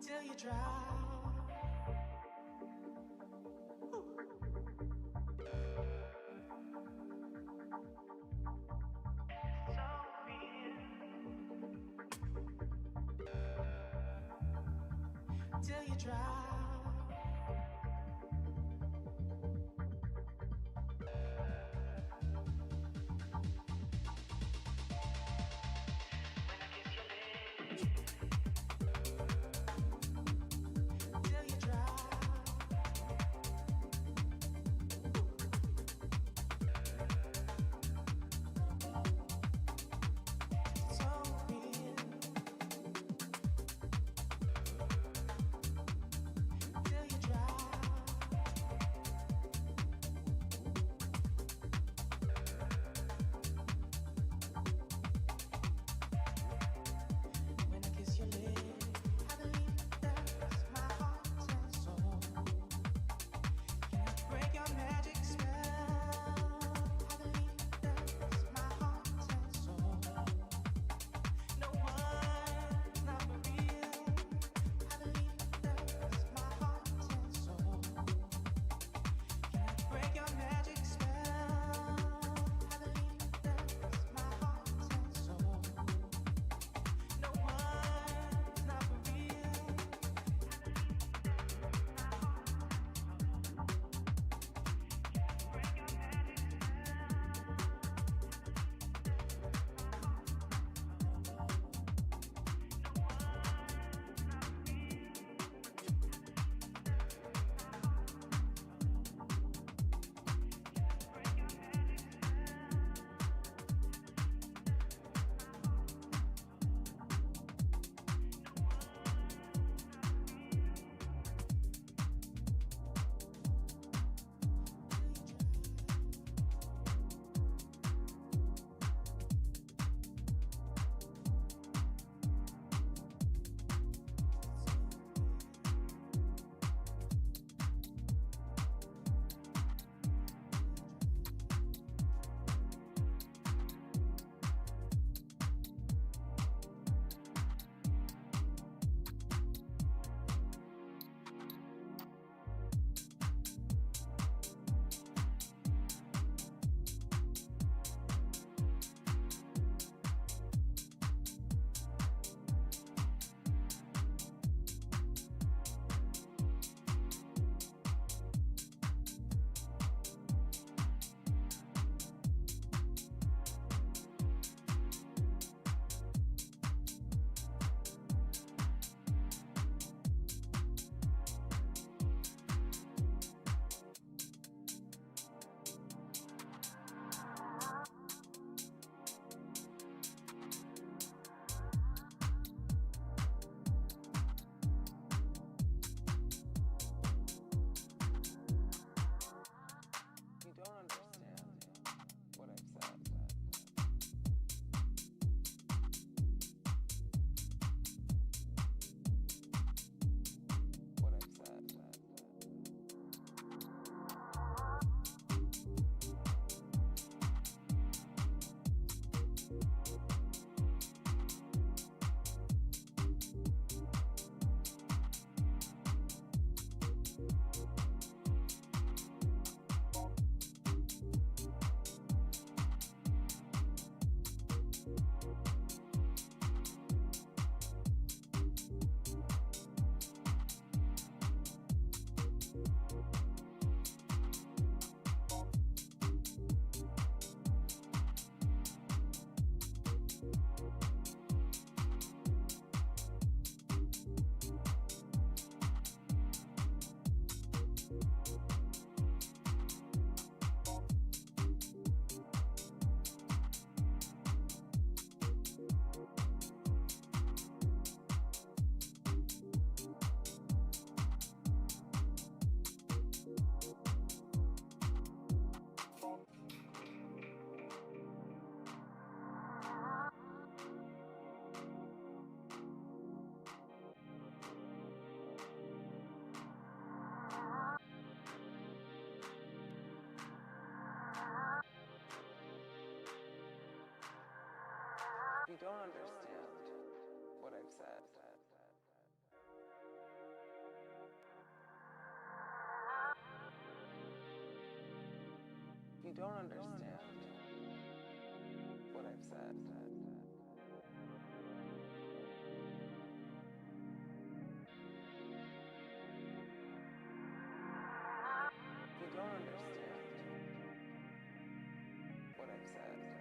till you drown. So real till you drown. You don't understand what I've said. don't understand what I've said. You don't understand what I've said.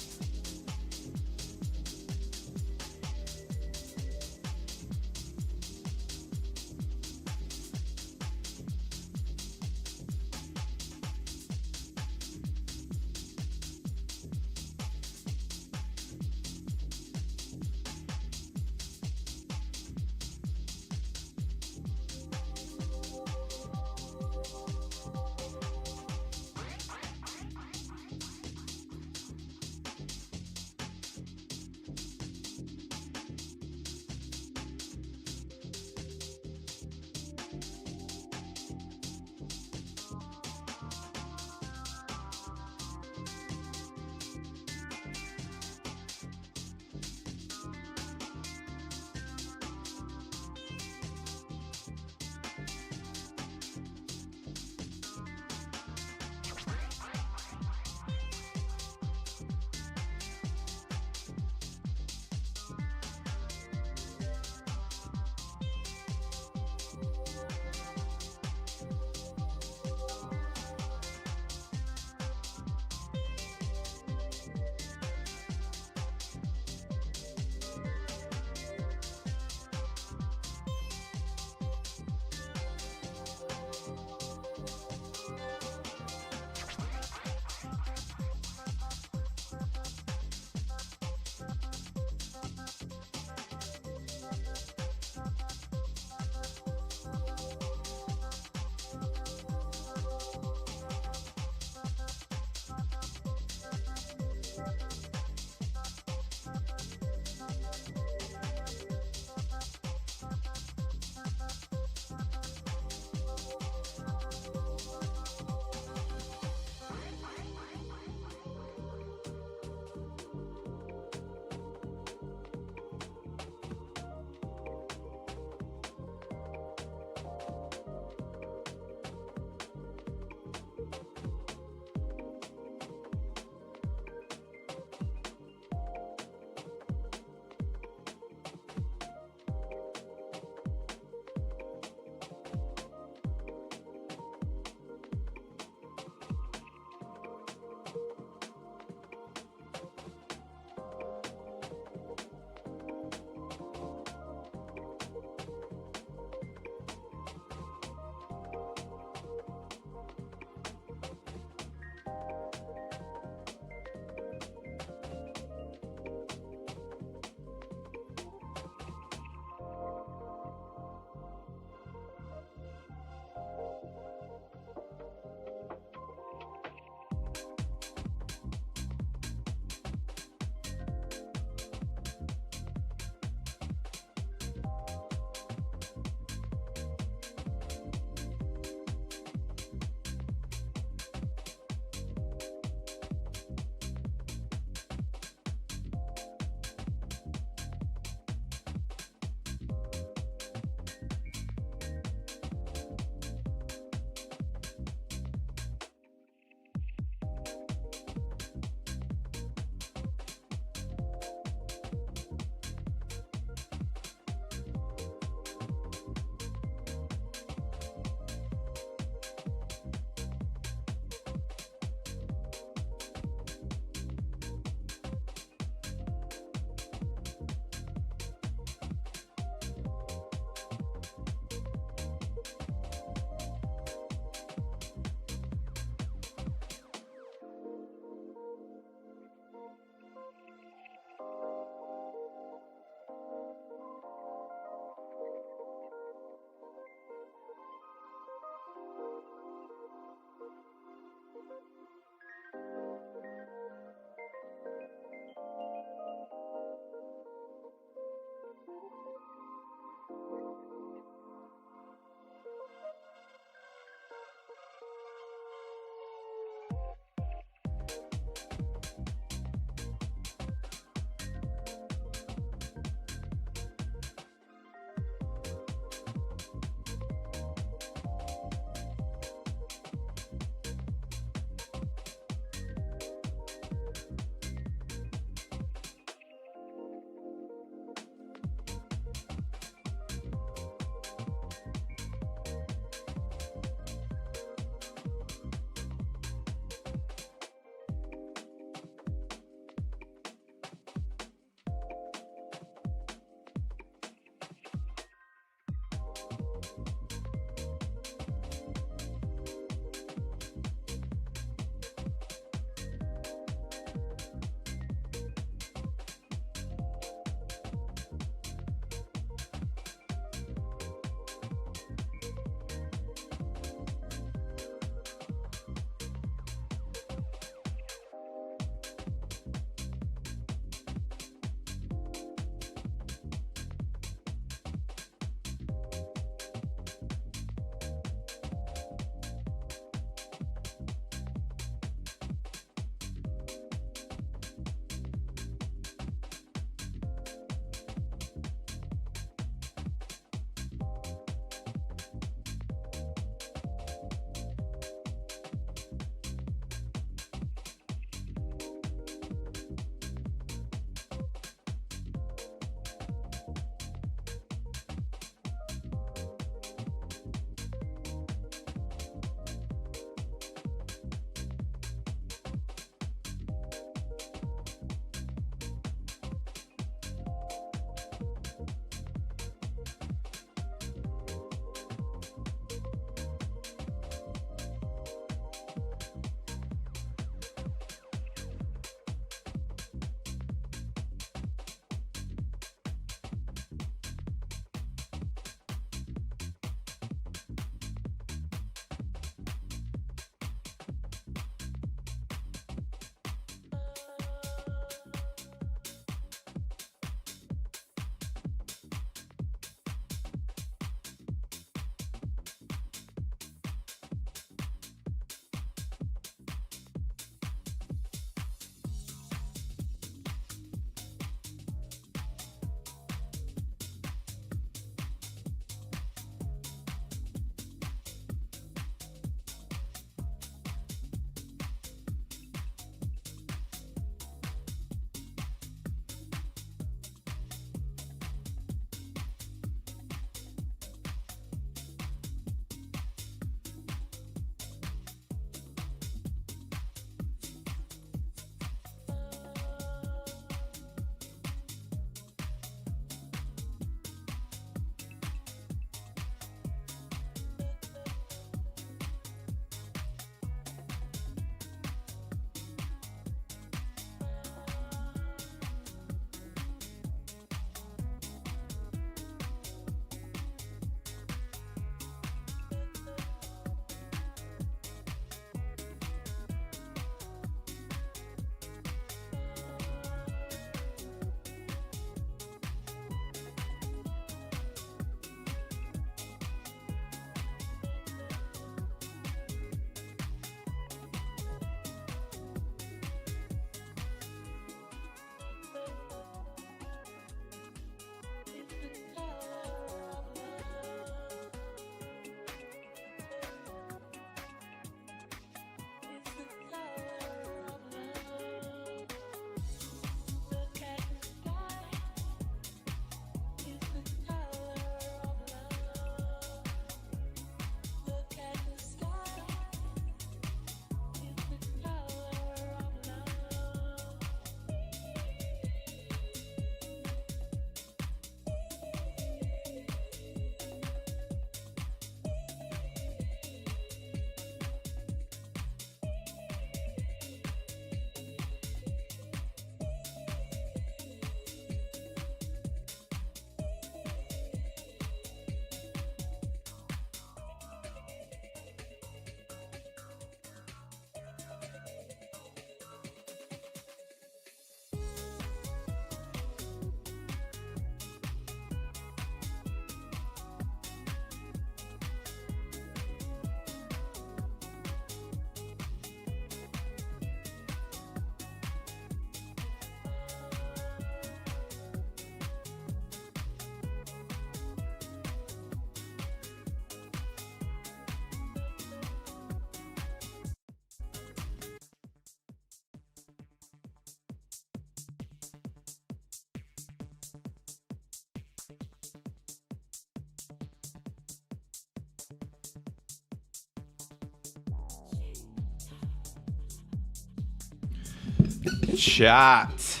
Chat.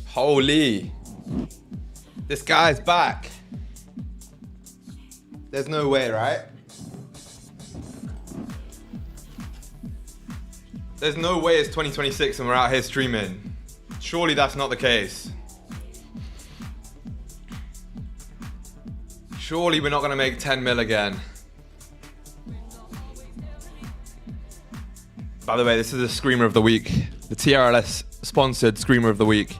Holy. This guy's back. There's no way, right? There's no way it's 2026 and we're out here streaming. Surely that's not the case. Surely we're not gonna make 10 mil again. By the way, this is a Screamer of the Week. The TRLS sponsored Screamer of the Week.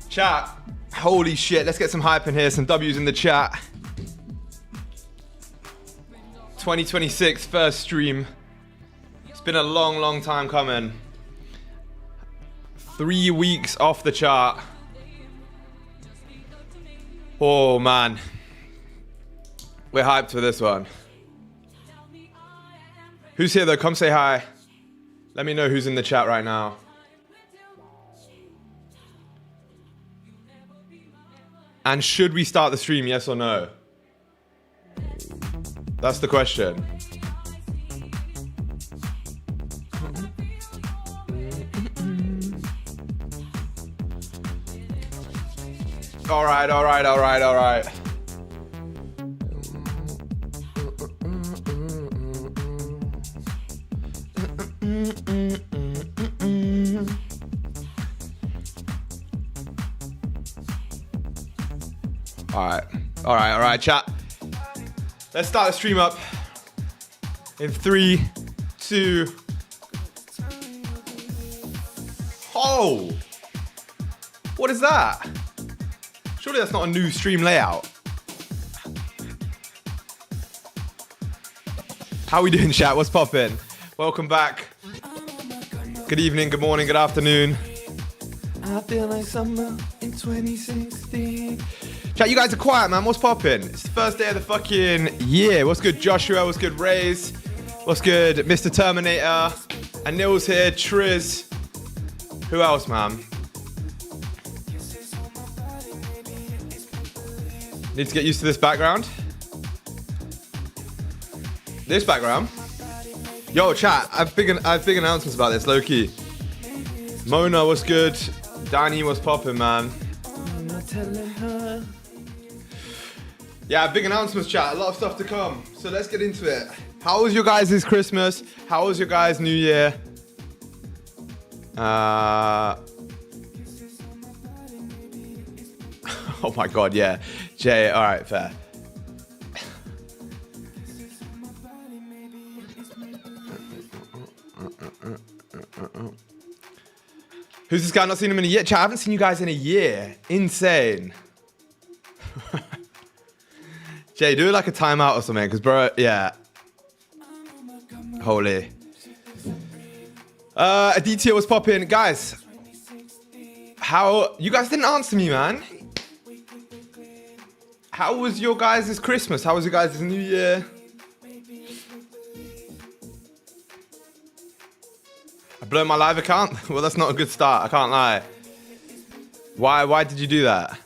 Chat, holy shit, let's get some hype in here, some W's in the chat. 2026 first stream. It's been a long time coming. 3 weeks off the chart. Oh man. We're hyped for this one. Who's here though? Come say hi. Let me know who's in the chat right now. And should we start the stream, yes or no? That's the question. All right. All right, chat. Let's start the stream up in 3, 2. Oh! What is that? Surely that's not a new stream layout. How we doing, chat? What's poppin'? Welcome back. Good evening, good morning, good afternoon. I feel like summer in 2016. Chat, you guys are quiet, man. What's poppin'? It's the first day of the fucking year. What's good, Joshua? What's good, Raze? What's good, Mr. Terminator? Anil's here, Triz. Who else, man? Need to get used to this background. This background? Yo, chat, I have big announcements about this, low-key. Mona, what's good? Danny, what's poppin', man? I'm not telling her. Yeah, big announcements, chat. A lot of stuff to come. So let's get into it. How was your guys' Christmas? How was your guys' New Year? Oh my God, yeah. Jay, all right, fair. Who's this guy? Not seen him in a year. Chat, I haven't seen you guys in a year. Insane. Jay, do like a timeout or something, because bro, yeah. Holy. Aditya was popping. Guys, how, you guys didn't answer me, man. How was your guys' Christmas? How was your guys' New Year? I blew my live account? Well, that's not a good start, I can't lie. Why did you do that?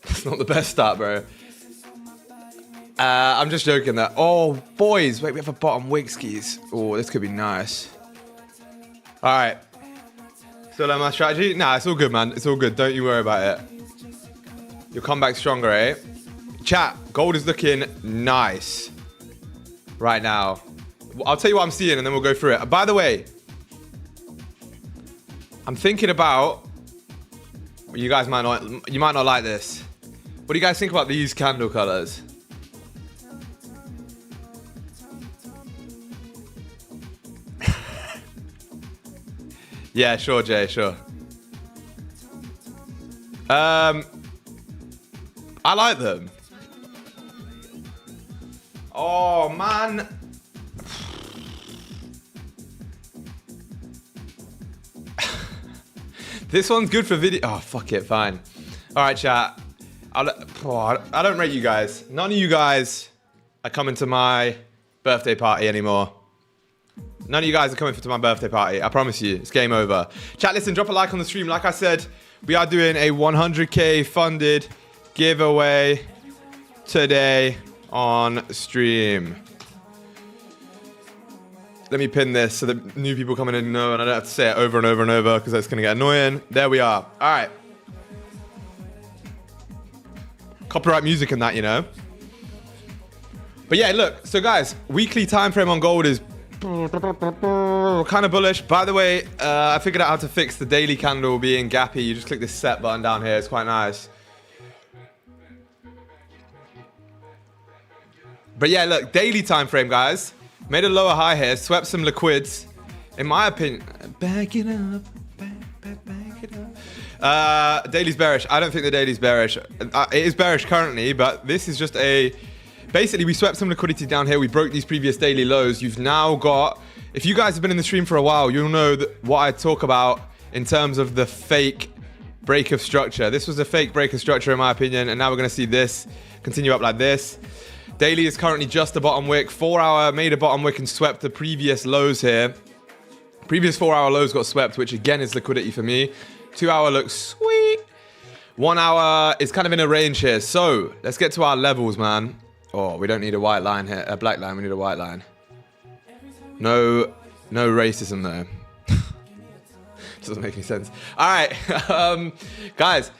That's not the best start, bro. I'm just joking that. Oh, boys, wait, we have a bottom wig skis. Oh, this could be nice. All right. So, my strategy? Nah, it's all good, man. It's all good. Don't you worry about it. You'll come back stronger, eh? Chat, gold is looking nice right now. I'll tell you what I'm seeing and then we'll go through it. By the way, I'm thinking about, you guys might not like this. What do you guys think about these candle colors? Yeah, sure, Jay, sure. I like them. Oh, man. This one's good for video. Oh, fuck it, fine. All right, chat. I don't rate you guys. None of you guys are coming to my birthday party anymore. None of you guys are coming to my birthday party. I promise you, it's game over. Chat, listen, drop a like on the stream. Like I said, we are doing a 100K funded giveaway today on stream. Let me pin this so that new people coming in know, and I don't have to say it over and over and over because that's going to get annoying. There we are. All right. Copyright music and that, you know. But yeah, look. So guys, weekly time frame on gold is kind of bullish. By the way, I figured out how to fix the daily candle being gappy. You just click this set button down here. It's quite nice. But yeah, look, daily time frame, guys. Made a lower high here, swept some liquids. In my opinion, back it up, back it up. Daily's bearish. I don't think the daily's bearish. It is bearish currently, but this is just a... Basically, we swept some liquidity down here. We broke these previous daily lows. You've now got... If you guys have been in the stream for a while, you'll know that what I talk about in terms of the fake break of structure. This was a fake break of structure, in my opinion, and now we're going to see this continue up like this. Daily is currently just a bottom wick. 4 hour made a bottom wick and swept the previous lows here. Previous 4 hour lows got swept, which again is liquidity for me. 2 hour looks sweet. 1 hour is kind of in a range here. So let's get to our levels, man. Oh, we don't need a white line here, a black line. We need a white line. No racism though. Doesn't make any sense. All right, guys.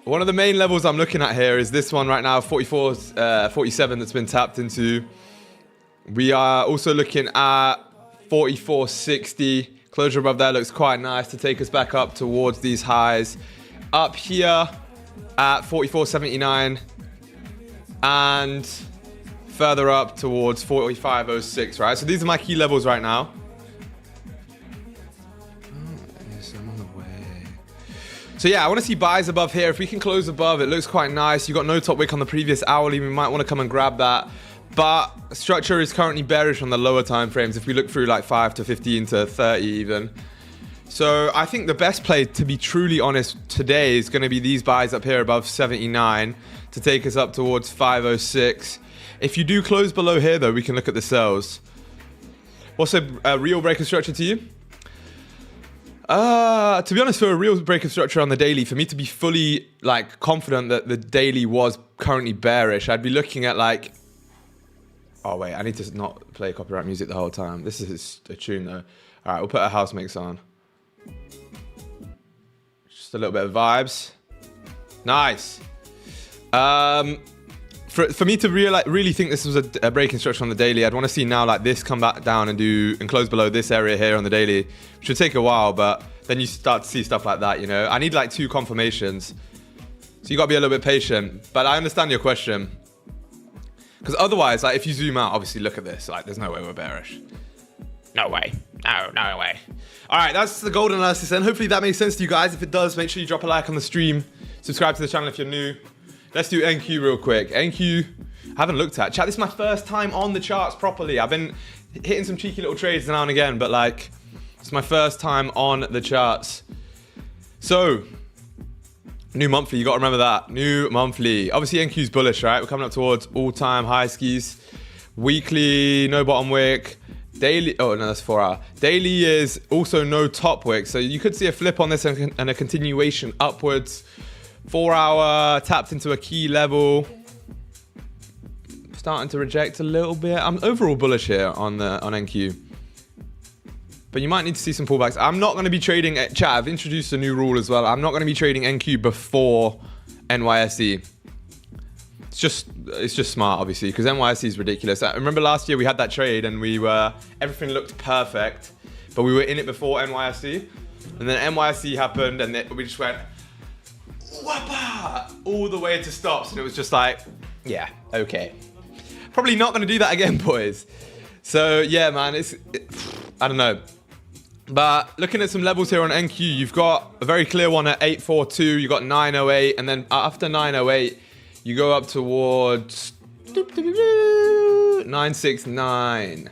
One of the main levels I'm looking at here is this one right now, 47 that's been tapped into. We are also looking at 44.60. Closure above there looks quite nice to take us back up towards these highs. Up here at 44.79 and further up towards 45.06, right? So these are my key levels right now. So yeah, I want to see buys above here. If we can close above, it looks quite nice. You got no top wick on the previous hourly. We might want to come and grab that. But structure is currently bearish on the lower time frames. If we look through like 5 to 15 to 30 even. So I think the best play, to be truly honest, today is going to be these buys up here above 79 to take us up towards 506. If you do close below here though, we can look at the sells. What's a real break of structure to you? To be honest, for a real break of structure on the daily, for me to be fully like confident that the daily was currently bearish, I'd be looking at like... Oh wait, I need to not play copyright music the whole time. This is a tune though. All right, we'll put a house mix on. Just a little bit of vibes. Nice. For me to really think this was a break in structure on the daily, I'd want to see now like this come back down and close below this area here on the daily, which would take a while, but then you start to see stuff like that, you know. I need like 2 confirmations, so you got to be a little bit patient. But I understand your question, because otherwise, like if you zoom out, obviously look at this, like there's no way we're bearish. No way. No way. All right, that's the gold analysis, and hopefully that makes sense to you guys. If it does, make sure you drop a like on the stream, subscribe to the channel if you're new. Let's do NQ real quick. NQ, I haven't looked at. Chat, this is my first time on the charts properly. I've been hitting some cheeky little trades now and again, but like, it's my first time on the charts. So, new monthly, you got to remember that. New monthly. Obviously, NQ's bullish, right? We're coming up towards all-time high skis. Weekly, no bottom wick. Daily, oh no, that's 4 hour. Daily is also no top wick. So you could see a flip on this and a continuation upwards. 4 hour tapped into a key level, starting to reject a little bit. I'm overall bullish here on NQ, but you might need to see some pullbacks. I'm not going to be trading chat. I've introduced a new rule as well. I'm not going to be trading NQ before NYSE. It's just smart, obviously, because NYSE is ridiculous. I remember last year we had that trade and everything looked perfect, but we were in it before NYSE, and then NYSE happened and we just went whoppa, all the way to stops, and it was just like, yeah, okay, probably not going to do that again, boys. So yeah, man, I don't know, but looking at some levels here on NQ, you've got a very clear one at 842, you got 908, and then after 908 you go up towards 969.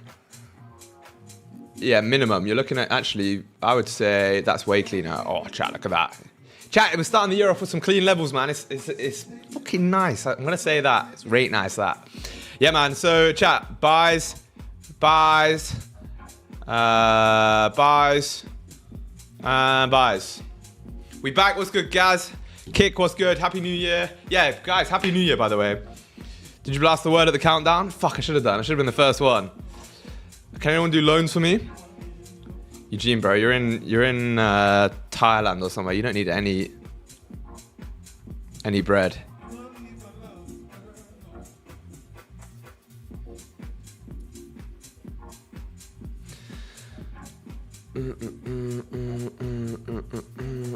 Yeah, minimum. You're looking at, actually, I would say that's way cleaner. Oh, chat, look at that. Chat, it was starting the year off with some clean levels, man. It's fucking nice. I'm going to say that. It's really nice, that. Yeah, man. So, chat, buys. We back. What's good, Gaz? Kick, what's good? Happy New Year. Yeah, guys, Happy New Year, by the way. Did you blast the word at the countdown? Fuck, I should have done. I should have been the first one. Can anyone do loans for me? Eugene, bro, you're in Thailand or somewhere. You don't need any bread.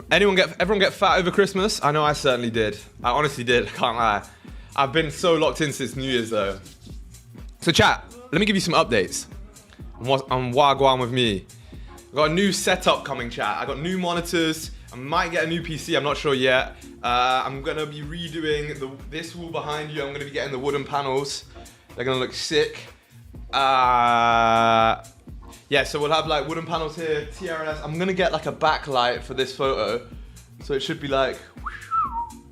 Everyone get fat over Christmas? I know I certainly did. I honestly did. I can't lie. I've been so locked in since New Year's though. So chat, let me give you some updates on Wagwan with me. I've got a new setup coming, chat. I got new monitors. I might get a new PC. I'm not sure yet. I'm gonna be redoing this wall behind you. I'm gonna be getting the wooden panels. They're gonna look sick. Yeah, so we'll have like wooden panels here, TRLS. I'm gonna get like a backlight for this photo. So it should be like,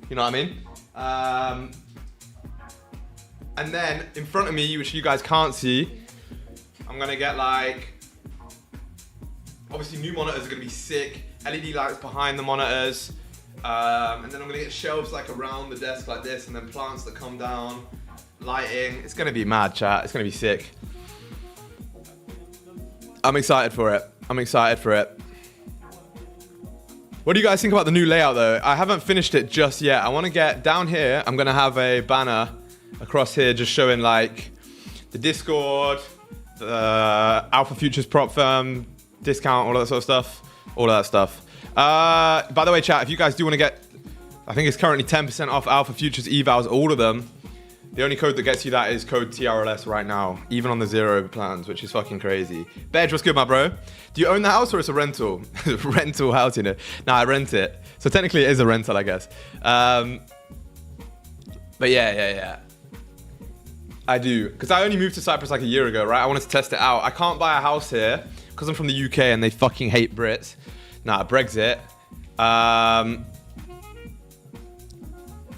you know what I mean? And then in front of me, which you guys can't see, I'm gonna get like, obviously new monitors are gonna be sick. LED lights behind the monitors. And then I'm gonna get shelves like around the desk like this, and then plants that come down, lighting. It's gonna be mad, chat. It's gonna be sick. I'm excited for it. I'm excited for it. What do you guys think about the new layout though? I haven't finished it just yet. I want to get down here. I'm going to have a banner across here just showing like the Discord, the Alpha Futures prop firm, discount, all of that sort of stuff. All of that stuff. By the way, chat, if you guys do want to get, I think it's currently 10% off Alpha Futures evals, all of them. The only code that gets you that is code TRLS right now, even on the 0 plans, which is fucking crazy. Bedge, what's good, my bro? Do you own the house or it's a rental? Rental house, you know? Nah, I rent it. So technically it is a rental, I guess. But yeah. I do. Because I only moved to Cyprus like a year ago, right? I wanted to test it out. I can't buy a house here because I'm from the UK and they fucking hate Brits. Nah, Brexit.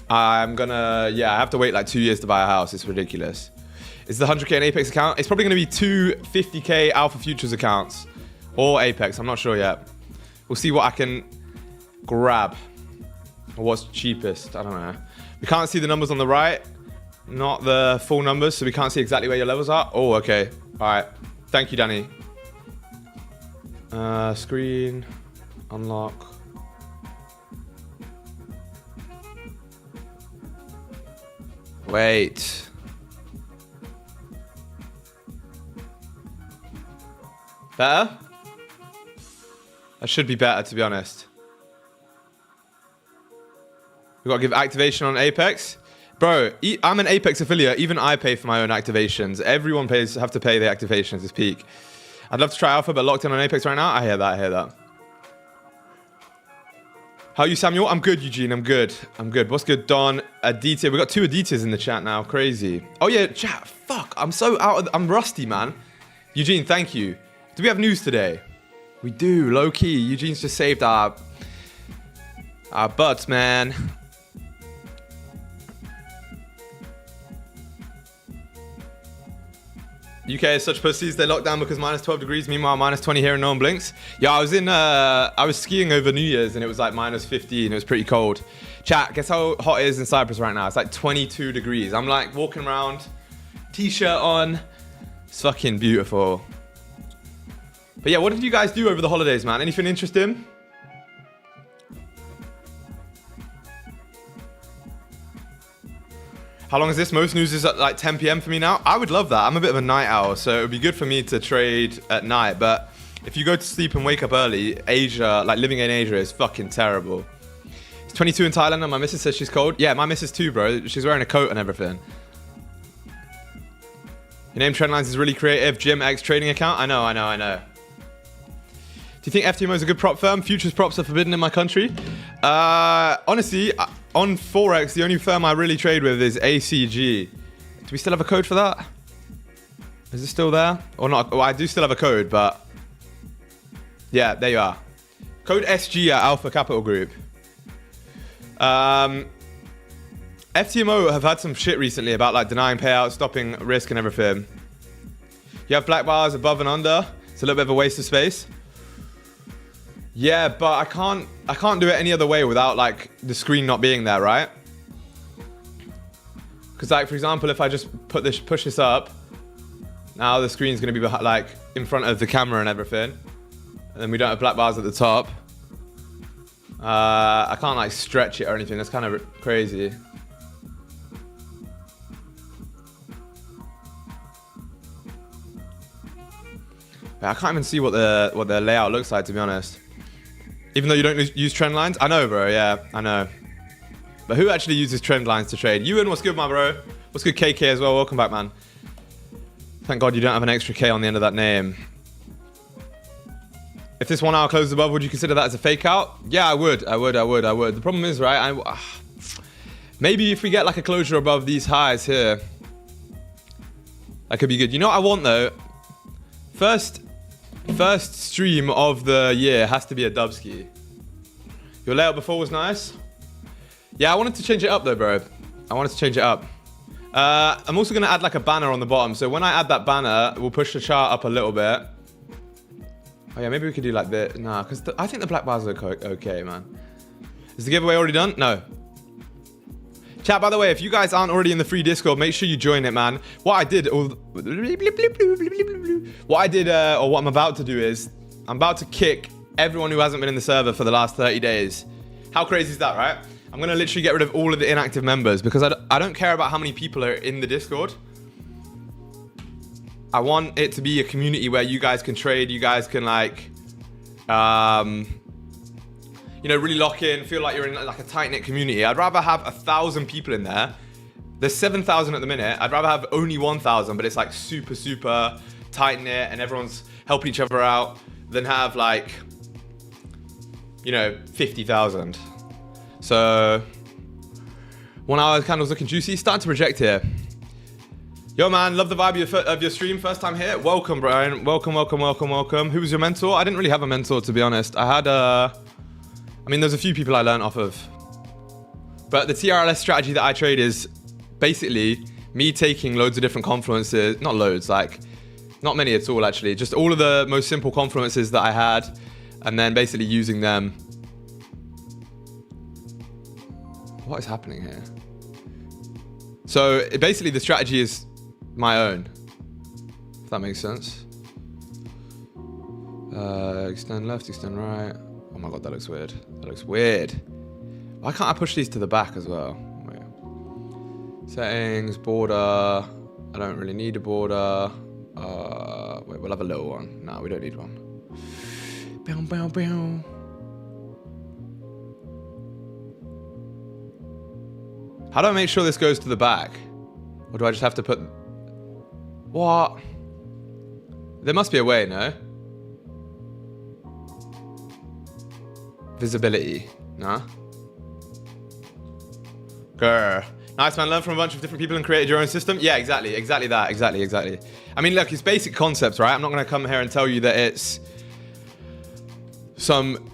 I'm gonna, I have to wait like 2 years to buy a house. It's ridiculous. Is the 100k an Apex account? It's probably gonna be 2 50k Alpha Futures accounts or Apex. I'm not sure yet. We'll see what I can grab or what's cheapest. I don't know. We can't see the numbers on the right, not the full numbers, so we can't see exactly where your levels are. Oh, okay. All right. Thank you, Danny. Screen, unlock. Wait. Better? That should be better, to be honest. We gotta give activation on Apex. Bro, I'm an Apex affiliate. Even I pay for my own activations. Everyone have to pay the activations. It's peak. I'd love to try Alpha, but locked in on Apex right now. I hear that. How are you, Samuel? I'm good, Eugene. I'm good. What's good, Don? Aditya. We got 2 Adityas in the chat now. Crazy. Oh yeah, chat. Fuck. I'm rusty, man. Eugene, thank you. Do we have news today? We do. Low key. Eugene's just saved our butts, man. UK is such pussies. They locked down because minus 12 degrees. Meanwhile, minus 20 here and no one blinks. Yeah, I was skiing over New Year's and it was like minus 15. It was pretty cold. Chat, guess how hot it is in Cyprus right now? It's like 22 degrees. I'm like walking around, t-shirt on. It's fucking beautiful. But yeah, what did you guys do over the holidays, man? Anything interesting? How long is this? Most news is at like 10 p.m. for me now. I would love that. I'm a bit of a night owl, so it would be good for me to trade at night. But if you go to sleep and wake up early, Asia, like living in Asia is fucking terrible. It's 22 in Thailand and my missus says she's cold. Yeah, my missus too, bro. She's wearing a coat and everything. Your name Trendlines is really creative. Jim X trading account. I know. Do you think FTMO is a good prop firm? Futures props are forbidden in my country. Honestly, on Forex, the only firm I really trade with is ACG. Do we still have a code for that? Is it still there? Or not? Well, I do still have a code, but yeah, there you are. Code SG at Alpha Capital Group. FTMO have had some shit recently about like denying payouts, stopping risk and everything. You have black bars above and under. It's a little bit of a waste of space. Yeah, but I can't do it any other way without like the screen not being there, right? Because like for example, if I just push this up, Now the screen's going to be like in front of the camera and everything. And then we don't have black bars at the top. I can't like stretch it or anything. That's kind of crazy. I can't even see what the layout looks like, to be honest. Even though you don't use trend lines. I know, bro. Yeah, I know. But who actually uses trend lines to trade? Ewan, what's good, my bro? What's good, KK as well? Welcome back, man. Thank God you don't have an extra K on the end of that name. If this 1 hour closes above, would you consider that as a fake out? Yeah, I would. The problem is, right, maybe if we get like a closure above these highs here, that could be good. You know what I want though? First stream of the year has to be a dubski. Your layout before was nice. Yeah, I wanted to change it up though, bro. I wanted to change it up. I'm also gonna add like a banner on the bottom. So when I add that banner, we'll push the chart up a little bit. Oh yeah, maybe we could do like this. Nah, because I think the black bars look okay, man. Is the giveaway already done? No. Chat, by the way, if you guys aren't already in the free Discord, make sure you join it, man. What I did, or what I'm about to do is, I'm about to kick everyone who hasn't been in the server for the last 30 days. How crazy is that, right? I'm going to literally get rid of all of the inactive members because I don't care about how many people are in the Discord. I want it to be a community where you guys can trade, you guys can like, you know, really lock in, feel like you're in like a tight-knit community. I'd rather have 1,000 people in there. There's 7,000 at the minute. I'd rather have only 1,000, but it's like super, super tight-knit and everyone's helping each other out than have like, you know, 50,000. So 1 hour candles looking juicy. Starting to project here. Yo, man, love the vibe of your stream. First time here. Welcome, Brian. Welcome. Who was your mentor? I didn't really have a mentor, to be honest. I had I mean, there's a few people I learned off of. But the TRLS strategy that I trade is basically me taking loads of different confluences. Not loads, like not many at all, actually. Just all of the most simple confluences that I had and then basically using them. What is happening here? So basically the strategy is my own, if that makes sense. Extend left, extend right. Oh my God, that looks weird. That looks weird. Why can't I push these to the back as well? Wait. Settings, border. I don't really need a border. Wait, we'll have a little one. No, we don't need one. Bow, bow, bow. How do I make sure this goes to the back? Or do I just have to put... What? There must be a way, no? Visibility. Nah. Grr. Nice, man. Learn from a bunch of different people and create your own system. Yeah, exactly. Exactly that. Exactly. I mean, look, it's basic concepts, right? I'm not going to come here and tell you that it's some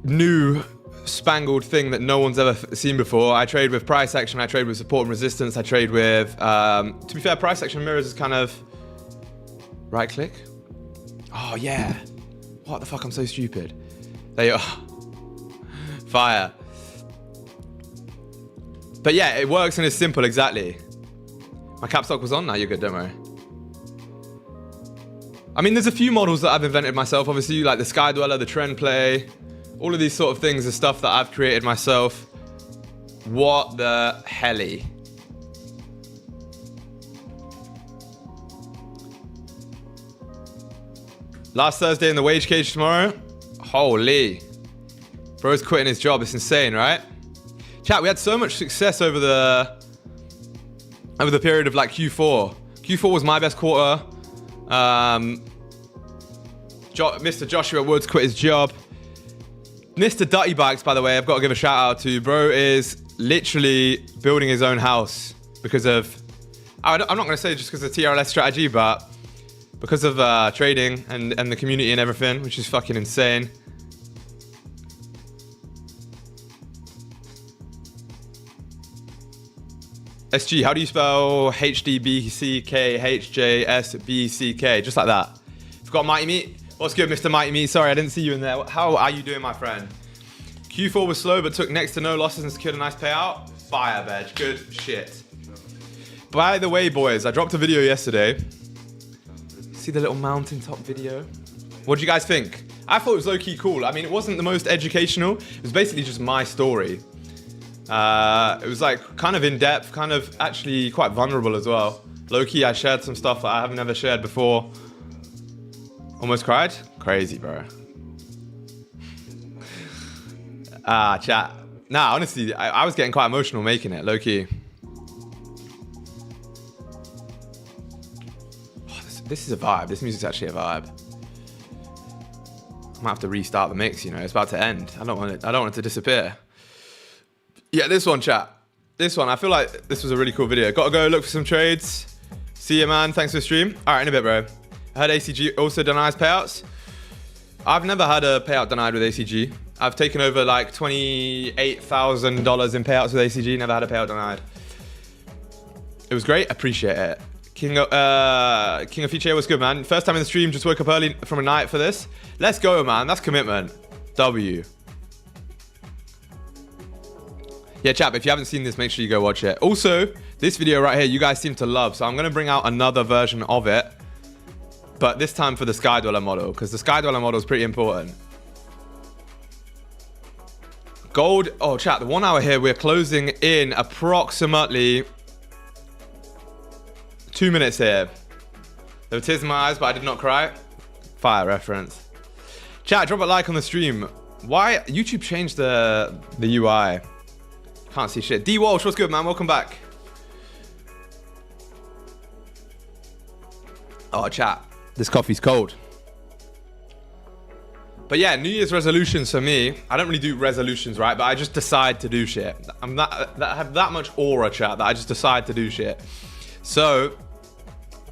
new spangled thing that no one's ever seen before. I trade with price action, I trade with support and resistance, I trade with to be fair, price action mirrors is kind of right click. Oh yeah, what the fuck, I'm so stupid. There you are. Fire. But yeah, it works and it's simple. Exactly. My cap stock was on. Now you're good, don't worry. I mean, there's a few models that I've invented myself, obviously, like the Sky Dweller, the Trend Play. All of these sort of things are stuff that I've created myself. What the helly? Last Thursday in the wage cage tomorrow. Holy. Bro's quitting his job. It's insane, right? Chat, we had so much success over the period of like Q4. Q4 was my best quarter. Mr. Joshua Woods quit his job. Mr. Dutty Bikes, by the way, I've got to give a shout out to. Bro is literally building his own house because of, I'm not going to say just because of TRLS strategy, but because of trading and the community and everything, which is fucking insane. SG, how do you spell HDBCKHJSBCK? Just like that. Forgot Mighty Meat. What's good, Mr. Mighty Meat? Sorry, I didn't see you in there. How are you doing, my friend? Q4 was slow, but took next to no losses and secured a nice payout. Fire, veg. Good shit. By the way, boys, I dropped a video yesterday see the little mountaintop video? What do you guys think? I thought it was low-key cool. I mean, it wasn't the most educational. It was basically just my story. It was like kind of in-depth, kind of actually quite vulnerable as well. Low-key, I shared some stuff that I have never shared before. Almost cried? Crazy, bro. Chat. Nah, honestly, I was getting quite emotional making it, low-key. Oh, this is a vibe. This music's actually a vibe. I might have to restart the mix, you know. It's about to end. I don't want it to disappear. Yeah, this one, chat. This one, I feel like this was a really cool video. Gotta go look for some trades. See you, man. Thanks for the stream. All right, in a bit, bro. I heard ACG also denies payouts. I've never had a payout denied with ACG. I've taken over like $28,000 in payouts with ACG. Never had a payout denied. It was great. Appreciate it. King of Future, what's good, man? First time in the stream. Just woke up early from a night for this. Let's go, man. That's commitment. W. Yeah, chap, if you haven't seen this, make sure you go watch it. Also, this video right here, you guys seem to love. So I'm going to bring out another version of it. But this time for the Sky Dweller model. Because the Sky Dweller model is pretty important. Gold. Oh, chat, the 1 hour here, we're closing in approximately 2 minutes here. There were tears in my eyes, but I did not cry. Fire reference. Chat, drop a like on the stream. Why? YouTube changed the UI. Can't see shit. D Walsh, what's good, man? Welcome back. Oh, chat. This coffee's cold. But yeah, New Year's resolutions for me. I don't really do resolutions, right? But I just decide to do shit. I have that much aura, chat, that I just decide to do shit. So,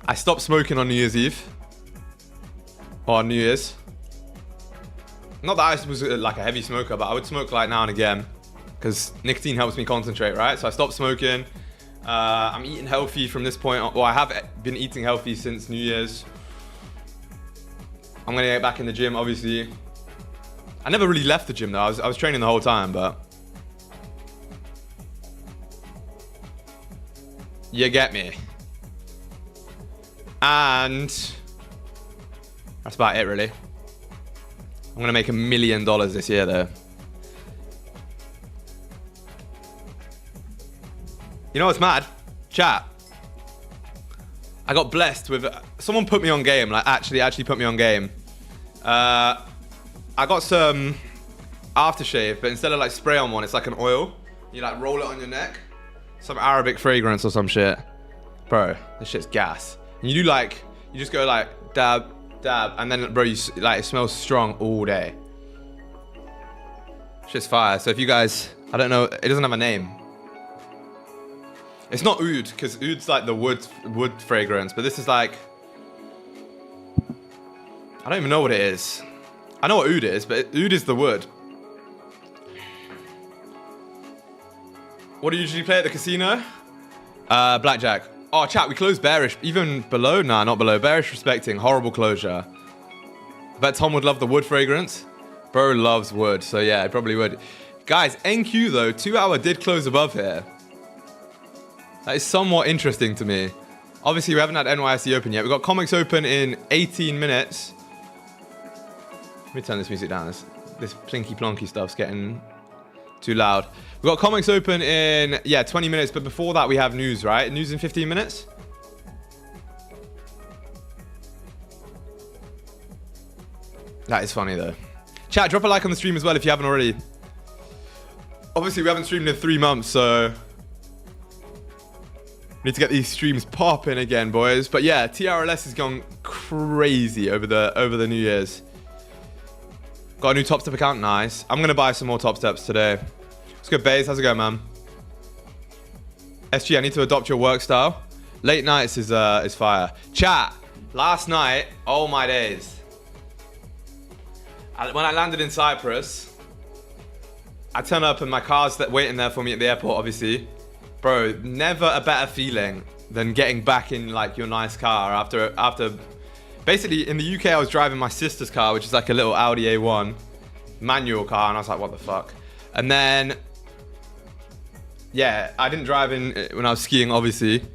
I stopped smoking on New Year's Eve. Or on New Year's. Not that I was like a heavy smoker, but I would smoke like now and again. Because nicotine helps me concentrate, right? So I stopped smoking. I'm eating healthy from this point on. Well, I have been eating healthy since New Year's. I'm going to get back in the gym, obviously. I never really left the gym, though. I was training the whole time, but... You get me. And... that's about it, really. I'm going to make $1 million this year, though. You know what's mad? Chat. I got blessed with... someone put me on game. Like, actually put me on game. I got some aftershave, but instead of like spray on one, it's like an oil. You like roll it on your neck. Some Arabic fragrance or some shit. Bro, this shit's gas. And you do like... you just go like dab, dab. And then, bro, you like it smells strong all day. Shit's fire. So if you guys... I don't know. It doesn't have a name. It's not oud, because oud's like the wood fragrance, but this is like... I don't even know what it is. I know what oud is, but oud is the wood. What do you usually play at the casino? Blackjack. Oh, chat, we closed bearish. Even below? Nah, not below. Bearish respecting. Horrible closure. Bet Tom would love the wood fragrance. Bro loves wood, so yeah, I probably would. Guys, NQ though, 2 hour did close above here. That is somewhat interesting to me. Obviously, we haven't had NYSE open yet. We've got comics open in 18 minutes. Let me turn this music down. This plinky plonky stuff's getting too loud. We've got comics open in, yeah, 20 minutes. But before that, we have news, right? News in 15 minutes? That is funny, though. Chat, drop a like on the stream as well if you haven't already. Obviously, we haven't streamed in 3 months, so... need to get these streams popping again, boys. But yeah, TRLS has gone crazy over the New Year's. Got a new Top Step account, nice. I'm gonna buy some more Top Steps today. Let's go, Baze. How's it going, man? SG, I need to adopt your work style. Late nights is fire. Chat. Last night, oh my days. When I landed in Cyprus, I turn up and my car's waiting there for me at the airport, obviously. Bro, never a better feeling than getting back in like your nice car after basically in the UK I was driving my sister's car, which is like a little Audi A1 manual car, and I was like, what the fuck? And then yeah, I didn't drive in when I was skiing, obviously.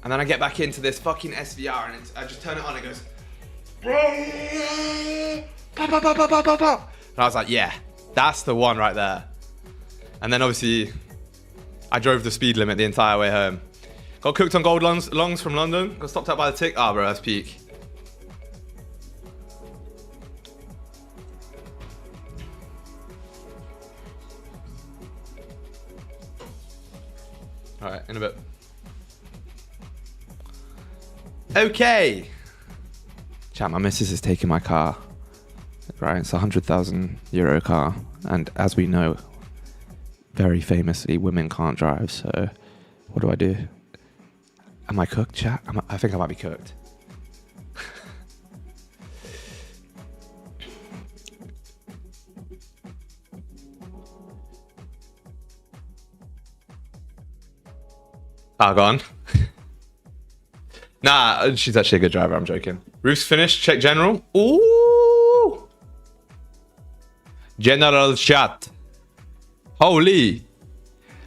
And then I get back into this fucking SVR and I just turn it on and it goes. And I was like, yeah, that's the one right there. And then obviously, I drove the speed limit the entire way home. Got cooked on gold longs from London. Got stopped out by the tick. Ah, bro, that's peak. All right, in a bit. Okay. Chat, my missus is taking my car. Right, it's a €100,000 car. And as we know, very famously, women can't drive. So what do I do? Am I cooked, chat? I think I might be cooked. Go on. Nah, she's actually a good driver. I'm joking. Roof's finished. Check general. Ooh. General chat. Holy.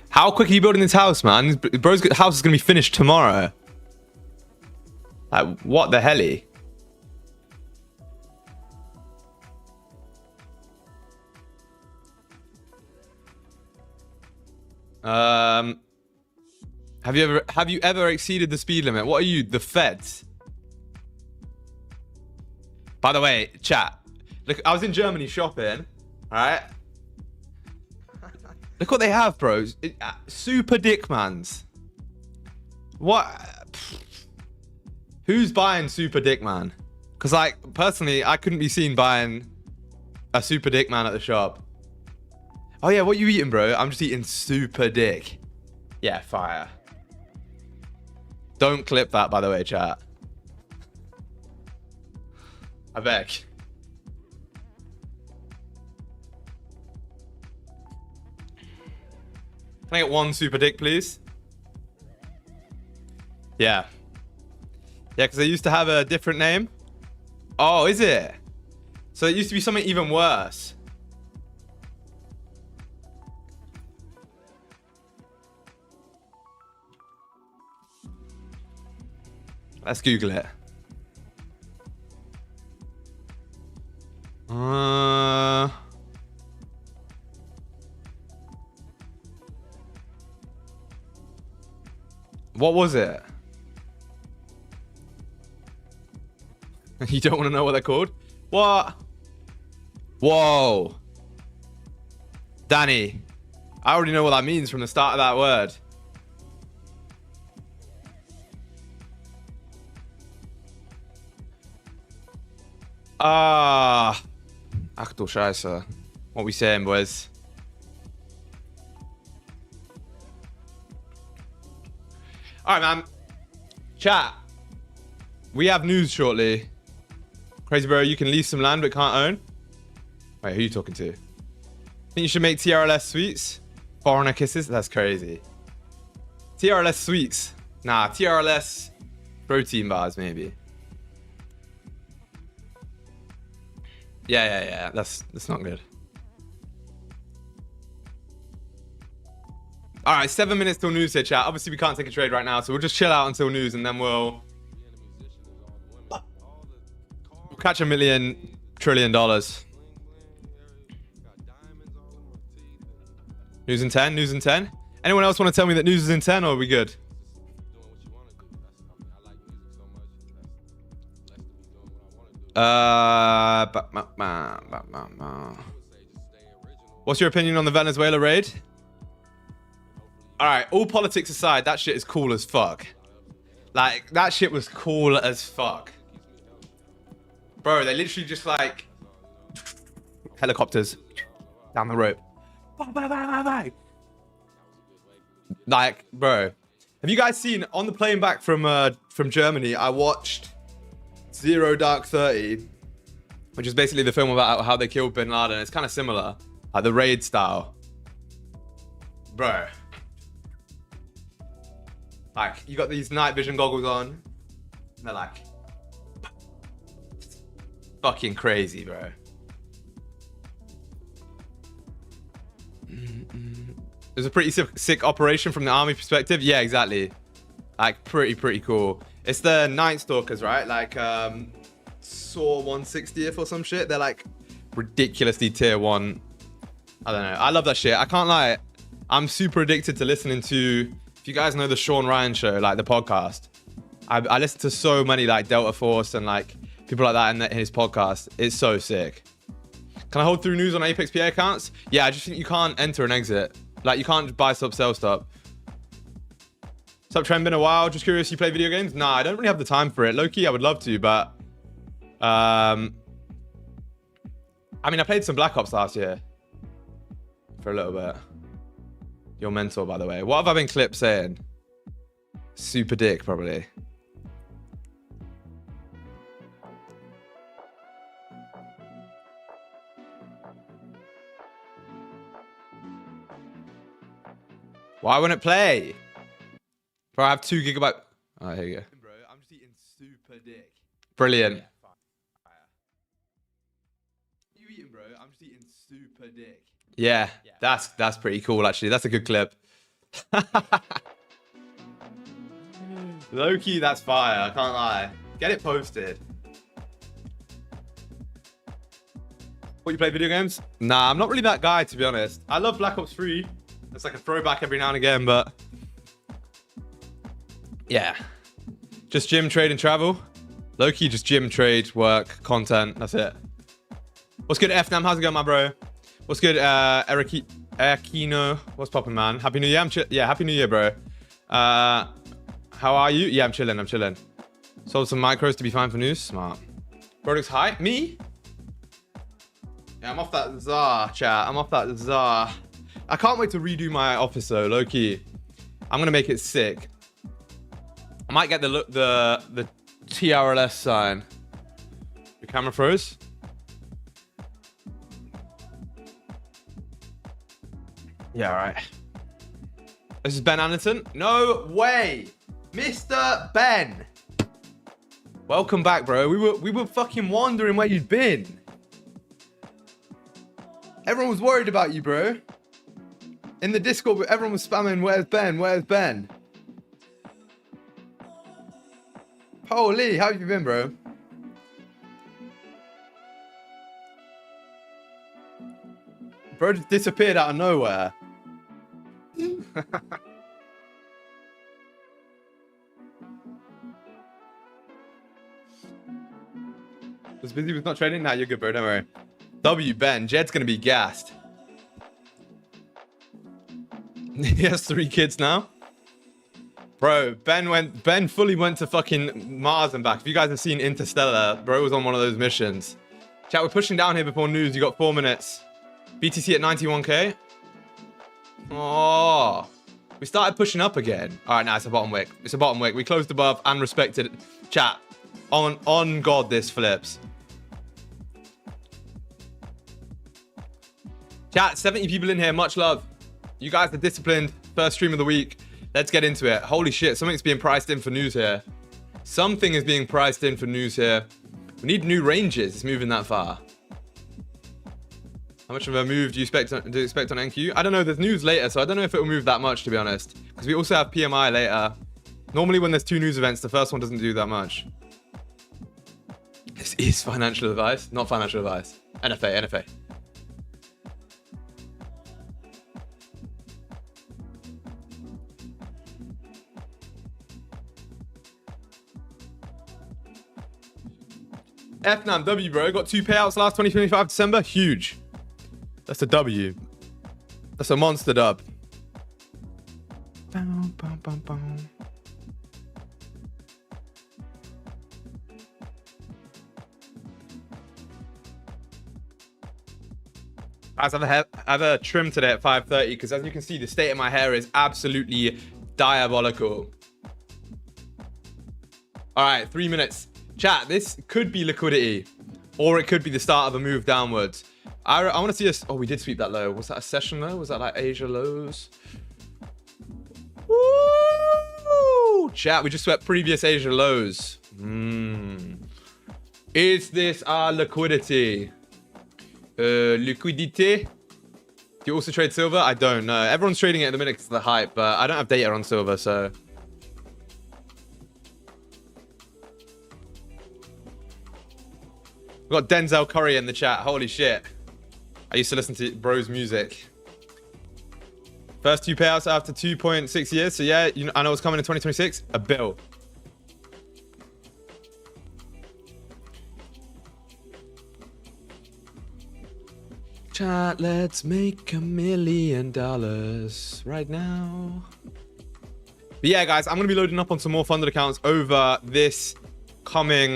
How quick are you building this house, man? Bro's house is going to be finished tomorrow. Like, what the helly? Have you ever exceeded the speed limit? What are you, the feds? By the way, chat. Look, I was in Germany shopping. All right. Look what they have, bros. Super Dickmans. What? Who's buying Super Dickman? Because, like, personally, I couldn't be seen buying a Super Dickman at the shop. Oh, yeah, what are you eating, bro? I'm just eating Super Dick. Yeah, fire. Don't clip that, by the way, chat. I beg. Can I get one Super Dick, please? Yeah. Yeah, because they used to have a different name. Oh, is it? So it used to be something even worse. Let's Google it. What was it? You don't want to know what they're called? What? Whoa. Danny, I already know what that means from the start of that word. Ach du Scheiße. What we saying, boys? Alright, man. Chat. We have news shortly. Crazy bro, you can lease some land but can't own. Wait, who are you talking to? Think you should make TRLS sweets? Foreigner kisses? That's crazy. TRLS sweets. Nah, TRLS protein bars, maybe. Yeah. That's not good. All right, 7 minutes till news here, chat. Obviously, we can't take a trade right now, so we'll just chill out until news, and then we'll catch $1 million trillion. News in 10. News in 10. Anyone else want to tell me that news is in 10, or are we good? What's your opinion on the Venezuela raid? All right, all politics aside, that shit is cool as fuck. Like, that shit was cool as fuck. Bro, they literally just like helicopters down the rope. Like, bro, have you guys seen on the plane back from Germany? I watched Zero Dark 30, which is basically the film about how they killed Bin Laden. It's kind of similar, like the raid style, bro. Like, you got these night vision goggles on, and they're like fucking crazy, bro. It was a pretty sick operation from the army perspective. Yeah, exactly. Like pretty cool. It's the Night Stalkers, right? Like Saw 160th or some shit. They're like ridiculously tier 1. I don't know. I love that shit. I can't lie. I'm super addicted to listening to, if you guys know the Sean Ryan show, like the podcast. I listen to so many like Delta Force and like people like that in his podcast. It's so sick. Can I hold through news on Apex PA accounts? Yeah, I just think you can't enter and exit. Like you can't buy stop, sell stop. What's up, Trent? Been a while. Just curious, you play video games? Nah, I don't really have the time for it. Low-key, I would love to, but I mean, I played some Black Ops last year for a little bit. Your mentor, by the way. What have I been clipped saying? Super dick, probably. Why wouldn't it play? Bro, I have 2 GB. Oh, here you go. Bro, I'm just eating super dick. Brilliant. You eating, bro? I'm just eating super dick. Yeah, that's pretty cool, actually. That's a good clip. Low-key, that's fire. I can't lie. Get it posted. What, you play video games? Nah, I'm not really that guy, to be honest. I love Black Ops 3. It's like a throwback every now and again, but yeah. Just gym, trade, and travel. Low-key, just gym, trade, work, content. That's it. What's good, FNAM? How's it going, my bro? What's good, Erikino? What's poppin', man? Happy New Year? Yeah, Happy New Year, bro. How are you? Yeah, I'm chilling. Sold some micros to be fine for news. Smart. Products high? Me? Yeah, I'm off that czar, chat. I'm off that czar. I can't wait to redo my office though, low key. I'm gonna make it sick. I might get the TRLS sign. Your camera froze? Yeah, right. This is Ben Anderson. No way, Mr. Ben. Welcome back, bro. We were fucking wondering where you'd been. Everyone was worried about you, bro. In the Discord, everyone was spamming, "Where's Ben? Where's Ben?" Holy, how have you been, bro? Bro just disappeared out of nowhere. Was busy with not trading? Nah, you're good, bro. Don't worry. W Ben, Jed's gonna be gassed. He has 3 kids now. Bro, Ben fully went to fucking Mars and back. If you guys have seen Interstellar, bro was on one of those missions. Chat, we're pushing down here before news. You got 4 minutes. BTC at 91k. Oh, we started pushing up again. All right, now it's a bottom wick. It's a bottom wick. We closed above and respected. Chat, on God, this flips. Chat, 70 people in here. Much love. You guys are disciplined. First stream of the week. Let's get into it. Holy shit, something's being priced in for news here. Something is being priced in for news here. We need new ranges. It's moving that far. How much of a move do you expect on NQ? I don't know. There's news later, so I don't know if it will move that much, to be honest. Because we also have PMI later. Normally, when there's 2 news events, the first one doesn't do that much. This is financial advice, not financial advice. NFA. FNAM W, bro. Got 2 payouts last 2025 December. Huge. That's a W. That's a monster dub. Guys I have a trim today at 5:30 because, as you can see, the state of my hair is absolutely diabolical. All right, 3 minutes. Chat, this could be liquidity, or it could be the start of a move downwards. I want to see us. Oh, we did sweep that low. Was that a session low? Was that like Asia lows? Woo! Chat, we just swept previous Asia lows. Is this our liquidity? Liquidity? Do you also trade silver? I don't know. Everyone's trading it at the minute because of the hype, but I don't have data on silver, so We've got Denzel Curry in the chat. Holy shit. I used to listen to bro's music. First 2 payouts after 2.6 years. So yeah, you know, I know what's coming in 2026. A bill. Chat, let's make $1 million right now. But yeah, guys, I'm going to be loading up on some more funded accounts over this coming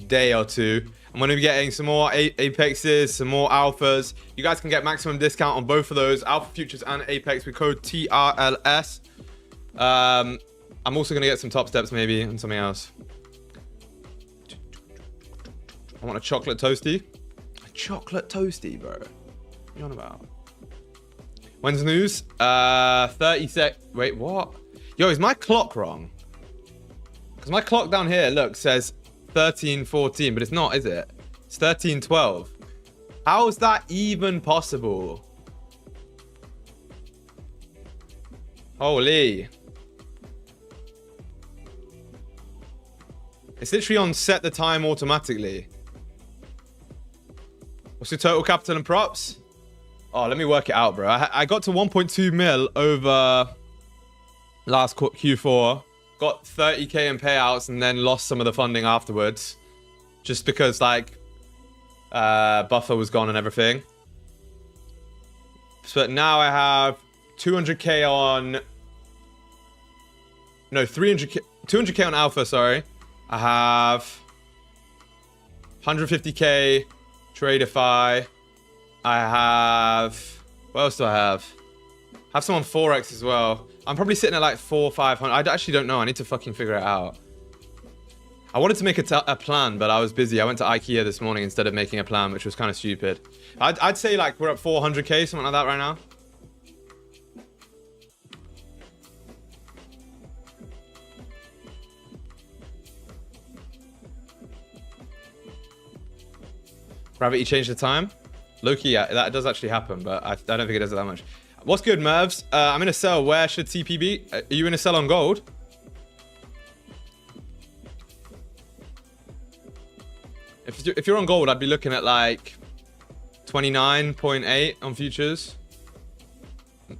day or two. I'm going to be getting some more Apexes, some more Alphas. You guys can get maximum discount on both of those, Alpha Futures and Apex, with code TRLS. I'm also going to get some Top Steps maybe and something else. I want a chocolate toasty. A chocolate toasty, bro. What are you on about? When's news? 30 sec. Wait, what? Yo, is my clock wrong? Because my clock down here, look, says 13:14, but it's not, is it? It's 13:12. How is that even possible? Holy. It's literally on set the time automatically. What's your total capital and props? Oh, let me work it out, bro. I got to 1.2 mil over last Q4. Got 30k in payouts and then lost some of the funding afterwards. Just because, like, buffer was gone and everything. But now I have 200k on... No, 200k on Alpha, sorry. I have 150k Tradeify. I have... What else do I have? I have some on Forex as well. I'm probably sitting at like 400 or 500. I actually don't know. I need to fucking figure it out. I wanted to make a plan, but I was busy. I went to IKEA this morning instead of making a plan, which was kind of stupid. I'd say like we're at 400k, something like that right now. Gravity changed the time. Loki, yeah, that does actually happen, but I don't think it does it that much. What's good, Mervs? I'm in a sell. Where should TP be? Are you in a sell on gold? If you're on gold, I'd be looking at like 29.8 on futures.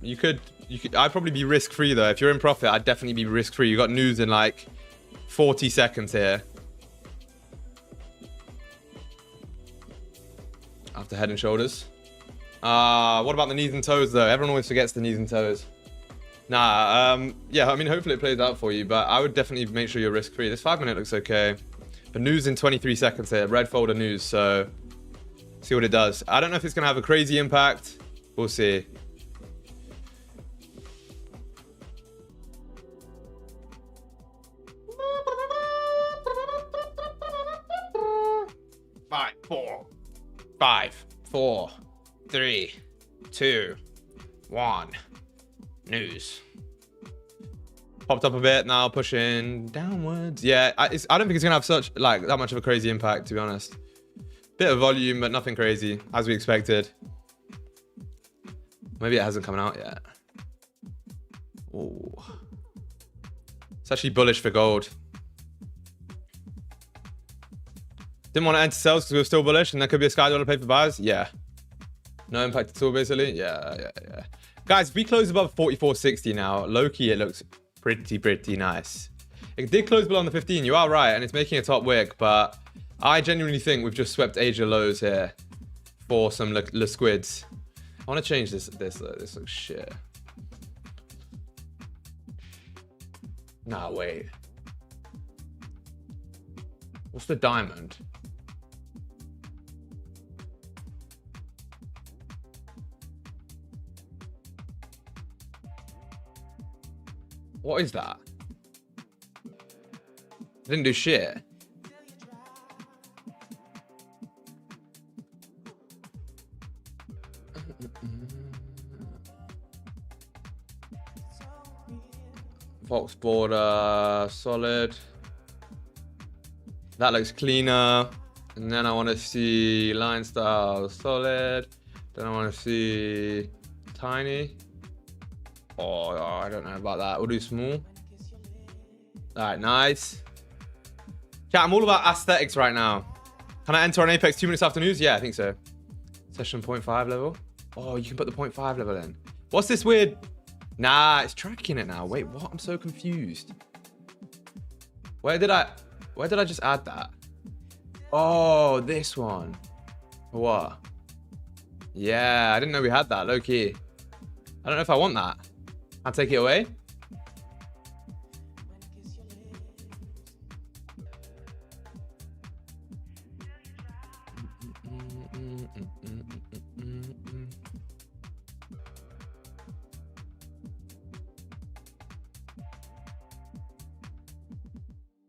You could. I'd probably be risk-free though. If you're in profit, I'd definitely be risk-free. You got news in like 40 seconds here. After Head and Shoulders. What about the knees and toes though? Everyone always forgets the knees and toes. Nah, yeah, I mean, hopefully it plays out for you, but I would definitely make sure you're risk-free. This 5 minute looks okay. But news in 23 seconds here. Red folder news, so see what it does. I don't know if it's going to have a crazy impact. We'll see. Five, four, 3, 2, 1. News. Popped up a bit, now pushing downwards. Yeah, I don't think it's gonna have that much of a crazy impact, to be honest. Bit of volume, but nothing crazy, as we expected. Maybe it hasn't come out yet. Oh, it's actually bullish for gold. Didn't want to enter sales because we were still bullish, and there could be a sky dollar play for buyers. Yeah. No impact at all, basically. Yeah. Guys, if we close above 44.60 now, low-key, it looks pretty nice. It did close below on the 15. You are right, and it's making a top wick, but I genuinely think we've just swept Asia lows here for some Le Squids. I want to change this. This looks shit. Nah, wait. What's the diamond? What is that? Didn't do shit. Fox border, solid. That looks cleaner. And then I want to see line style, solid. Then I want to see tiny. Oh, I don't know about that. We'll do small. All right, nice. Chat, I'm all about aesthetics right now. Can I enter on Apex 2 minutes after news? Yeah, I think so. Session 0.5 level. Oh, you can put the 0.5 level in. What's this weird? Nah, it's tracking it now. Wait, what? I'm so confused. Where did I just add that? Oh, this one. What? Yeah, I didn't know we had that, low key. I don't know if I want that. I'll take it away.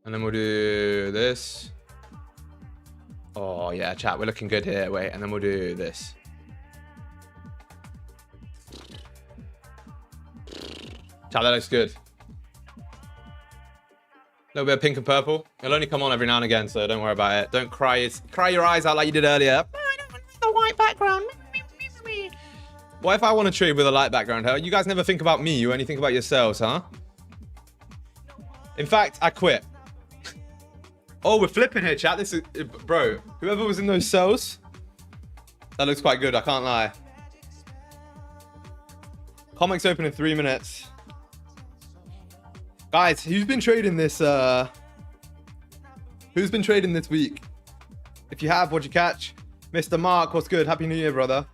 And then we'll do this. Oh yeah, chat, we're looking good here. Wait, and then we'll do this. Chat, that looks good. A little bit of pink and purple. It'll only come on every now and again, so don't worry about it. Don't cry your eyes out like you did earlier. Oh, I don't want the white background. What if I want to trade with a light background, huh? You guys never think about me. You only think about yourselves, huh? In fact, I quit. Oh, we're flipping here, chat. This is, bro, whoever was in those cells, that looks quite good, I can't lie. Comics open in 3 minutes. Guys, who's been trading this, who's been trading this week? If you have, what'd you catch? Mr. Mark, what's good? Happy New Year, brother.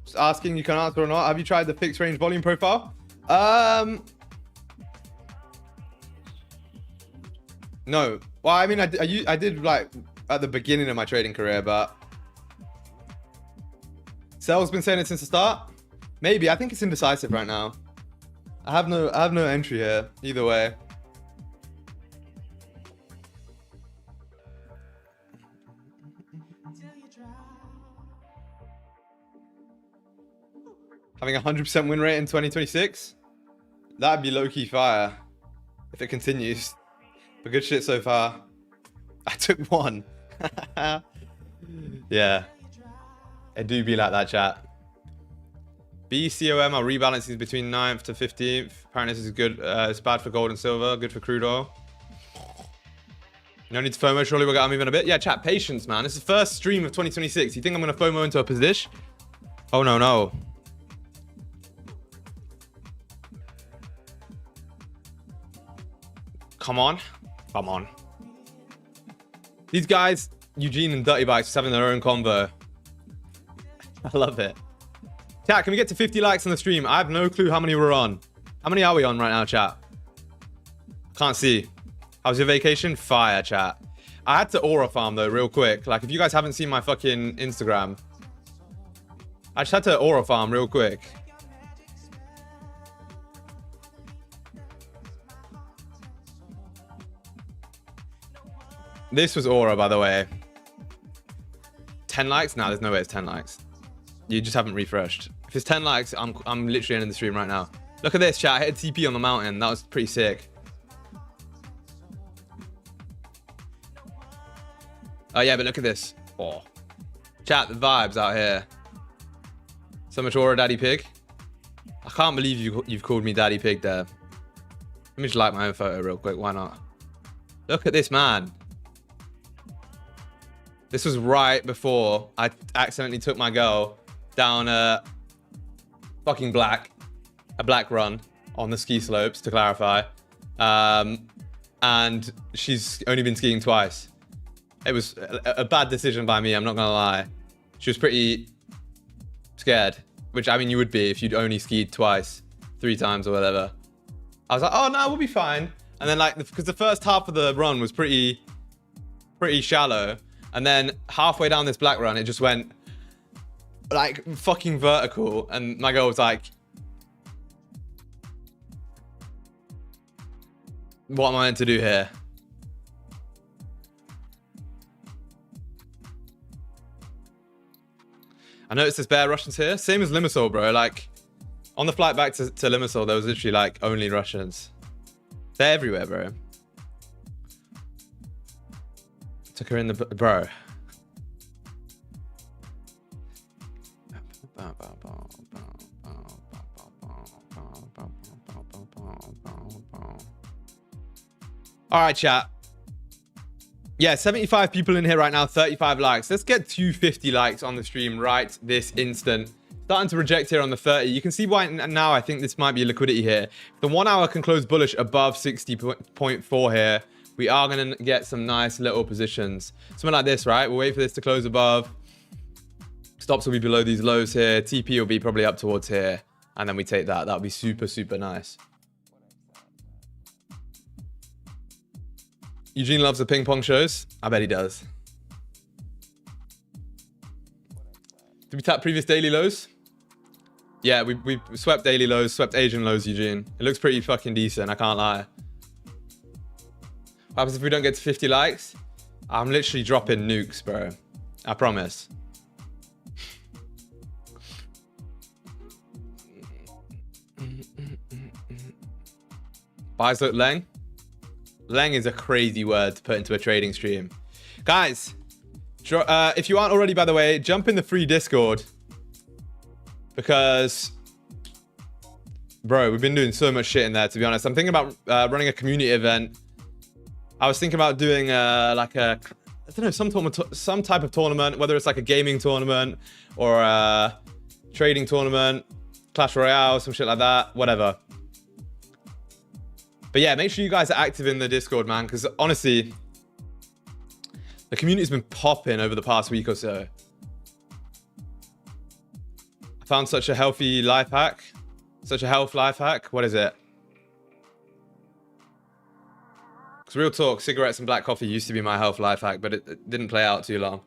Just asking, you can answer or not. Have you tried the fixed range volume profile? No. Well, I mean, I did like at the beginning of my trading career, but Sel's been saying it since the start. Maybe. I think it's indecisive right now. I have no entry here either way. Having a 100% win rate in 2026? That'd be low-key fire if it continues. But good shit so far. I took one. Yeah. It do be like that, chat. BCOM are rebalancing between 9th to 15th. Apparently this is good. It's bad for gold and silver. Good for crude oil. No need to FOMO. Surely we'll get moving a bit. Yeah, chat. Patience, man. This is the first stream of 2026. You think I'm going to FOMO into a position? Oh, no, no. Come on. Come on. These guys, Eugene and Dirty Bikes, just having their own convo. I love it. Chat, can we get to 50 likes on the stream? I have no clue how many we're on. How many are we on right now, chat? Can't see. How's your vacation? Fire, chat. I had to aura farm, though, real quick. Like, if you guys haven't seen my fucking Instagram, I just had to aura farm real quick. This was aura, by the way. 10 likes? No, there's no way it's 10 likes. You just haven't refreshed. If it's 10 likes, I'm literally ending the stream right now. Look at this, chat. I hit a TP on the mountain. That was pretty sick. Oh, yeah, but look at this. Oh. Chat, the vibes out here. So much aura, Daddy Pig. I can't believe you've called me Daddy Pig there. Let me just like my own photo real quick. Why not? Look at this, man. This was right before I accidentally took my girl down a black run on the ski slopes, to clarify. And she's only been skiing twice. It was a bad decision by me, I'm not gonna lie. She was pretty scared, which I mean you would be if you'd only skied twice, 3 times or whatever. I was like, oh no, we'll be fine. And then like, because the first half of the run was pretty shallow. And then halfway down this black run, it just went like fucking vertical. And my girl was like, what am I meant to do here? I noticed there's bare Russians here. Same as Limassol, bro. Like on the flight back to Limassol, there was literally like only Russians. They're everywhere, bro. Took her in the bro. All right, chat. Yeah, 75 people in here right now, 35 likes. Let's get 250 likes on the stream right this instant. Starting to reject here on the 30. You can see why now I think this might be a liquidity here. The 1 hour can close bullish above 60.4 here. We are going to get some nice little positions. Something like this, right? We'll wait for this to close above. Stops will be below these lows here. TP will be probably up towards here. And then we take that. That would be super, super nice. Eugene loves the ping pong shows. I bet he does. Did we tap previous daily lows? Yeah, we swept daily lows, swept Asian lows, Eugene. It looks pretty fucking decent, I can't lie. What happens if we don't get to 50 likes? I'm literally dropping nukes, bro. I promise. Buys look Leng. Leng is a crazy word to put into a trading stream. Guys, if you aren't already, by the way, jump in the free Discord. Because, bro, we've been doing so much shit in there, to be honest. I'm thinking about running a community event. I was thinking about doing like a, I don't know, some type of tournament, whether it's like a gaming tournament or a trading tournament, Clash Royale, some shit like that, whatever. But yeah, make sure you guys are active in the Discord, man, because honestly, the community's been popping over the past week or so. I found such a healthy life hack. Such a health life hack. What is it? Because real talk, cigarettes and black coffee used to be my health life hack, but it didn't play out too long.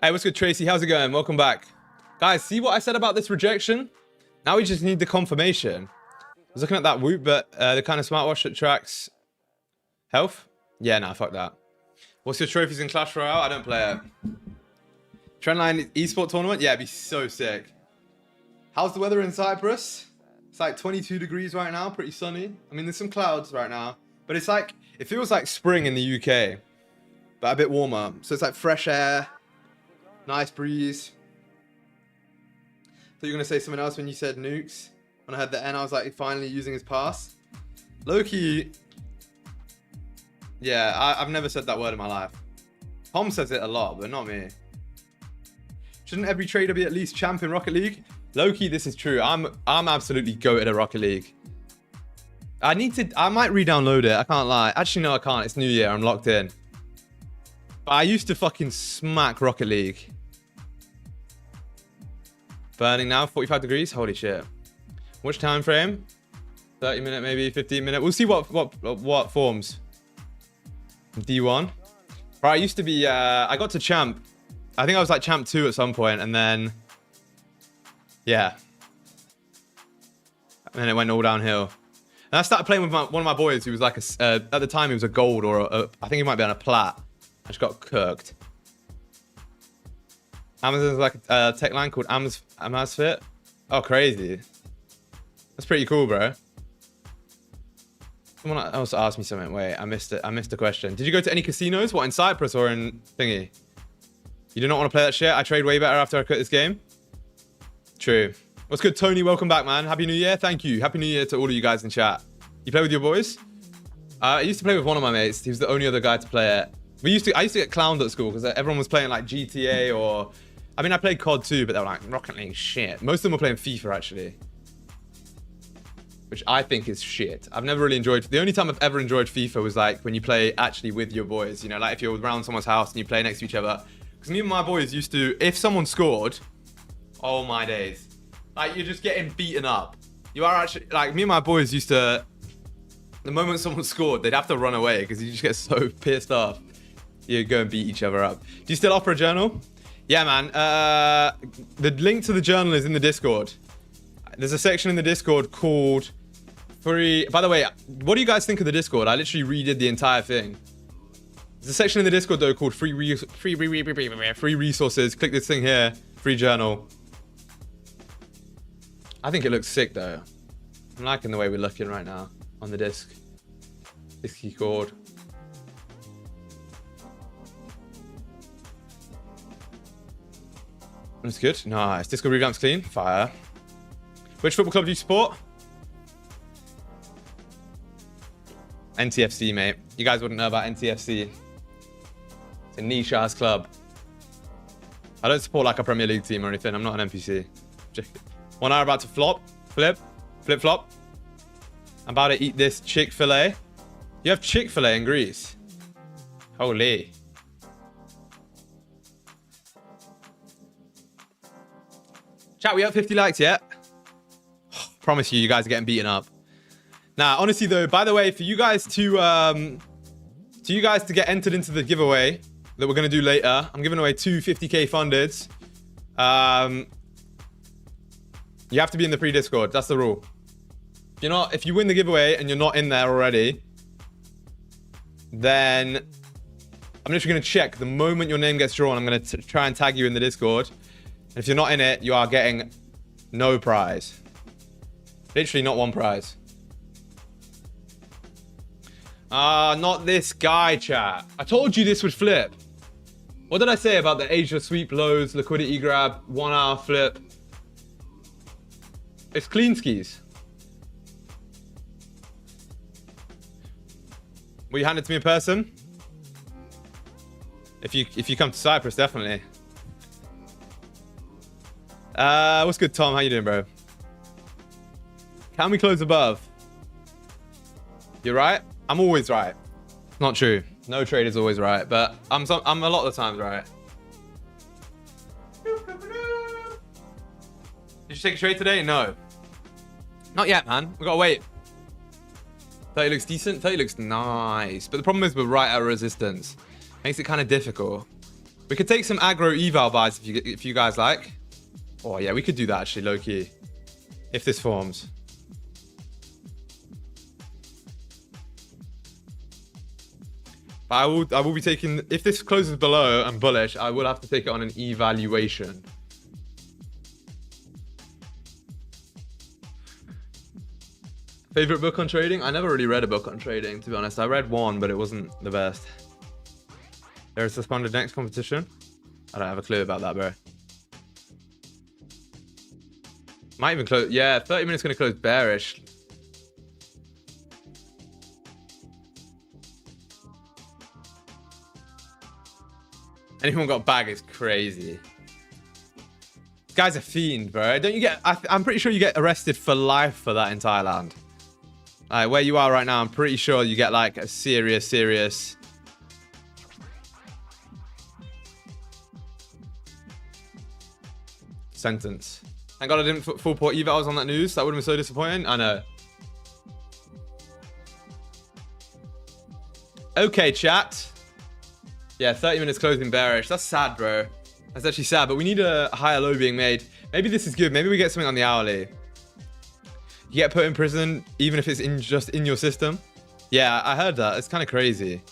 Hey, what's good, Tracy? How's it going? Welcome back. Guys, see what I said about this rejection? Now we just need the confirmation. I was looking at that Whoop, but the kind of smartwatch that tracks health. Yeah, nah, fuck that. What's your trophies in Clash Royale? I don't play it. Trendline eSport tournament? Yeah, it'd be so sick. How's the weather in Cyprus? It's like 22 degrees right now, pretty sunny. I mean, there's some clouds right now, but it's like, it feels like spring in the UK, but a bit warmer. So it's like fresh air, nice breeze. Thought you were going to say something else when you said nukes. When I heard the N, I was like, finally using his pass. Low-key, yeah, I've never said that word in my life. Tom says it a lot, but not me. Shouldn't every trader be at least champion Rocket League? Low-key, this is true. I'm absolutely goated at Rocket League. I might re-download it. I can't lie. Actually, no, I can't. It's New Year. I'm locked in. But I used to fucking smack Rocket League. Burning now, 45 degrees. Holy shit. Which time frame? 30 minute, maybe 15 minute. We'll see what forms. D1. Right, I used to be, I got to champ. I think I was like champ 2 at some point, and then, yeah. And then it went all downhill. And I started playing with one of my boys who was like, at the time he was a gold or I think he might be on a plat. I just got cooked. Amazon's like a tech line called Amazfit. Oh, crazy. That's pretty cool, bro. Someone else asked me something. Wait, I missed it. I missed the question. Did you go to any casinos? What, in Cyprus or in thingy? You do not want to play that shit? I trade way better after I quit this game. True. What's good, Tony? Welcome back, man. Happy New Year. Thank you. Happy New Year to all of you guys in chat. You play with your boys? I used to play with one of my mates. He was the only other guy to play it. I used to get clowned at school because everyone was playing like GTA or... I mean, I played COD too, but they were like, Rocket League shit. Most of them were playing FIFA, actually. Which I think is shit. I've never really enjoyed... The only time I've ever enjoyed FIFA was like when you play actually with your boys. You know, like if you're around someone's house and you play next to each other. Because me and my boys used to... If someone scored... Oh my days. Like, you're just getting beaten up. You are actually... Like, me and my boys used to... The moment someone scored, they'd have to run away because you just get so pissed off. You go and beat each other up. Do you still offer a journal? Yeah, man. The link to the journal is in the Discord. There's a section in the Discord called free... By the way, what do you guys think of the Discord? I literally redid the entire thing. There's a section in the Discord, though, called free resources. Click this thing here. Free journal. I think it looks sick, though. I'm liking the way we're looking right now on the disc. Disc keycord. That's good. Nice. Discord revamp's clean. Fire. Which football club do you support? NTFC, mate. You guys wouldn't know about NTFC. It's a niche ass club. I don't support like a Premier League team or anything. I'm not an NPC. 1 hour about to flop. Flip flop. I'm about to eat this Chick-fil-A. You have Chick-fil-A in Greece. Holy. Chat, we have 50 likes yet? Promise you guys are getting beaten up. Now, honestly though, by the way, for you guys to get entered into the giveaway that we're gonna do later, I'm giving away 2 50k fundeds. You have to be in the pre-Discord. That's the rule. If you win the giveaway and you're not in there already, then I'm literally gonna check the moment your name gets drawn. I'm gonna try and tag you in the Discord. And if you're not in it, you are getting no prize. Literally not one prize. Not this guy, chat. I told you this would flip. What did I say about the Asia sweep lows, liquidity grab, 1 hour flip? It's clean skis. Will you hand it to me in person? If you come to Cyprus, definitely. What's good, Tom? How you doing, bro? Can we close above? You're right. I'm always right. Not true. No trade is always right, but I'm a lot of the times right. Did you take a trade today? No. Not yet, man. We gotta wait. 30 looks decent. 30 looks nice. But the problem is we're right at resistance. Makes it kind of difficult. We could take some aggro eval buys if you guys like. Oh yeah, we could do that actually, low key. If this forms. But I will be taking, if this closes below and bullish, I will have to take it on an evaluation. Favorite book on trading? I never really read a book on trading, to be honest. I read one, but it wasn't the best. There is suspended next competition. I don't have a clue about that, bro. Might even close. Yeah, 30 minutes gonna close bearish. Anyone got a bag is crazy. This guy's a fiend, bro. Don't you get... I'm pretty sure you get arrested for life for that in Thailand. Like, where you are right now, I'm pretty sure you get, like, a serious... sentence. Thank God I didn't put full port evals on that news. That would have been so disappointing. I know. Okay, chat. Yeah, 30 minutes closing bearish. That's sad, bro. That's actually sad, but we need a higher low being made. Maybe this is good. Maybe we get something on the hourly. You get put in prison even if it's just in your system. Yeah, I heard that. It's kind of crazy.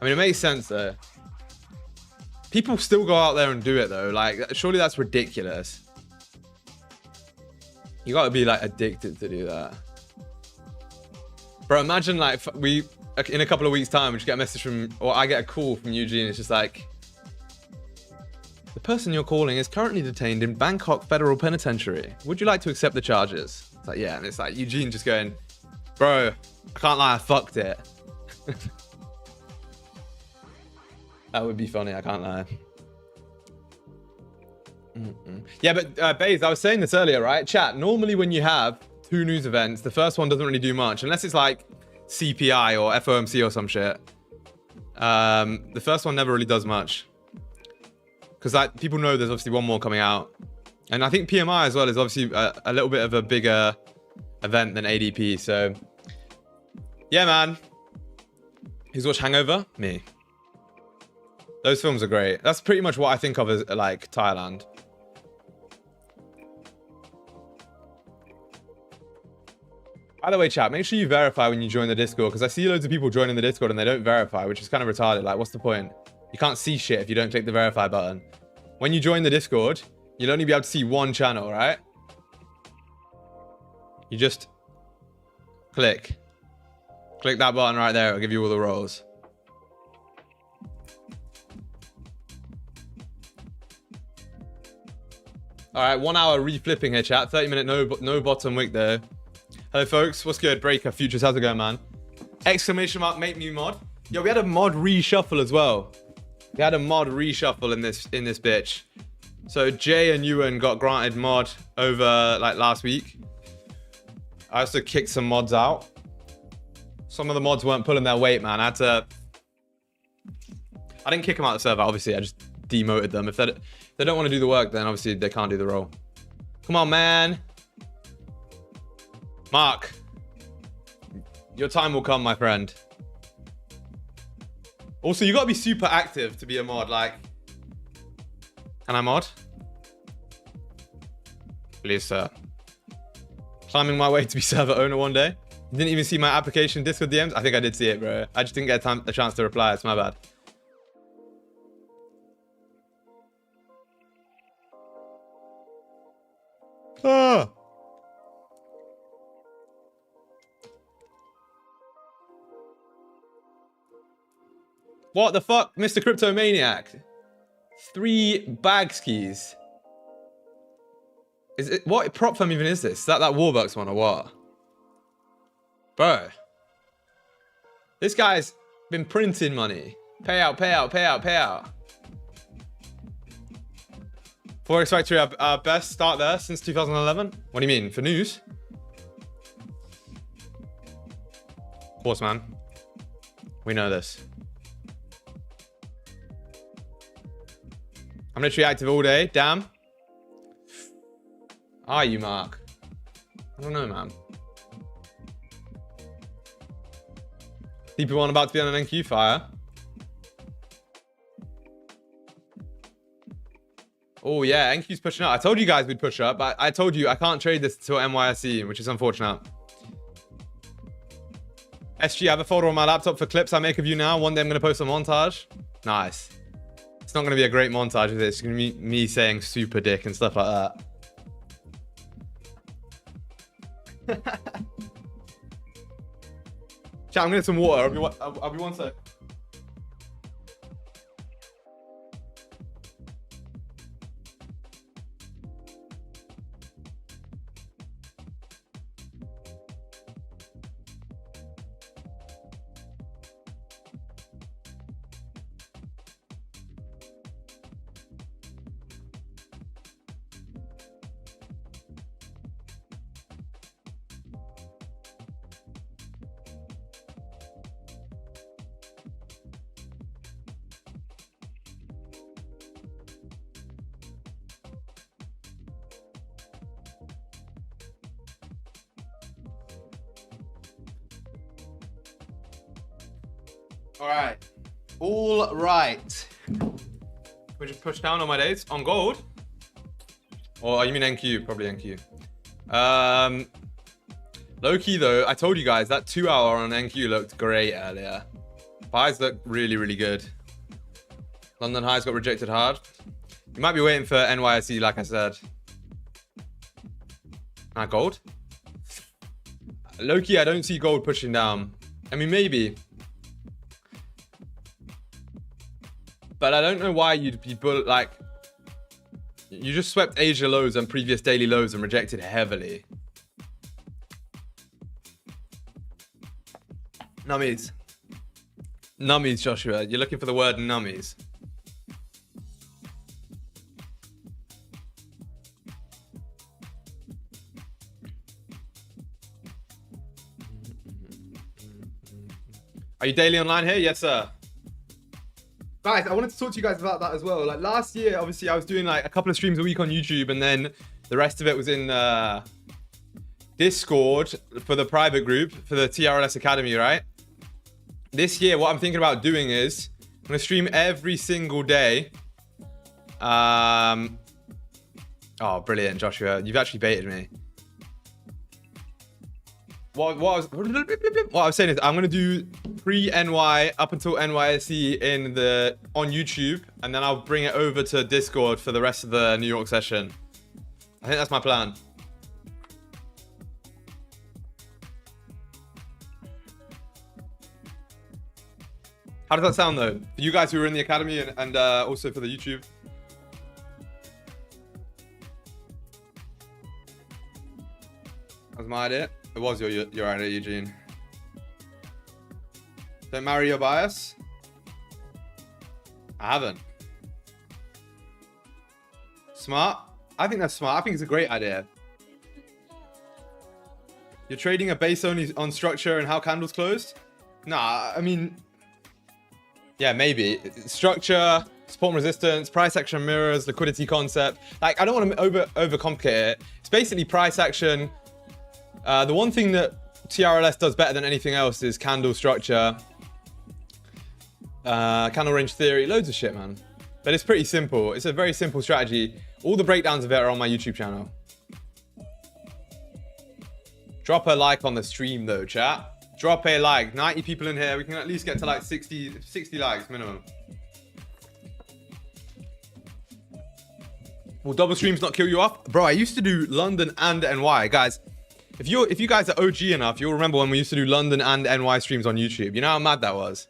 I mean, it makes sense, though. People still go out there and do it, though. Like, surely that's ridiculous. You gotta be, like, addicted to do that. Bro, imagine, like, in a couple of weeks' time, we just get a message from, or I get a call from Eugene. It's just like, the person you're calling is currently detained in Bangkok Federal Penitentiary. Would you like to accept the charges? It's like, yeah. And it's like Eugene just going, bro, I can't lie, I fucked it. That would be funny, I can't lie. Yeah, but Baze, I was saying this earlier, right? Chat, normally when you have 2 news events, the first one doesn't really do much, unless it's like CPI or FOMC or some shit. The first one never really does much. Because like, people know there's obviously one more coming out. And I think PMI as well is obviously a little bit of a bigger event than ADP. So, yeah, man. Who's watched Hangover? Me. Those films are great. That's pretty much what I think of as like Thailand. By the way, chat, make sure you verify when you join the Discord, because I see loads of people joining the Discord and they don't verify, which is kind of retarded. Like, what's the point? You can't see shit if you don't click the verify button. When you join the Discord, you'll only be able to see one channel, right? You just click that button right there. It'll give you all the roles. All right, 1 hour reflipping here, chat. 30-minute no bottom wick there. Hello, folks. What's good? Breaker Futures. How's it going, man? Exclamation mark, make me mod. Yo, we had a mod reshuffle as well. We had a mod reshuffle in this bitch. So Jay and Ewan got granted mod over like last week. I also kicked some mods out. Some of the mods weren't pulling their weight, man. I didn't kick them out of the server, obviously. I just demoted them. If they don't want to do the work, then obviously they can't do the role. Come on, man. Mark. Your time will come, my friend. Also, you gotta be super active to be a mod. Like, can I mod? Please, sir. Climbing my way to be server owner one day. You didn't even see my application Discord DMs? I think I did see it, bro. I just didn't get a chance to reply. It's my bad. Ah. What the fuck, Mr. Crypto Maniac? 3 bag skis. Is it, what prop firm even is this? Is that Warbucks one or what? Bro. This guy's been printing money. Payout, payout, payout, payout. Forex Factory, our best start there since 2011. What do you mean? For news? Of course, man. We know this. I'm literally active all day. Damn. Are you, Mark? I don't know, man. DP1 about to be on an NQ fire. Oh, yeah. NQ's pushing up. I told you guys we'd push up, but I told you I can't trade this until NYSE, which is unfortunate. SG, I have a folder on my laptop for clips I make of you now. One day I'm going to post a montage. Nice. It's not going to be a great montage with it. It's going to be me saying super dick and stuff like that. Chat, I'm going to get some water. I'll be one sec. All right. We just push down on my dates on gold. Or you mean NQ? Probably NQ. Low key though, I told you guys that 2 hour on NQ looked great earlier. Buys look really, really good. London highs got rejected hard. You might be waiting for NYSE, like I said. Gold. Low key, I don't see gold pushing down. I mean, maybe. But I don't know why you'd like, you just swept Asia lows and previous daily lows and rejected heavily. Nummies. Nummies, Joshua. You're looking for the word nummies. Are you daily online here? Yes, sir. Guys, I wanted to talk to you guys about that as well. Like last year, obviously, I was doing like a couple of streams a week on YouTube, and then the rest of it was in Discord for the private group for the TRLS Academy, right? This year, what I'm thinking about doing is I'm gonna stream every single day. Oh, brilliant, Joshua! You've actually baited me. What I was saying is I'm gonna do pre-NY up until NYSE on YouTube, and then I'll bring it over to Discord for the rest of the New York session. I think that's my plan. How does that sound though? For you guys who are in the academy and also for the YouTube. That was my idea. It was your idea, Eugene. Don't marry your bias. I haven't. Smart. I think that's smart. I think it's a great idea. You're trading a base only on structure and how candles closed? Nah, I mean, yeah, maybe. Structure, support and resistance, price action mirrors, liquidity concept. Like, I don't want to overcomplicate it. It's basically price action. The one thing that TRLS does better than anything else is candle structure, candle range theory, loads of shit, man. But it's pretty simple. It's a very simple strategy. All the breakdowns of it are on my YouTube channel. Drop a like on the stream though, chat. Drop a like. 90 people in here. We can at least get to like 60 likes minimum. Will double streams not kill you off? Bro, I used to do London and NY. Guys, if you guys are OG enough, you'll remember when we used to do London and NY streams on YouTube. You know how mad that was?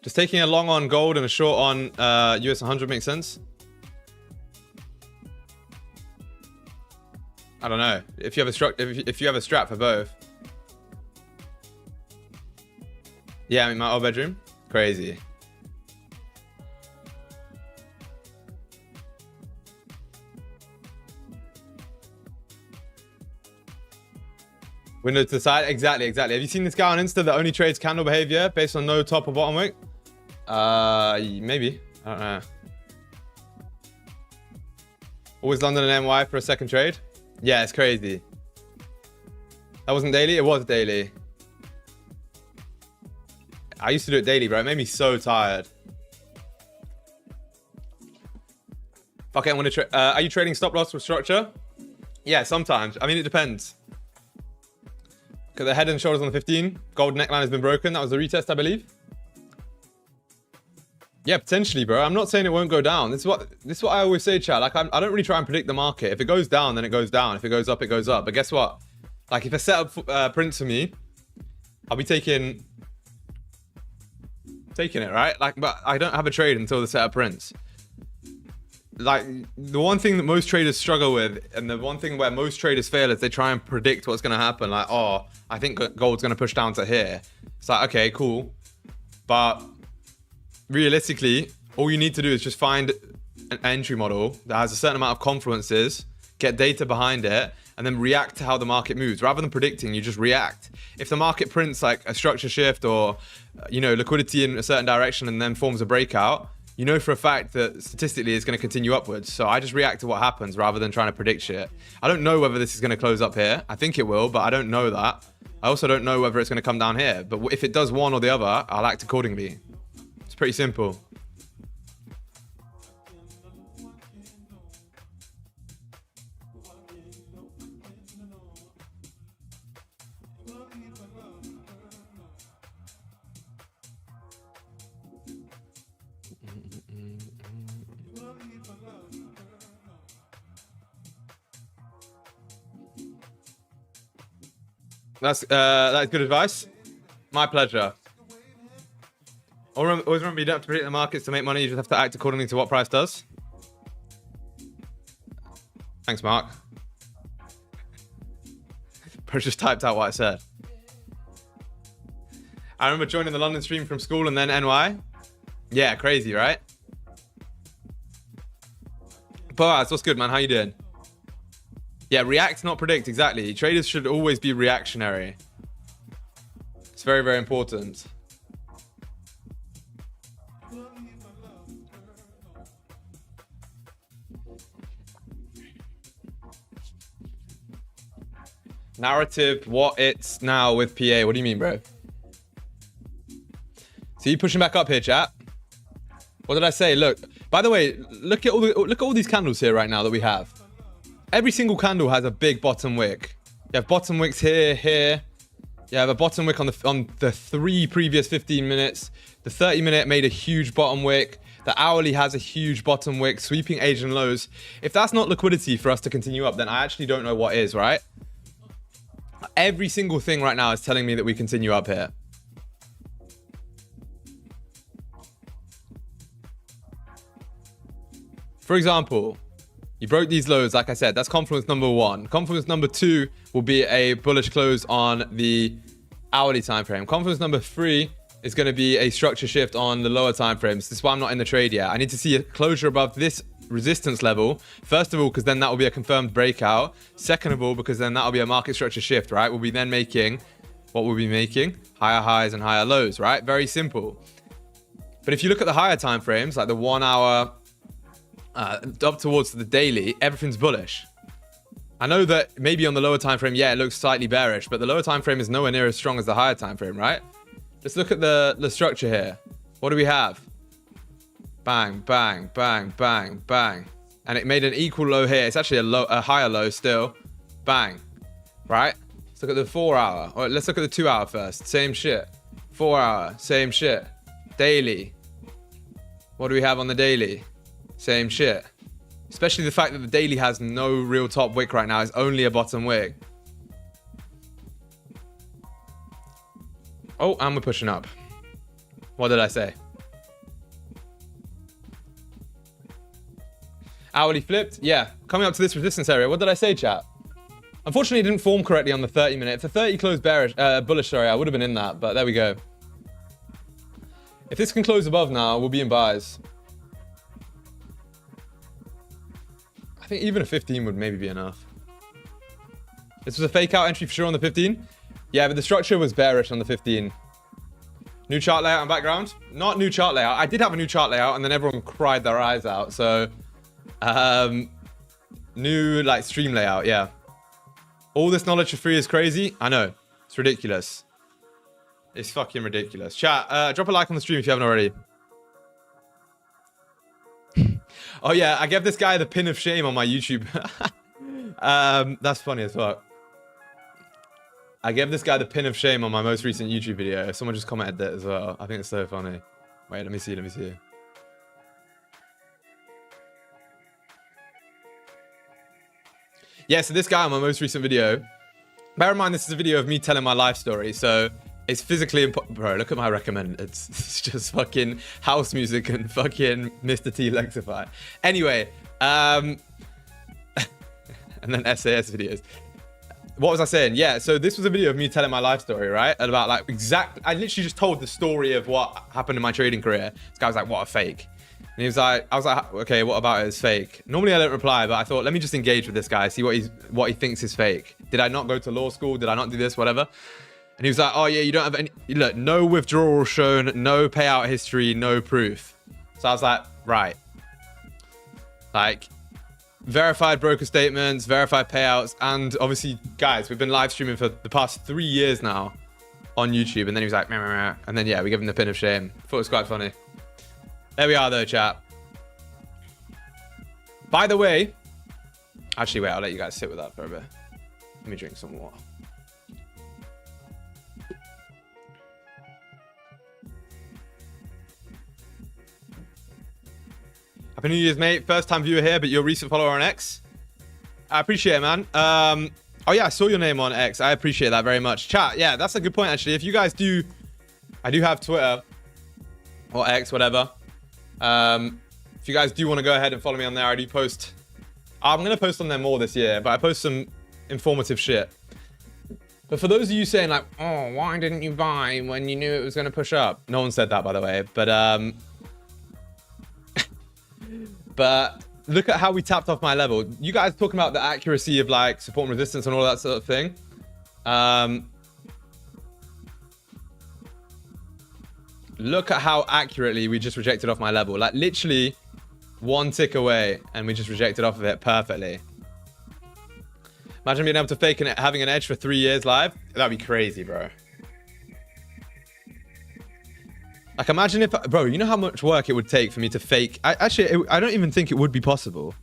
Just taking a long on gold and a short on US 100 makes sense? I don't know. If you have a strap for both. Yeah, I'm in my old bedroom. Crazy. Window to the side. Exactly. Have you seen this guy on Insta that only trades candle behavior based on no top or bottom wick? Maybe. I don't know. Always London and NY for a second trade. Yeah, it's crazy. That wasn't daily? It was daily. I used to do it daily, bro. It made me so tired. Fuck it, I want to are you trading stop loss with structure? Yeah, sometimes. I mean, it depends. Because the head and shoulders on the 15. Gold neckline has been broken. That was the retest, I believe. Yeah, potentially, bro. I'm not saying it won't go down. This is what I always say, chat. Like, I don't really try and predict the market. If it goes down, then it goes down. If it goes up, it goes up. But guess what? Like, if a setup prints for me, I'll be taking it, right? Like, but I don't have a trade until the setup prints. Like, the one thing that most traders struggle with, and the one thing where most traders fail, is they try and predict what's going to happen. Like, oh, I think gold's going to push down to here. It's like, okay, cool. But realistically, all you need to do is just find an entry model that has a certain amount of confluences, get data behind it, and then react to how the market moves. Rather than predicting, you just react. If the market prints like a structure shift or, liquidity in a certain direction and then forms a breakout, you know for a fact that statistically it's going to continue upwards. So I just react to what happens rather than trying to predict shit. I don't know whether this is going to close up here. I think it will, but I don't know that. I also don't know whether it's going to come down here. But if it does one or the other, I'll act accordingly. It's pretty simple. That's good advice. My pleasure. Always remember, you don't have to predict the markets to make money. You just have to act accordingly to what price does. Thanks, Mark. Bro just typed out what I said. I remember joining the London stream from school and then NY. Yeah, crazy, right? Boaz, what's good, man? How you doing? Yeah, react, not predict. Exactly. Traders should always be reactionary. It's very, very important. Narrative, what it's now with PA. What do you mean, bro? So you pushing back up here, chat? What did I say? Look, by the way, look at all these candles here right now that we have. Every single candle has a big bottom wick. You have bottom wicks here, here. You have a bottom wick on the 3 previous 15 minutes. The 30-minute made a huge bottom wick. The hourly has a huge bottom wick, sweeping Asian lows. If that's not liquidity for us to continue up, then I actually don't know what is, right? Every single thing right now is telling me that we continue up here. For example, you broke these lows, like I said, that's confluence number 1. Confluence number 2 will be a bullish close on the Hourly time frame. Confidence number 3 is going to be a structure shift on the lower time frames. This is why I'm not in the trade yet. I need to see a closure above this resistance level. First of all, because then that will be a confirmed breakout. Second of all, because then that will be a market structure shift, right? We'll be then making, what we'll be making? Higher highs and higher lows, right? Very simple. But if you look at the higher time frames, like the 1 hour up towards the daily, everything's bullish. I know that maybe on the lower time frame, yeah, it looks slightly bearish, but the lower time frame is nowhere near as strong as the higher time frame, right? Let's look at the structure here. What do we have? Bang, bang, bang, bang, bang. And it made an equal low here. It's actually a higher low still. Bang. Right? Let's look at the 4 hour. Or let's look at the 2 hour first. Same shit. 4 hour. Same shit. Daily. What do we have on the daily? Same shit. Especially the fact that the daily has no real top wick right now. It's only a bottom wick. Oh, and we're pushing up. What did I say? Hourly flipped? Yeah. Coming up to this resistance area. What did I say, chat? Unfortunately, it didn't form correctly on the 30 minute. If the 30 closed bearish, bullish, sorry, I would have been in that, but there we go. If this can close above now, we'll be in buys. I think even a 15 would maybe be enough. This was a fake out entry for sure on the 15. Yeah, but the structure was bearish on the 15. New chart layout and background? Not new chart layout. I did have a new chart layout and then everyone cried their eyes out. So, new like stream layout, yeah. All this knowledge for free is crazy. I know. It's ridiculous. It's fucking ridiculous. Chat, drop a like on the stream if you haven't already. Oh yeah, I gave this guy the pin of shame on my YouTube. That's funny as fuck. I gave this guy the pin of shame on my most recent YouTube video. Someone just commented that as well. I think it's so funny. Wait, let me see. Yeah, so this guy on my most recent video, bear in mind this is a video of me telling my life story, so it's physically impossible. Bro, look at my recommended. It's just fucking house music and fucking Mr. T Lexify. Anyway, and then SAS videos. What was I saying? Yeah, so this was a video of me telling my life story, right? And about like I literally just told the story of what happened in my trading career. This guy was like, what a fake. And he was like, I was like, okay, what about it is fake? Normally I don't reply, but I thought, let me just engage with this guy, see what he thinks is fake. Did I not go to law school? Did I not do this? Whatever. And he was like, oh yeah, you don't have any, look, no withdrawal shown, no payout history, no proof. So I was like, right. Like, verified broker statements, verified payouts, and obviously, guys, we've been live streaming for the past 3 years now on YouTube. And then he was like, meh, meh, meh. And then, yeah, we give him the pin of shame. Thought it was quite funny. There we are, though, chat. By the way, actually, wait, I'll let you guys sit with that for a bit. Let me drink some water. Happy New Year's, mate. First time viewer here, but you're a recent follower on X. I appreciate it, man. Oh, yeah, I saw your name on X. I appreciate that very much. Chat, yeah, that's a good point, actually. If you guys do... I do have Twitter or X, whatever. If you guys do want to go ahead and follow me on there, I do post... I'm going to post on there more this year, but I post some informative shit. But for those of you saying, like, oh, why didn't you buy when you knew it was going to push up? No one said that, by the way. But, but look at how we tapped off my level. You guys talking about the accuracy of like support and resistance and all that sort of thing. Look at how accurately we just rejected off my level. Like literally one tick away and we just rejected off of it perfectly. Imagine being able to fake and having an edge for 3 years live. That'd be crazy, bro. Like, imagine if, bro, you know how much work it would take for me to fake? I don't even think it would be possible.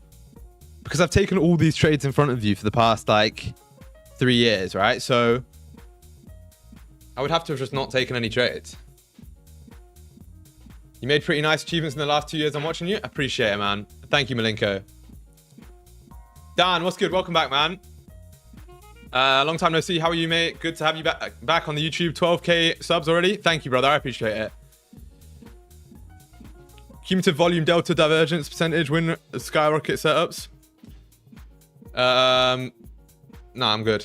Because I've taken all these trades in front of you for the past, like, 3 years, right? So, I would have to have just not taken any trades. You made pretty nice achievements in the last 2 years I'm watching you. Appreciate it, man. Thank you, Malenko. Dan, what's good? Welcome back, man. Long time no see. How are you, mate? Good to have you back on the YouTube. 12K subs already. Thank you, brother. I appreciate it. Cumulative volume delta divergence percentage win skyrocket setups. No, I'm good.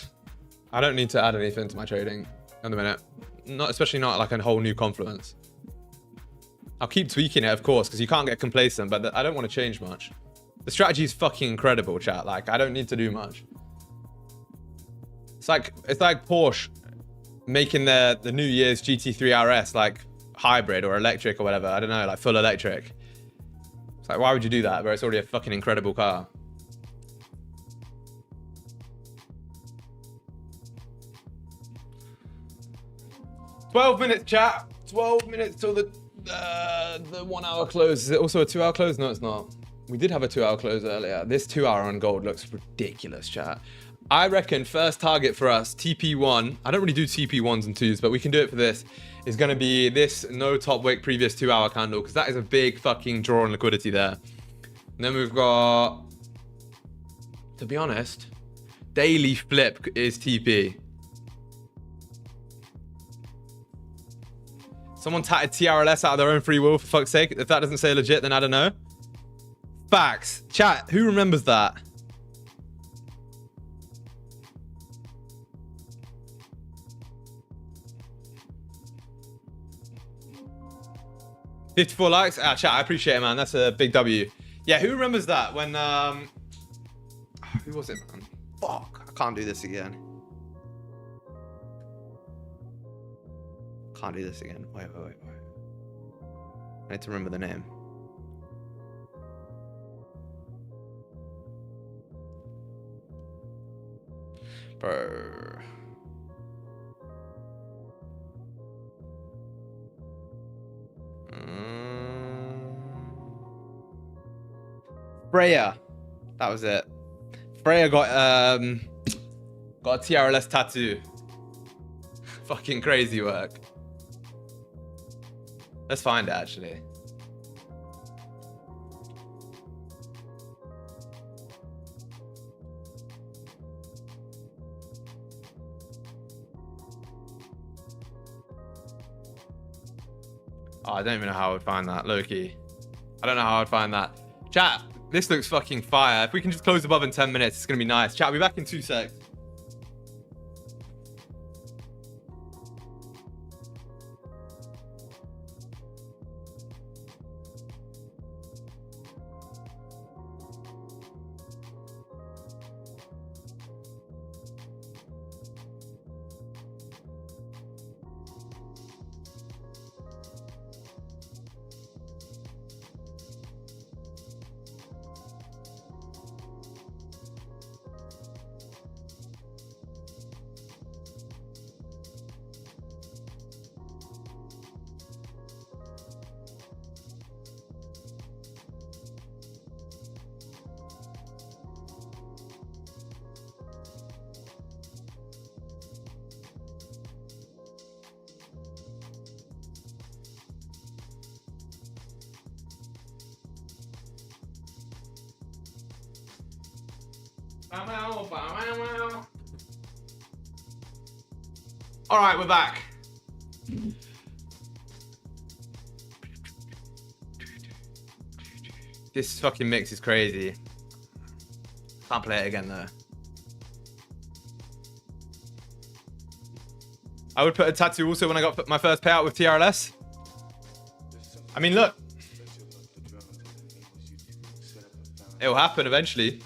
I don't need to add anything to my trading. in a minute. Especially not like a whole new confluence. I'll keep tweaking it, of course, because you can't get complacent, but I don't want to change much. The strategy is fucking incredible, chat. Like, I don't need to do much. It's like Porsche making the New Year's GT3 RS like hybrid or electric or whatever. I don't know, like full electric. It's like, why would you do that? But it's already a fucking incredible car. "12 minutes, chat. 12 minutes till the 1 hour close. Is it also a 2 hour close? No, it's not. We did have a 2 hour close earlier. This 2 hour on gold looks ridiculous, chat. I reckon first target for us, TP1. I don't really do TP1s and 2s, but we can do it for this. Is going to be this no top wick previous 2 hour candle, because that is a big fucking draw on liquidity there. And then we've got, to be honest, daily flip is TP. Someone tatted TRLS out of their own free will, for fuck's sake. If that doesn't say legit, then I don't know. Facts. Chat, who remembers that? "54 likes. Ah, chat, I appreciate it, man. That's a big W. Yeah, who remembers that when who was it, man? Fuck, I can't do this again. Can't do this again. Wait. I need to remember the name. Bro. Freya. That was it. Freya got a TRLS tattoo. Fucking crazy work. Let's find it, actually. Oh, I don't even know how I would find that, low-key. I don't know how I would find that. Chat, this looks fucking fire. If we can just close above in 10 minutes, it's going to be nice. Chat, I'll be back in 2 secs. All right, we're back. This fucking mix is crazy. Can't play it again though. I would put a tattoo also when I got my first payout with TRLS. I mean, look. It'll happen eventually.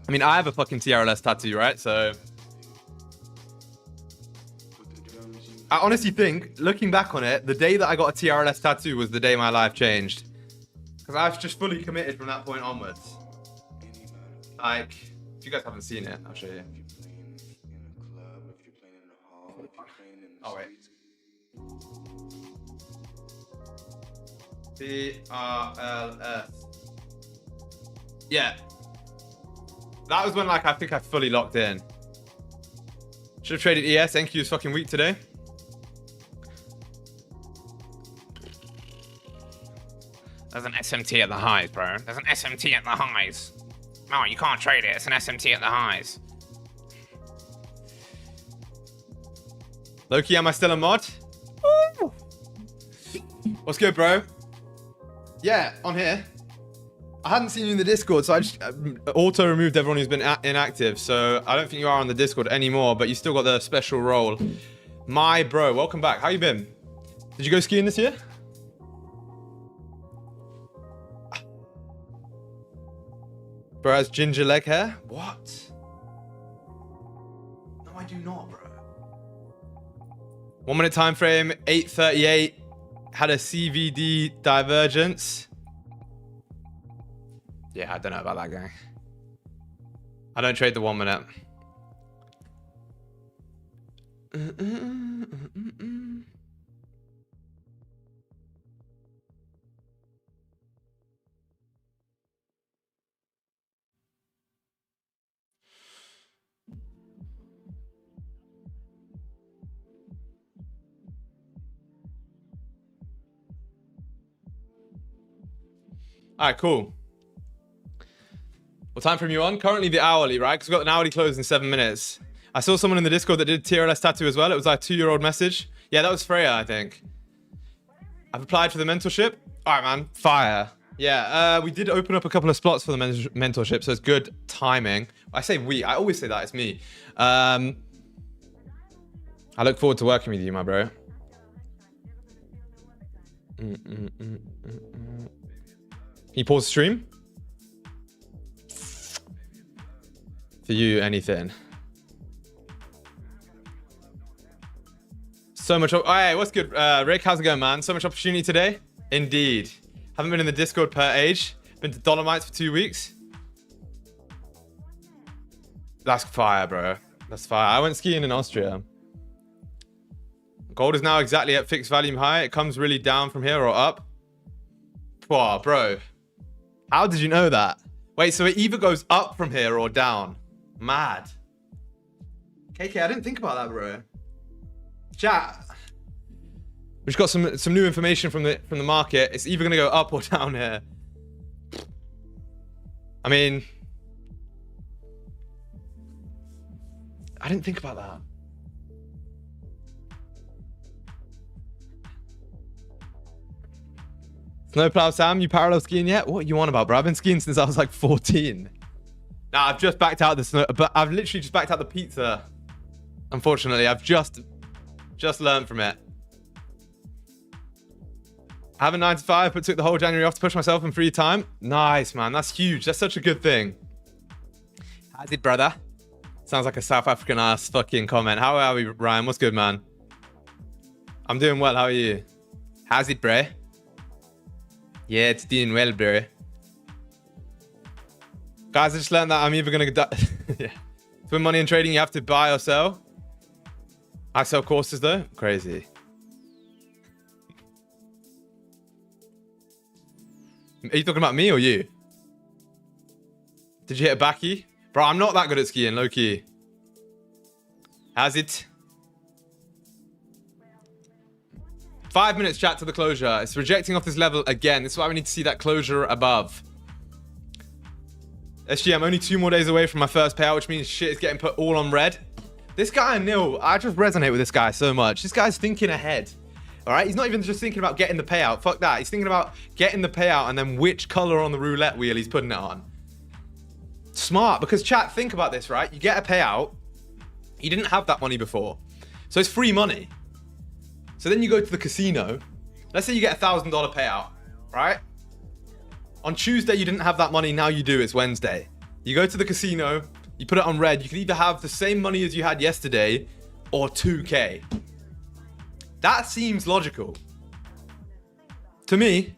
I mean, I have a fucking TRLS tattoo, right? So I honestly think, looking back on it, the day that I got a TRLS tattoo was the day my life changed. Because I've just fully committed from that point onwards. Like, if you guys haven't seen it, I'll show you. Oh, wait. TRLS. Yeah. That was when, like, I think I fully locked in. Should have traded ES. NQ is fucking weak today. There's an SMT at the highs, bro. There's an SMT at the highs. No, you can't trade it. It's an SMT at the highs. Loki, am I still a mod? Woo! What's good, bro? Yeah, on here. I hadn't seen you in the Discord, so I just auto removed everyone who's been inactive. So I don't think you are on the Discord anymore, but you still got the special role. My bro, welcome back. How you been? Did you go skiing this year? Bro has ginger leg hair? What? No, I do not, bro. 1 minute time frame, 8:38. Had a CVD divergence. Yeah, I don't know about that guy. I don't trade the 1 minute. All right, cool. What time frame you on? Currently the hourly, right? Because we've got an hourly close in 7 minutes. I saw someone in the Discord that did TRLS tattoo as well. It was like a 2-year-old message. Yeah, that was Freya, I think. I've applied for the mentorship. All right, man. Fire. Yeah, we did open up a couple of slots for the mentorship, so it's good timing. I say we. I always say that. It's me. I look forward to working with you, my bro. Can you pause the stream? For you, anything. So much. Oh, hey, what's good? Rick, how's it going, man? So much opportunity today. Indeed. Haven't been in the Discord per age. Been to Dolomites for 2 weeks. That's fire, bro. That's fire. I went skiing in Austria. Gold is now exactly at fixed volume high. It comes really down from here or up. Wow, bro. How did you know that? Wait, so it either goes up from here or down. Mad. KK, I didn't think about that, bro. Chat. We've got some new information from the market. It's either gonna go up or down here. I mean, I didn't think about that. Snowplow Sam, you parallel skiing yet? What are you on about, bro? I've been skiing since I was like 14. Nah, I've just backed out the snow, but I've literally just backed out the pizza. Unfortunately, I've just learned from it. I have a 9 to 5, but took the whole January off to push myself in free time. Nice, man. That's huge. That's such a good thing. How's it, brother? Sounds like a South African ass fucking comment. How are we, Ryan? What's good, man? I'm doing well. How are you? How's it, bro? Yeah, it's doing well, bro. Guys, I just learned that I'm either going to... yeah. To win money in trading, you have to buy or sell. I sell courses, though. Crazy. Are you talking about me or you? Did you hit a backy? Bro, I'm not that good at skiing, low-key. How's it? 5 minutes chat to the closure. It's rejecting off this level again. This is why we need to see that closure above. SG, I'm only 2 more days away from my first payout, which means shit is getting put all on red. This guy, Neil, I just resonate with this guy so much. This guy's thinking ahead. All right? He's not even just thinking about getting the payout. Fuck that. He's thinking about getting the payout and then which color on the roulette wheel he's putting it on. Smart, because chat, think about this, right? You get a payout. You didn't have that money before. So it's free money. So then you go to the casino. Let's say you get a $1,000 payout, right? On Tuesday, you didn't have that money. Now you do. It's Wednesday. You go to the casino. You put it on red. You can either have the same money as you had yesterday or 2K. That seems logical. To me,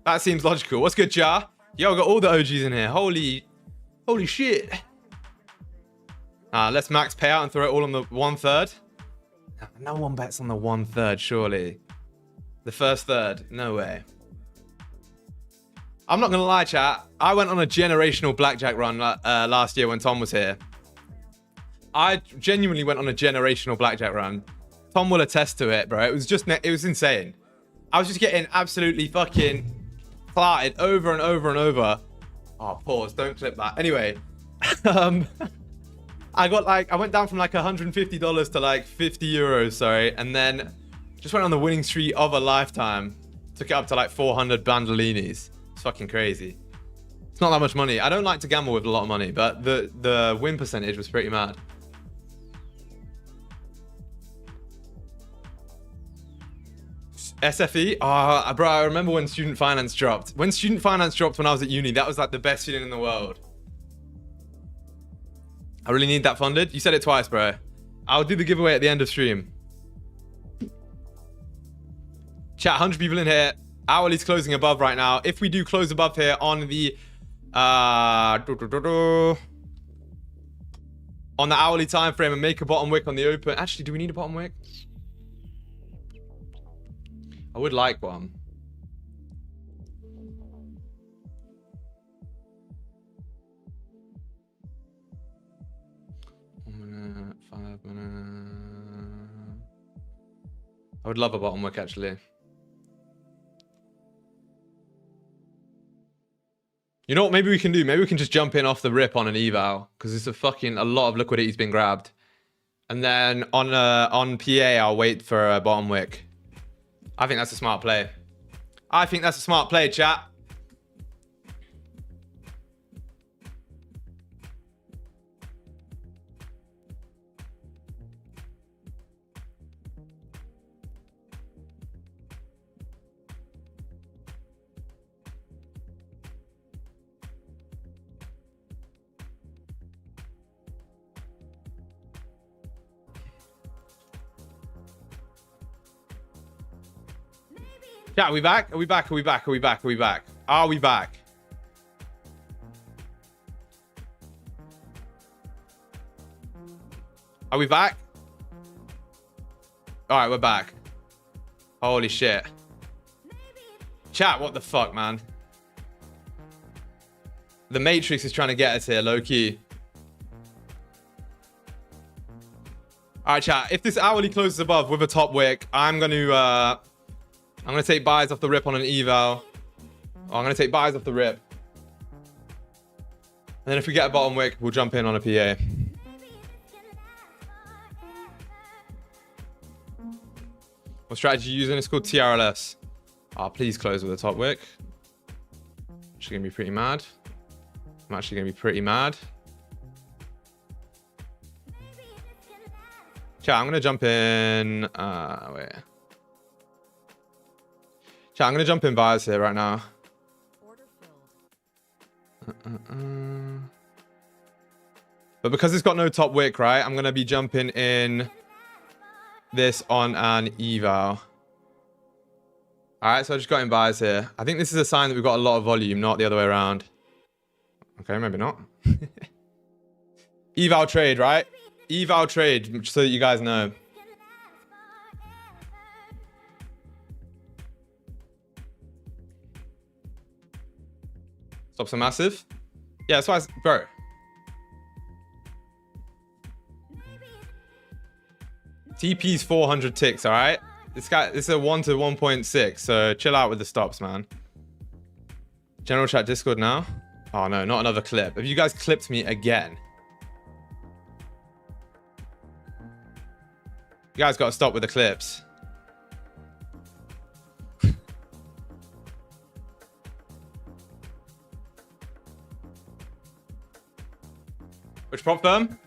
that seems logical. What's good, Jar? Yo, I got all the OGs in here. Holy shit. Let's max payout and throw it all on the 1/3. No one bets on the 1/3, surely. The first third, no way. I'm not gonna lie, chat. I went on a generational blackjack run last year when Tom was here. I genuinely went on a generational blackjack run. Tom will attest to it, bro. It was insane. I was just getting absolutely fucking clarted over and over and over. Oh, pause. Don't clip that. Anyway, I went down from like $150 to like 50 euros, sorry, and then just went on the winning streak of a lifetime. Took it up to like 400 bandolinis. It's fucking crazy. It's not that much money. I don't like to gamble with a lot of money, but the win percentage was pretty mad. SFE? Oh, bro, I remember when student finance dropped. When student finance dropped when I was at uni, that was like the best feeling in the world. I really need that funded. You said it twice, bro. I'll do the giveaway at the end of stream. Chat, 100 people in here. Hourly's closing above right now. If we do close above here on the on the hourly time frame and make a bottom wick on the open. Actually, do we need a bottom wick? I would like one. I would love a bottom wick, actually. You know what? Maybe we can do. Maybe we can just jump in off the rip on an eval because it's a lot of liquidity's been grabbed, and then on PA I'll wait for a bottom wick. I think that's a smart play. I think that's a smart play, chat. Yeah, are we back? Are we back? Are we back? Are we back? Are we back? Are we back? Are we back? All right, we're back. Holy shit. Chat, what the fuck, man? The Matrix is trying to get us here, low key. All right, chat. If this hourly closes above with a top wick, I'm going to take buys off the rip on an eval. Oh, I'm going to take buys off the rip. And then if we get a bottom wick, we'll jump in on a PA. What strategy are you using? It's called TRLS. Oh, please close with a top wick. Actually going to be pretty mad. I'm actually going to be pretty mad. Chat, I'm going to jump in. Wait. Chat, I'm going to jump in buys here right now. But because it's got no top wick, right? I'm going to be jumping in this on an eval. All right, so I just got in buys here. I think this is a sign that we've got a lot of volume, not the other way around. Okay, maybe not. Eval trade, right? Eval trade, so that you guys know. Stops are massive. Yeah, that's why bro. TP's 400 ticks, all right? This is a 1 to 1.6, so chill out with the stops, man. General chat Discord now. Oh no, not another clip. Have you guys clipped me again? You guys got to stop with the clips. Which prop firm?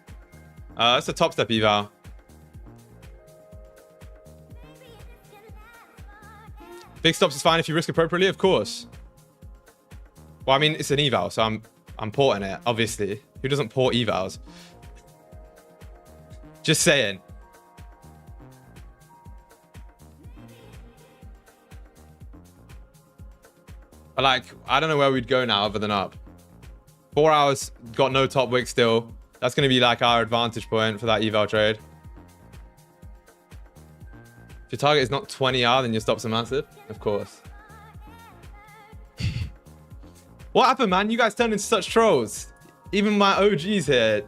That's a top step eval. Big stops is fine if you risk appropriately, of course. Well, I mean, it's an eval, so I'm porting it, obviously. Who doesn't port evals? Just saying. But like, I don't know where we'd go now other than up. 4 hours, got no top wick still. That's going to be like our advantage point for that eval trade. If your target is not 20R, then your stops are massive. Of course. What happened, man? You guys turned into such trolls. Even my OGs here.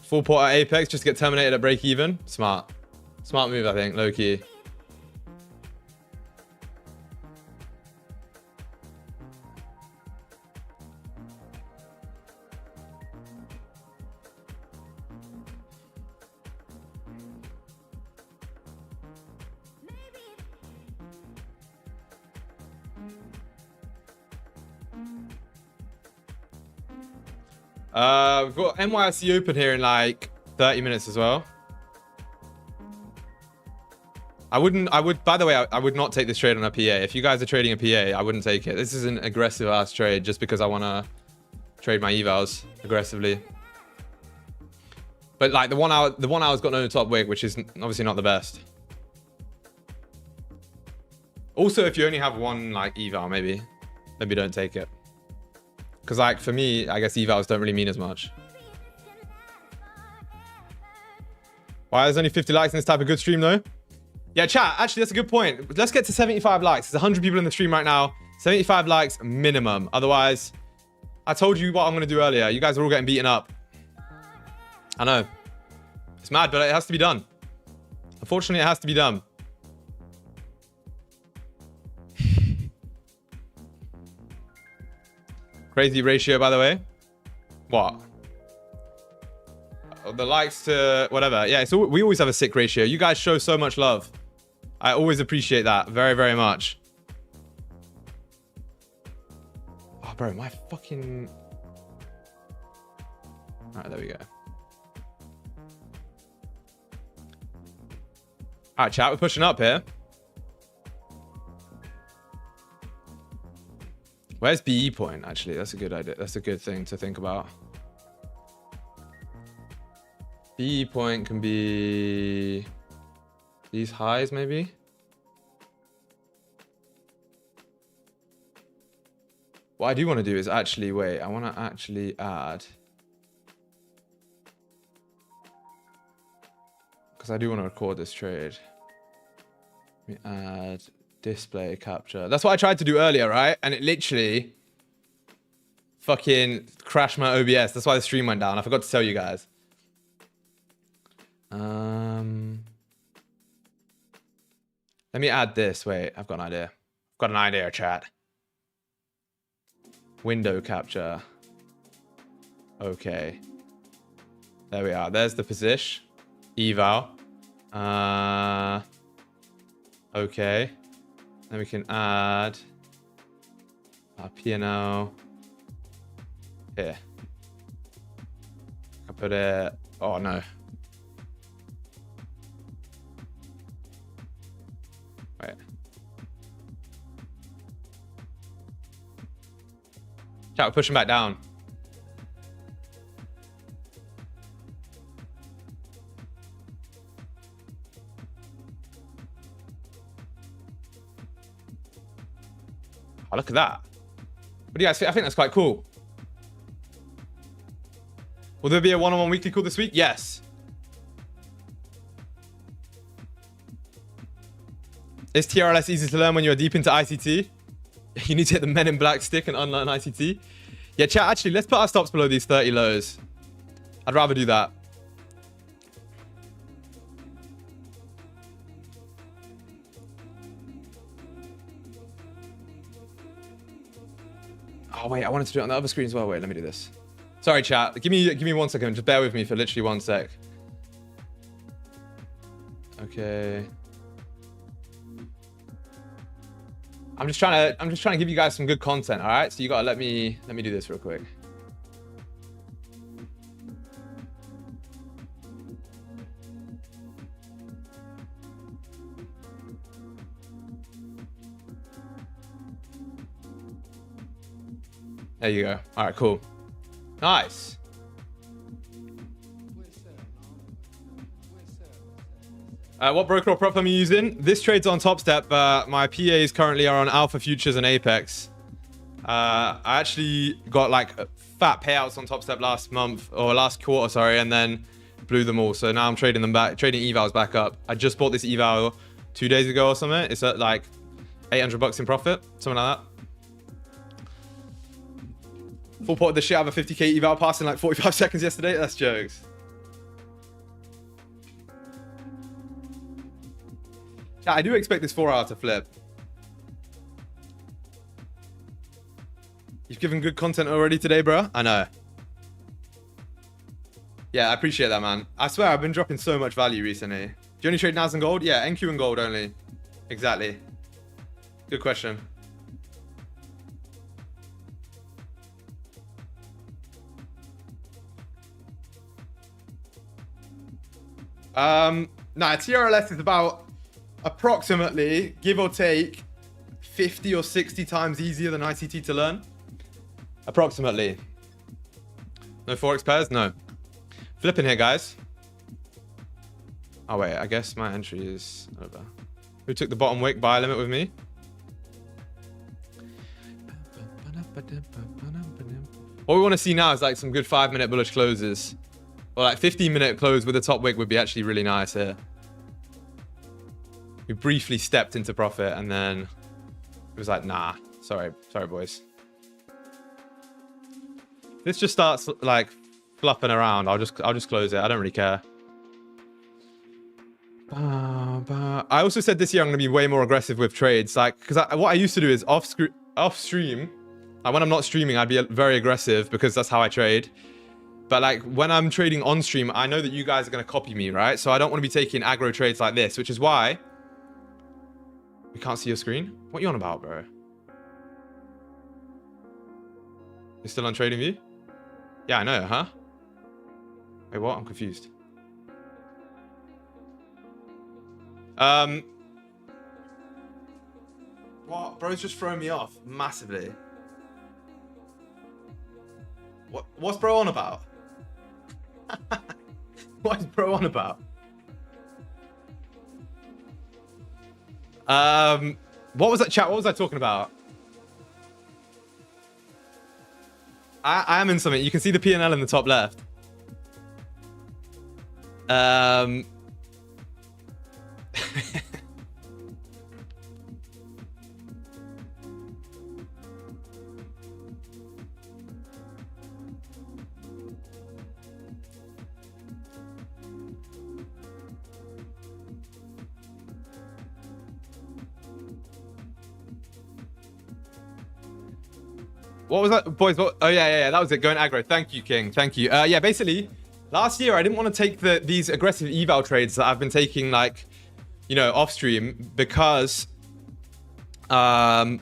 Full port at Apex, just get terminated at break even. Smart. Smart move, I think, low key. We've got NYSE open here in like 30 minutes as well. I would, by the way, I would not take this trade on a PA. If you guys are trading a PA, I wouldn't take it. This is an aggressive ass trade just because I want to trade my evals aggressively. But like the 1 hour's got no top wick, which is obviously not the best. Also, if you only have one like eval, maybe don't take it. Because like for me, I guess evals don't really mean as much. Why is only 50 likes in this type of good stream though? Yeah, chat, actually, that's a good point. Let's get to 75 likes. There's 100 people in the stream right now. 75 likes minimum. Otherwise, I told you what I'm going to do earlier. You guys are all getting beaten up. I know. It's mad, but it has to be done. Unfortunately, it has to be done. Crazy ratio, by the way. What? The likes to whatever. Yeah, so we always have a sick ratio. You guys show so much love. I always appreciate that very, very much. Oh, bro, my fucking... All right, there we go. All right, chat, we're pushing up here. Where's BE point, actually? That's a good idea. That's a good thing to think about. BE point can be these highs, maybe. What I do want to do is actually, wait, I want to actually add. Because I do want to record this trade. Let me add display capture. That's what I tried to do earlier, right? And it literally fucking crashed my OBS. That's why the stream went down. I forgot to tell you guys. Let me add this. Wait, I've got an idea. I've got an idea, chat. Window capture. Okay. There we are. There's the position. Eval. Okay. Then we can add our P&L here. I put it. Oh no. Wait. Chat, we're pushing back down. Oh, look at that. What do you guys think? I think that's quite cool. Will there be a one-on-one weekly call this week? Yes. Is TRLS easy to learn when you're deep into ICT? You need to hit the Men in Black stick and unlearn ICT. Yeah, chat, actually, let's put our stops below these 30 lows. I'd rather do that. Oh, wait, I wanted to do it on the other screen as well. Wait, let me do this. Sorry, chat. Give me 1 second. Just bear with me for literally 1 sec. Okay. I'm just trying to give you guys some good content, all right? So you gotta let me do this real quick. There you go. All right, cool. Nice. What broker or prop am I using? This trade's on Top Step, but my PAs currently are on Alpha Futures and Apex. I actually got like fat payouts on Top Step last month, or last quarter, sorry, and then blew them all. So now I'm trading them back, trading evals back up. I just bought this eval 2 days ago or something. It's at like 800 bucks in profit, something like that. Full pot of the shit out of a 50k eval pass in like 45 seconds yesterday. That's jokes. Yeah, I do expect this 4 hour to flip. You've given good content already today, bro. I know. Yeah, I appreciate that, man. I swear I've been dropping so much value recently. Do you only trade NAS and gold? Yeah, NQ and gold only. Exactly. Good question. Nah, TRLS is about approximately, give or take, 50 or 60 times easier than ICT to learn. Approximately. No Forex pairs? No. Flipping here, guys. Oh, wait. I guess my entry is over. Who took the bottom wick buy limit with me? What we want to see now is like some good 5-minute bullish closes. Or like 15-minute close with a top wick would be actually really nice here. We briefly stepped into profit and then it was like, nah, sorry, boys. If this just starts like fluffing around, I'll just close it. I don't really care. I also said this year I'm going to be way more aggressive with trades, like because what I used to do is off stream. Like when I'm not streaming, I'd be very aggressive because that's how I trade. But like when I'm trading on stream, I know that you guys are going to copy me, right? So I don't want to be taking aggro trades like this, which is why we can't see your screen. What are you on about, bro? You're still on trading view? Yeah, I know, huh? Wait, what? I'm confused. What? Bro's just throwing me off massively. What's bro on about? What is bro on about? What was that chat? What was I talking about? I am in something. You can see the P&L in the top left. What was that, boys? What? Oh, yeah. That was it. Going aggro. Thank you, King. Thank you. Yeah, basically, last year, I didn't want to take these aggressive eval trades that I've been taking, like, you know, off stream because I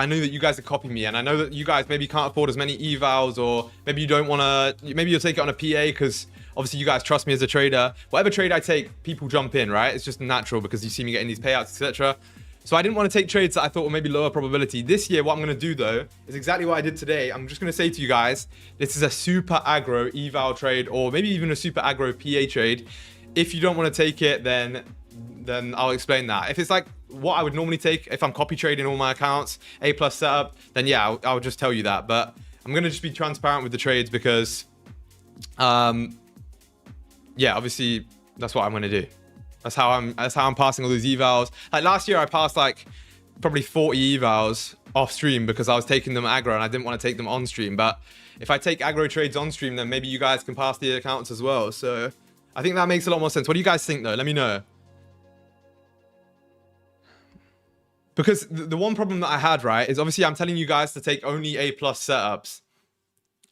knew that you guys are copying me. And I know that you guys maybe can't afford as many evals, or maybe you don't want to, maybe you'll take it on a PA because obviously you guys trust me as a trader. Whatever trade I take, people jump in, right? It's just natural because you see me getting these payouts, etc. So I didn't want to take trades that I thought were maybe lower probability. This year, what I'm going to do though, is exactly what I did today. I'm just going to say to you guys, this is a super aggro eval trade, or maybe even a super aggro PA trade. If you don't want to take it, then I'll explain that. If it's like what I would normally take, if I'm copy trading all my accounts, A+ setup, then yeah, I'll just tell you that. But I'm going to just be transparent with the trades because, yeah, obviously that's what I'm going to do. That's how I'm passing all these evals. Like last year, I passed like probably 40 evals off stream because I was taking them aggro and I didn't want to take them on stream. But if I take aggro trades on stream, then maybe you guys can pass the accounts as well. So I think that makes a lot more sense. What do you guys think though? Let me know. Because the one problem that I had, right, is obviously I'm telling you guys to take only A+ setups.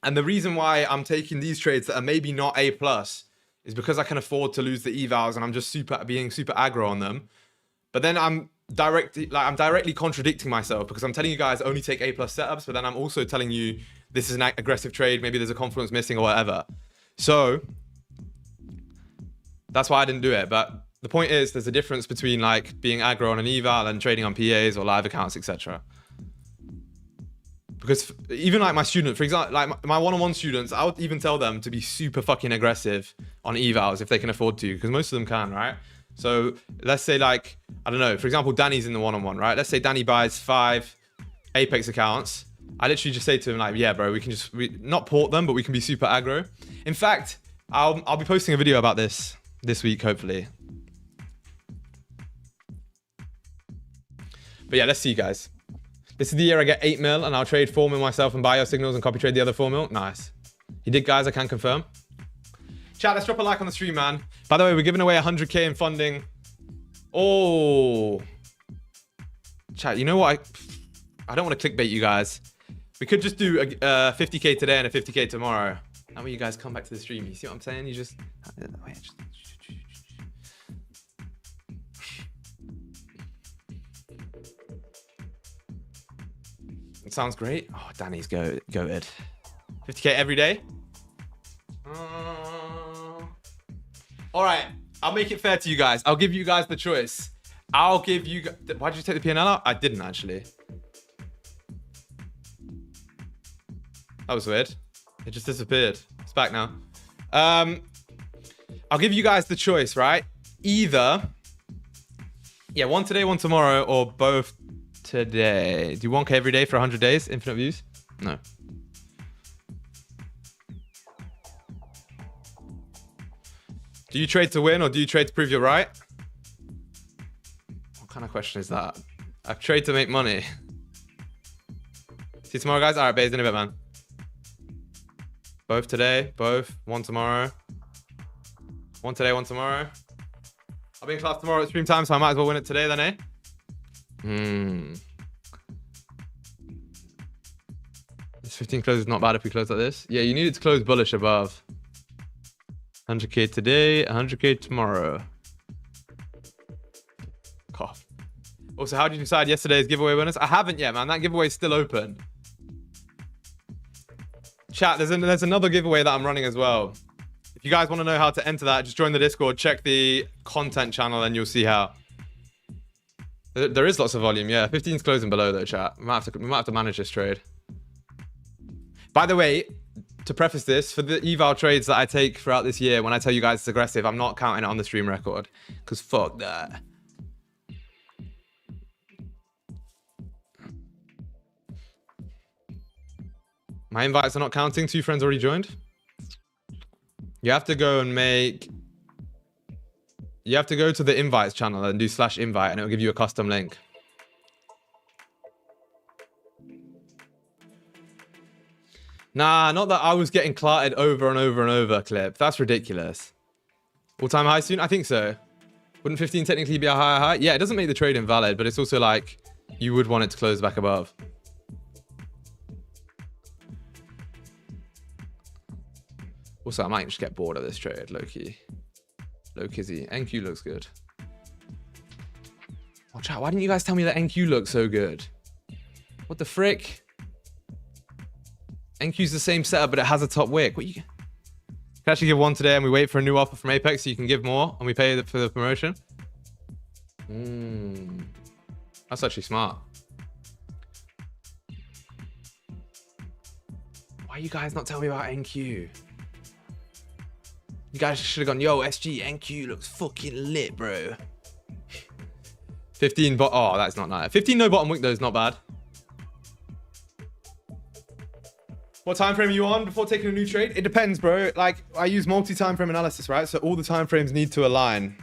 And the reason why I'm taking these trades that are maybe not A+ is because I can afford to lose the evals and I'm just being super aggro on them. But then I'm directly contradicting myself because I'm telling you guys only take A+ setups, but then I'm also telling you this is an aggressive trade, maybe there's a confluence missing or whatever. So that's why I didn't do it. But the point is there's a difference between like being aggro on an eval and trading on PAs or live accounts, etc. Because even like my student, for example, like my one-on-one students, I would even tell them to be super fucking aggressive on evals if they can afford to, because most of them can, right? So let's say like, I don't know, for example, Danny's in the one-on-one, right? Let's say Danny buys 5 Apex accounts. I literally just say to him like, yeah, bro, we can just not port them, but we can be super aggro. In fact, I'll be posting a video about this week, hopefully. But yeah, let's see, guys. This is the year I get 8 mil and I'll trade 4 mil myself and buy your signals and copy trade the other 4 mil. Nice. You did, guys. I can confirm. Chat, let's drop a like on the stream, man. By the way, we're giving away 100K in funding. Oh. Chat, you know what? I don't want to clickbait you guys. We could just do a 50K today and a 50K tomorrow. That way you guys come back to the stream. You see what I'm saying? You just... It sounds great. Oh, Danny's goated. 50K every day. All right, I'll make it fair to you guys. I'll give you guys the choice. I'll give you... Why did you take the P&L out? I didn't, actually. That was weird. It just disappeared. It's back now. I'll give you guys the choice, right? Either... Yeah, one today, one tomorrow, or both today. Do 1K every day for 100 days? Infinite views? No. Do you trade to win or do you trade to prove you're right? What kind of question is that? I trade to make money. See you tomorrow, guys. All right, Bays, in a bit, man. Both today, both. One tomorrow. One today, one tomorrow. I'll be in class tomorrow at stream time, so I might as well win it today then, eh? This 15 close is not bad if we close like this. Yeah, you need it to close bullish above. 100K today, 100K tomorrow. Cough. Also, how did you decide yesterday's giveaway winners? I haven't yet, man. That giveaway is still open. Chat, there's another giveaway that I'm running as well. If you guys want to know how to enter that, just join the Discord, check the content channel, and you'll see how. There is lots of volume, yeah. 15's closing below though, chat. We might have to manage this trade. By the way, to preface this, for the eval trades that I take throughout this year, when I tell you guys it's aggressive, I'm not counting it on the stream record. Because fuck that. My invites are not counting. 2 friends already joined. You have to go and make... You have to go to the invites channel and do /invite and it'll give you a custom link. Nah, not that I was getting clarted over and over and over, Clip. That's ridiculous. All-time high soon? I think so. Wouldn't 15 technically be a higher high? Yeah, it doesn't make the trade invalid, but it's also like you would want it to close back above. Also, I might just get bored of this trade, low-key. Low-kizzy. NQ looks good. Oh, chat, why didn't you guys tell me that NQ looks so good? What the frick? NQ's the same setup, but it has a top wick. What you can actually give one today and we wait for a new offer from Apex so you can give more and we pay for the promotion. That's actually smart. Why you guys not tell me about NQ? You guys should have gone, yo, SG, NQ looks fucking lit, bro. 15 bot. Oh, that's not nice. 15 no bottom wick though is not bad. What time frame are you on before taking a new trade? It depends, bro. Like, I use multi-time frame analysis, right? So all the time frames need to align.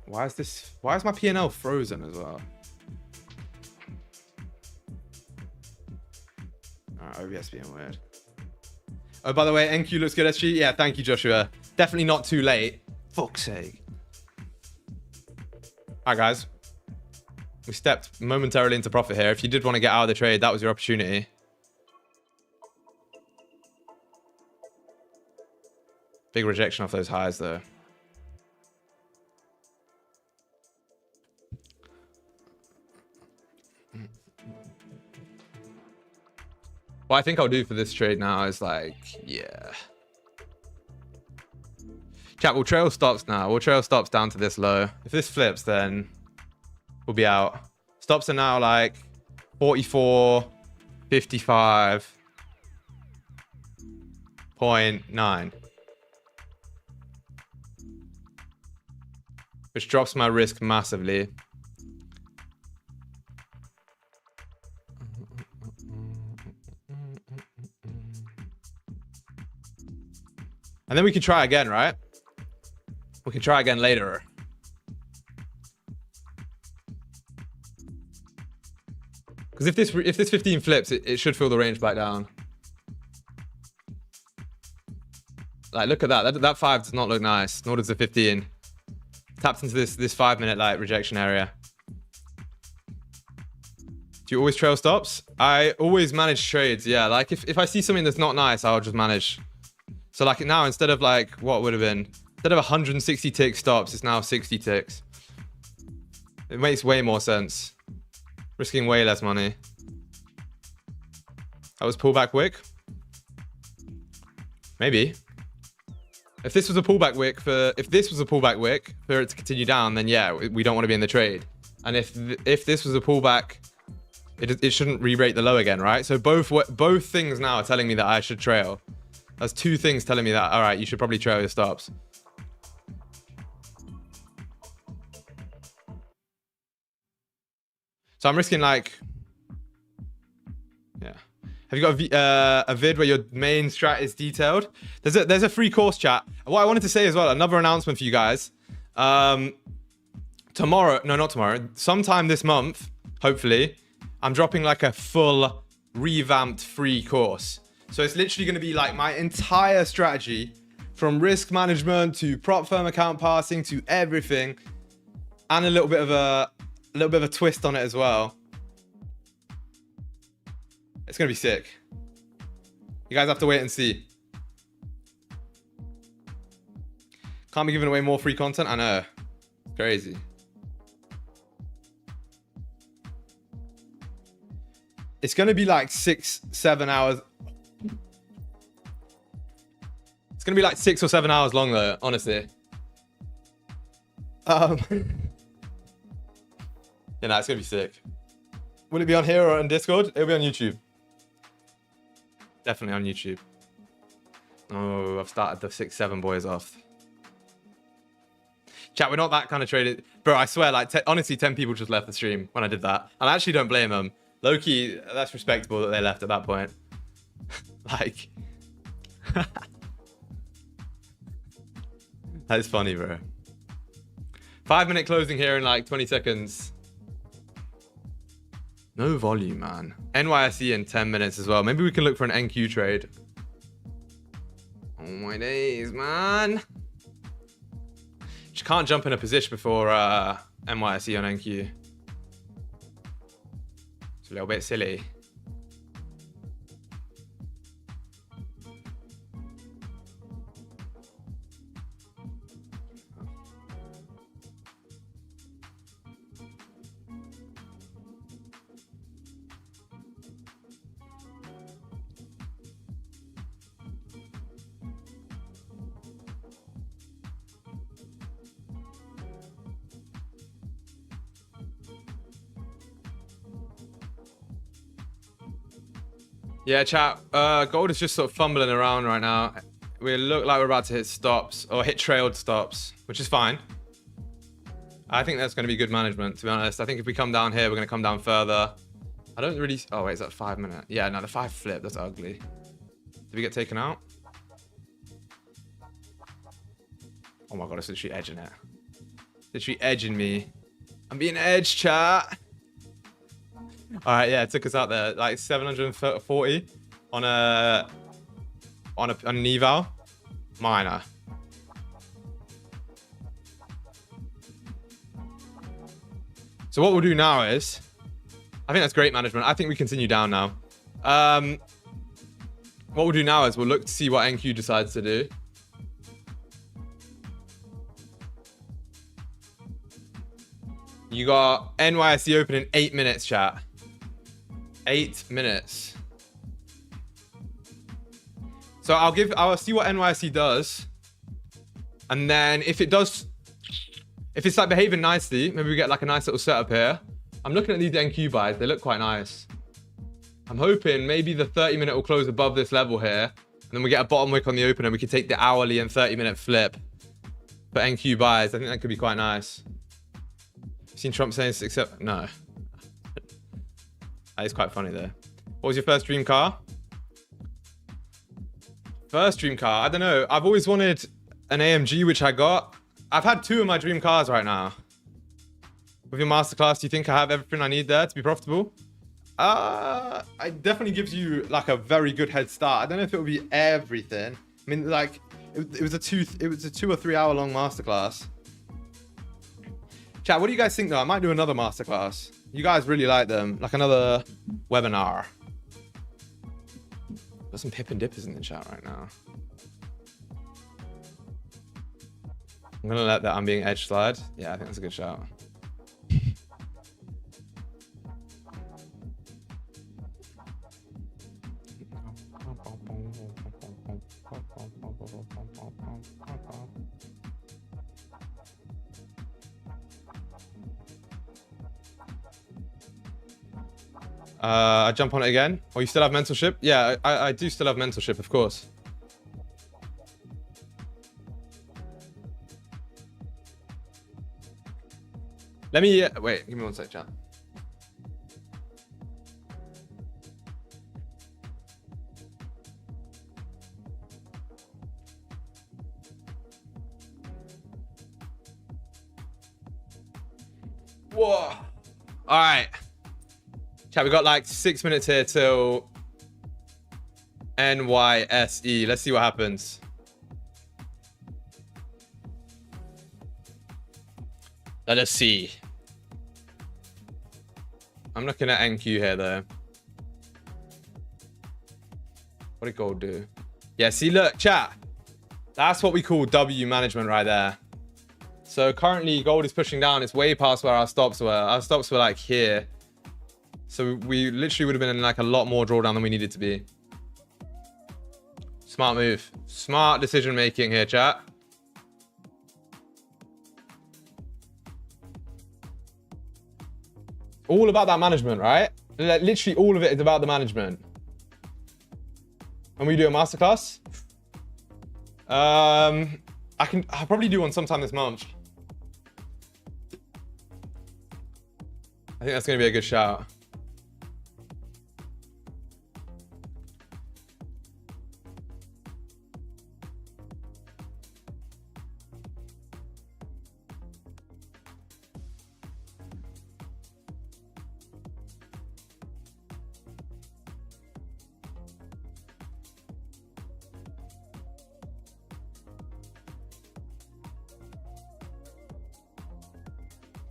Why is my P&L frozen as well? Alright, OBS being weird. Oh, by the way, NQ looks good, SG. Yeah, thank you, Joshua. Definitely not too late. Fuck's sake. Alright, guys. We stepped momentarily into profit here. If you did want to get out of the trade, that was your opportunity. Big rejection off those highs, though. What I think I'll do for this trade now is like, yeah. Chat, we'll trail stops now. We'll trail stops down to this low. If this flips, then we'll be out. Stops are now like 44, 55.9. Which drops my risk massively. And then we can try again, right? We can try again later. Because if this 15 flips, it should fill the range back down. Like, look at that. That 5 does not look nice. Nor does the 15. Taps into this 5 minute like rejection area. Do you always trail stops? I always manage trades. Yeah, like if I see something that's not nice, I'll just manage. So like now, instead of like what would have been, instead of 160 tick stops, it's now 60 ticks. It makes way more sense. Risking way less money. That was pullback wick. Maybe. If this was a pullback wick for it to continue down, then yeah, we don't want to be in the trade. And if this was a pullback, it shouldn't re-rate the low again, right? So both things now are telling me that I should trail. That's two things telling me that, all right, you should probably trail your stops. So I'm risking like, yeah. Have you got a vid where your main strat is detailed? There's a free course, chat. What I wanted to say as well, another announcement for you guys. Tomorrow, no, not tomorrow. Sometime this month, hopefully, I'm dropping like a full revamped free course. So it's literally going to be like my entire strategy from risk management to prop firm account passing to everything, and a little bit of a twist on it as well. It's going to be sick. You guys have to wait and see. Can't be giving away more free content. I know. It's crazy. It's going to be like 6-7 hours. It's going to be like 6 or 7 hours long though, honestly. Yeah, no, it's going to be sick. Will it be on here or on Discord? It'll be on YouTube. Definitely on YouTube. Oh, I've started the 6-7 boys off. Chat, we're not that kind of traded. Bro, I swear, like, honestly, 10 people just left the stream when I did that. And I actually don't blame them. Low-key, that's respectable that they left at that point. Like... That is funny, bro. 5-minute closing here in like 20 seconds. No volume, man. NYSE in 10 minutes as well. Maybe we can look for an NQ trade. Oh my days, man. Just can't jump in a position before NYSE on NQ. It's a little bit silly. Yeah, chat. Gold is just sort of fumbling around right now. We look like we're about to hit stops or hit trailed stops, which is fine. I think that's going to be good management, to be honest. I think if we come down here, we're going to come down further. I don't really... Oh, wait, is that 5 minute? Yeah, no, the 5 flip. That's ugly. Did we get taken out? Oh my God, it's literally edging it. Literally edging me. I'm being edged, chat. All right, yeah, it took us out there like 740 on an eval. Minor. So what we'll do now is, I think that's great management. I think we continue down now. What we'll do now is we'll look to see what NQ decides to do. You got NYSE open in 8 minutes, chat. 8 minutes. So I'll see what NYSE does. And then if it's like behaving nicely, maybe we get like a nice little setup here. I'm looking at these NQ buys. They look quite nice. I'm hoping maybe the 30-minute will close above this level here. And then we get a bottom wick on the open and we can take the hourly and 30-minute flip for NQ buys. I think that could be quite nice. Seen Trump saying except no. That is quite funny there. What was your first dream car? First dream car, I don't know. I've always wanted an AMG, which I got. I've had 2 of my dream cars right now. With your masterclass, do you think I have everything I need there to be profitable? It definitely gives you like a very good head start. I don't know if it will be everything. I mean, like it was a 2 or 3 hour long masterclass. Chat, what do you guys think though? I might do another masterclass. You guys really like them. Like another webinar. Got some pip and dippers in the chat right now. I'm gonna let that I'm being edge slide. Yeah, I think that's a good shout. I jump on it again. Oh, you still have mentorship? Yeah, I do still have mentorship, of course. Let me wait. Give me 1 sec, chat. Whoa. All right. Chat, we got like 6 minutes here till NYSE. Let's see what happens. Let us see. I'm looking at NQ here though. What did gold do? Yeah, see, look, chat. That's what we call W management right there. So currently gold is pushing down. It's way past where our stops were. Our stops were like here. So we literally would have been in like a lot more drawdown than we needed to be. Smart move. Smart decision making here, chat. All about that management, right? Literally all of it is about the management. When we do a masterclass, I'll probably do one sometime this month. I think that's going to be a good shout.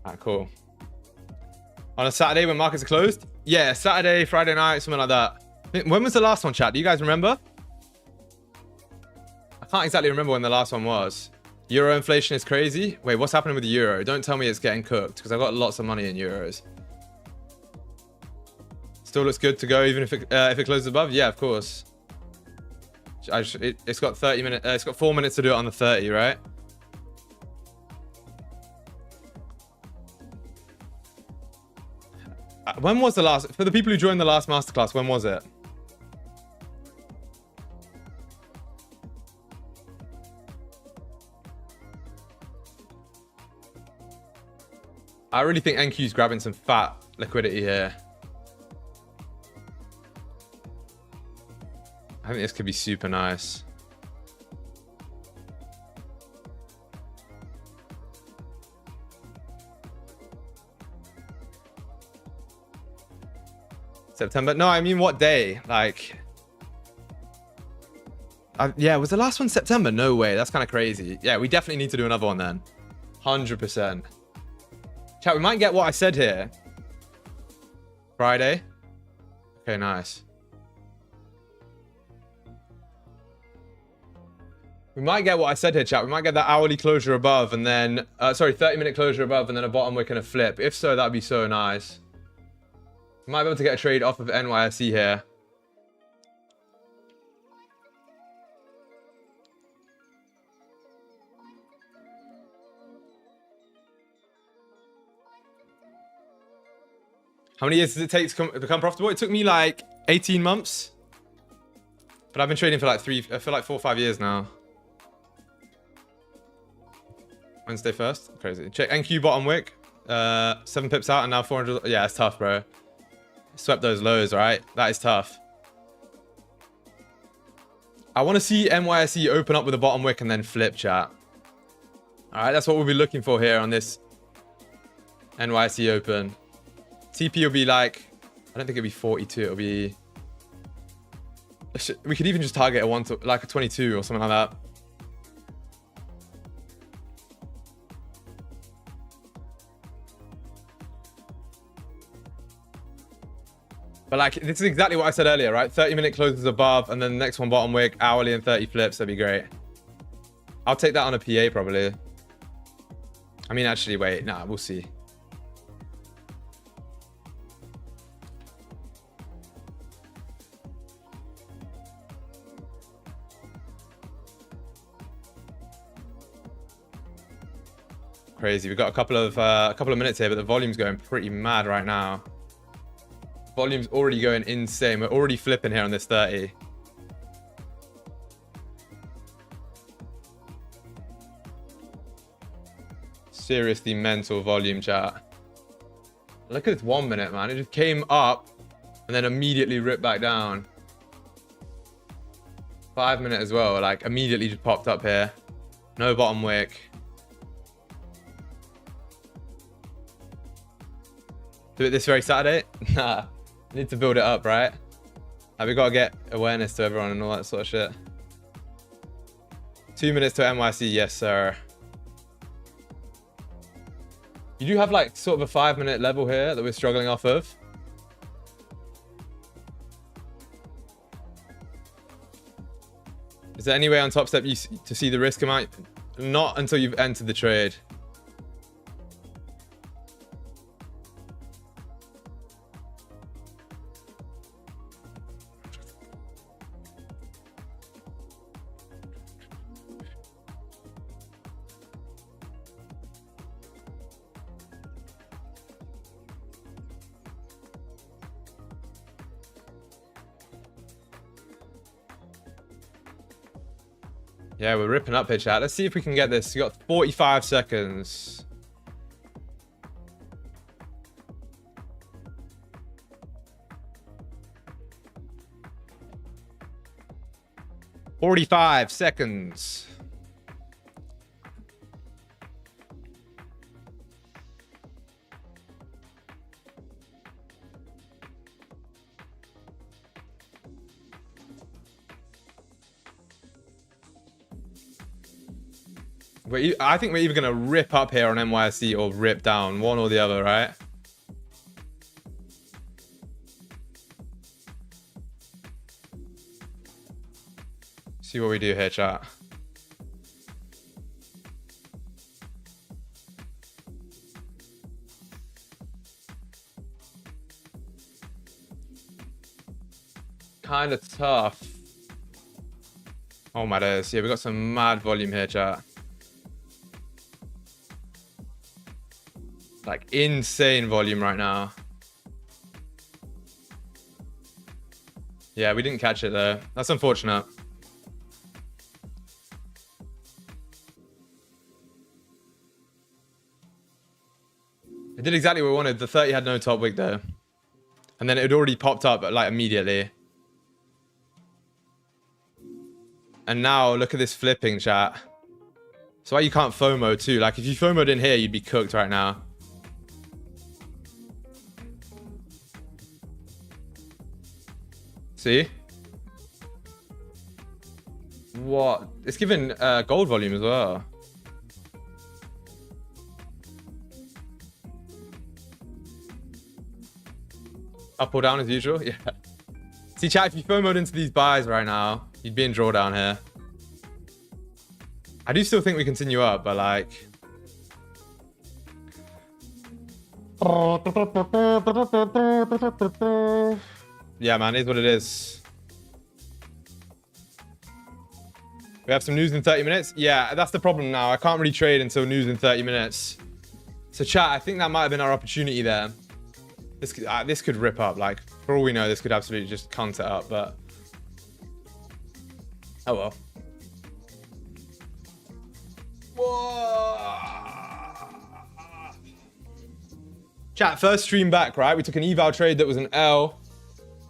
Alright, cool. On a Saturday when markets are closed? Yeah, Saturday, Friday night, something like that. When was the last one, chat? Do you guys remember? I can't exactly remember when the last one was. Euro inflation is crazy. Wait, what's happening with the euro? Don't tell me it's getting cooked because I've got lots of money in euros. Still looks good to go even if it closes above? Yeah, of course. It's got 30 minutes. It's got 4 minutes to do it on the 30, right? When was the last, for the people who joined the last masterclass, when was it? I really think NQ's grabbing some fat liquidity here. I think this could be super nice. September? No, I mean, what day? Like, yeah, was the last one September? No way. That's kind of crazy. Yeah, we definitely need to do another one then. 100%. Chat, we might get what I said here. Friday. Okay, nice. We might get what I said here, chat. We might get that hourly closure above and then, sorry, 30-minute closure above and then a bottom wick and a flip. If so, that'd be so nice. Might be able to get a trade off of NYSE here. How many years does it take to become profitable? It took me like 18 months. But I've been trading for like 4 or 5 years now. Wednesday first. Crazy. Check NQ bottom wick. 7 pips out and now 400. Yeah, it's tough, bro. Swept those lows, right? That is tough. I want to see NYSE open up with a bottom wick and then flip, chat. All right, that's what we'll be looking for here on this NYSE open. TP will be like, I don't think it'll be 42. It'll be, we could even just target a like a 22 or something like that. But like, this is exactly what I said earlier, right? 30-minute closes above, and then the next one bottom wick, hourly and 30 flips. That'd be great. I'll take that on a PA probably. I mean, actually, wait. Nah, we'll see. Crazy. We've got a couple of minutes here, but the volume's going pretty mad right now. Volume's already going insane. We're already flipping here on this 30. Seriously mental volume, chat. Look at this 1 minute, man. It just came up and then immediately ripped back down. 5 minute as well, like immediately just popped up here. No bottom wick. Do it this very Saturday? Nah. Need to build it up, right? Like, we gotta get awareness to everyone and all that sort of shit. 2 minutes to NYC, yes sir. You do have like sort of a 5 minute level here that we're struggling off of. Is there any way on Top Step to see the risk amount? Not until you've entered the trade. Yeah, we're ripping up here, chat. Let's see if we can get this. We got 45 seconds. "45 seconds. I think we're either going to rip up here on NYSE or rip down. One or the other, right? See what we do here, chat. Kind of tough. Oh my days. Yeah, we got some mad volume here, chat. Like insane volume right now. Yeah, we didn't catch it though. That's unfortunate. It did exactly what we wanted. The 30 had no top wick though. And then it had already popped up like immediately. And now look at this flipping, chat. That's why you can't FOMO too. Like if you FOMO'd in here, you'd be cooked right now. See? What? It's given gold volume as well. Up or down as usual? Yeah. See, chat, if you FOMO'd into these buys right now, you'd be in drawdown here. I do still think we continue up, but like... Yeah, man, it is what it is. We have some news in 30 minutes. Yeah, that's the problem now. I can't really trade until news in 30 minutes. So chat, I think that might have been our opportunity there. This could rip up. Like, for all we know, this could absolutely just cunt it up, but... Oh well. Whoa. Chat, first stream back, right? We took an eval trade that was an L,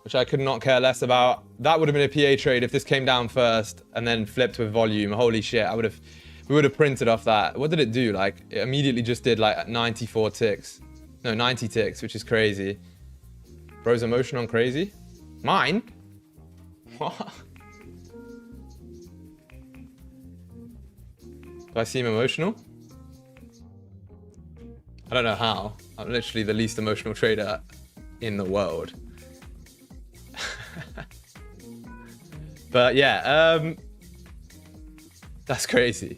which I could not care less about. That would have been a PA trade if this came down first and then flipped with volume. Holy shit, we would have printed off that. What did it do? Like, it immediately just did like 94 ticks. No, 90 ticks, which is crazy. Bro's emotion on crazy? Mine? What? Do I seem emotional? I don't know how. I'm literally the least emotional trader in the world. But yeah, that's crazy.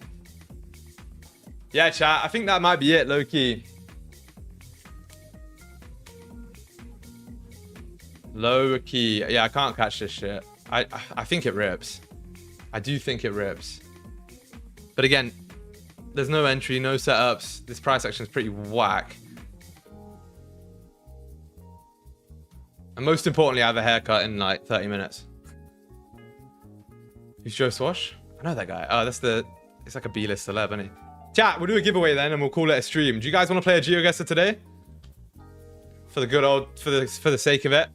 Yeah, chat, I think that might be it, low key. Low key. Yeah, I can't catch this shit. I think it rips. I do think it rips. But again, there's no entry, no setups. This price action is pretty whack. And most importantly, I have a haircut in like 30 minutes. Who's Joe Swash? I know that guy. Oh, it's like a B-list celeb, isn't he? Chat, we'll do a giveaway then and we'll call it a stream. Do you guys want to play a GeoGuessr today? For the good old, for the sake of it.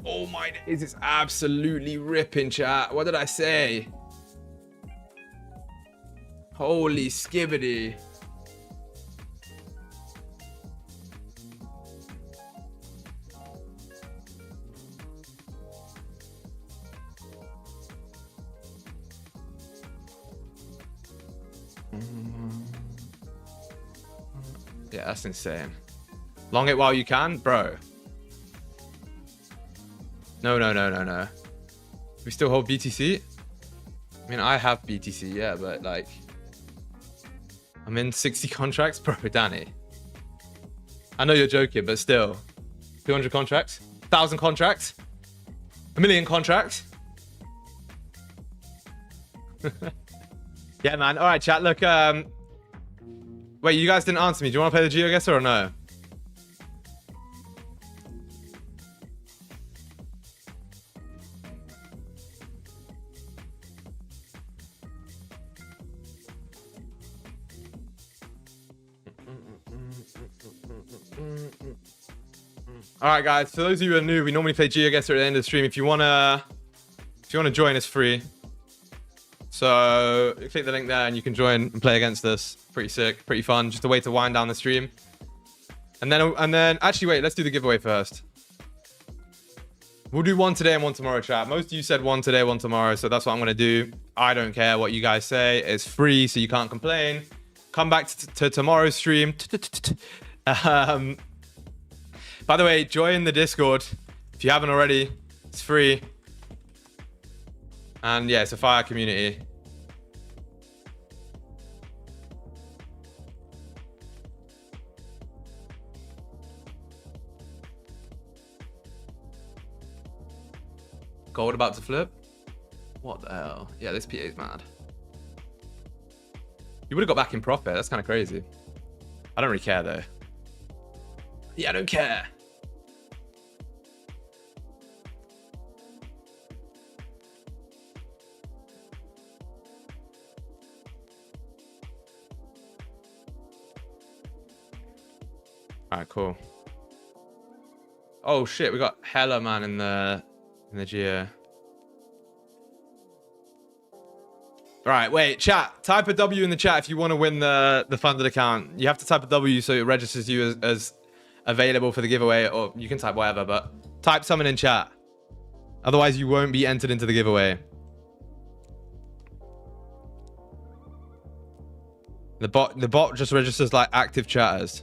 Oh my days, it's absolutely ripping, chat. What did I say? Holy skibbity. Yeah, that's insane. Long it while you can, bro. No. We still hold BTC? I mean, I have BTC, yeah, but like, I'm in 60 contracts, bro, Danny. I know you're joking, but still, 200 contracts, 1,000 contracts, 1,000,000 contracts. Yeah, man. All right, chat. Look, wait, you guys didn't answer me. Do you want to play the GeoGuessr or no? All right, guys. For those of you who are new, we normally play GeoGuessr at the end of the stream. If you wanna join, it's free. So click the link there and you can join and play against us. Pretty sick, pretty fun. Just a way to wind down the stream. And then actually wait, let's do the giveaway first. We'll do one today and one tomorrow, chat. Most of you said one today, one tomorrow, so that's what I'm gonna do. I don't care what you guys say. It's free, so you can't complain. Come back to tomorrow's stream. By the way, join the Discord if you haven't already. It's free. And yeah, it's a fire community. Gold about to flip? What the hell? Yeah, this PA is mad. You would have got back in profit. That's kind of crazy. I don't really care though. Yeah, I don't care. All right, cool. Oh shit, we got hella man in the geo. All right, wait, chat. Type a W in the chat if you want to win the funded account. You have to type a W so it registers you as available for the giveaway, or you can type whatever, but type something in chat. Otherwise, you won't be entered into the giveaway. The bot just registers like active chatters.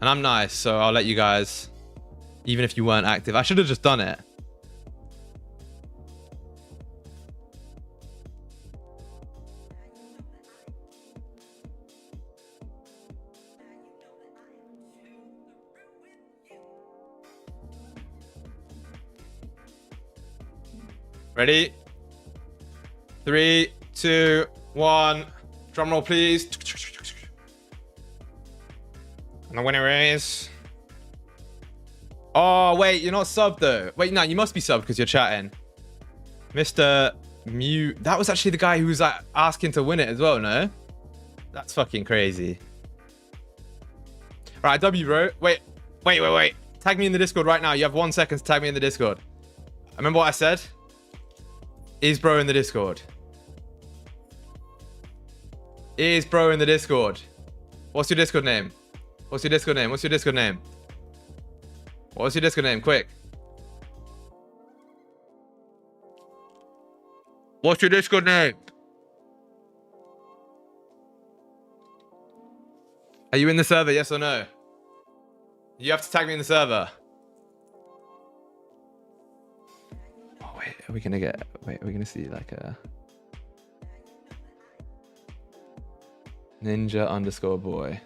And I'm nice, so I'll let you guys, even if you weren't active. I should have just done it. Ready? 3, 2, 1. Drum roll, please. And the winner is... Oh, wait, you're not subbed though. Wait, no, you must be subbed because you're chatting. Mr. Mew. That was actually the guy who was like asking to win it as well, no? That's fucking crazy. All right, W, bro. Wait. Tag me in the Discord right now. You have 1 second to tag me in the Discord. Remember what I said? Is bro in the Discord? Is bro in the Discord? What's your Discord name? What's your Discord name? What's your Discord name? What's your Discord name? Quick. What's your Discord name? Are you in the server? Yes or no? You have to tag me in the server. Oh, wait. Are we going to get... Wait, are we going to see like a... Ninja_boy.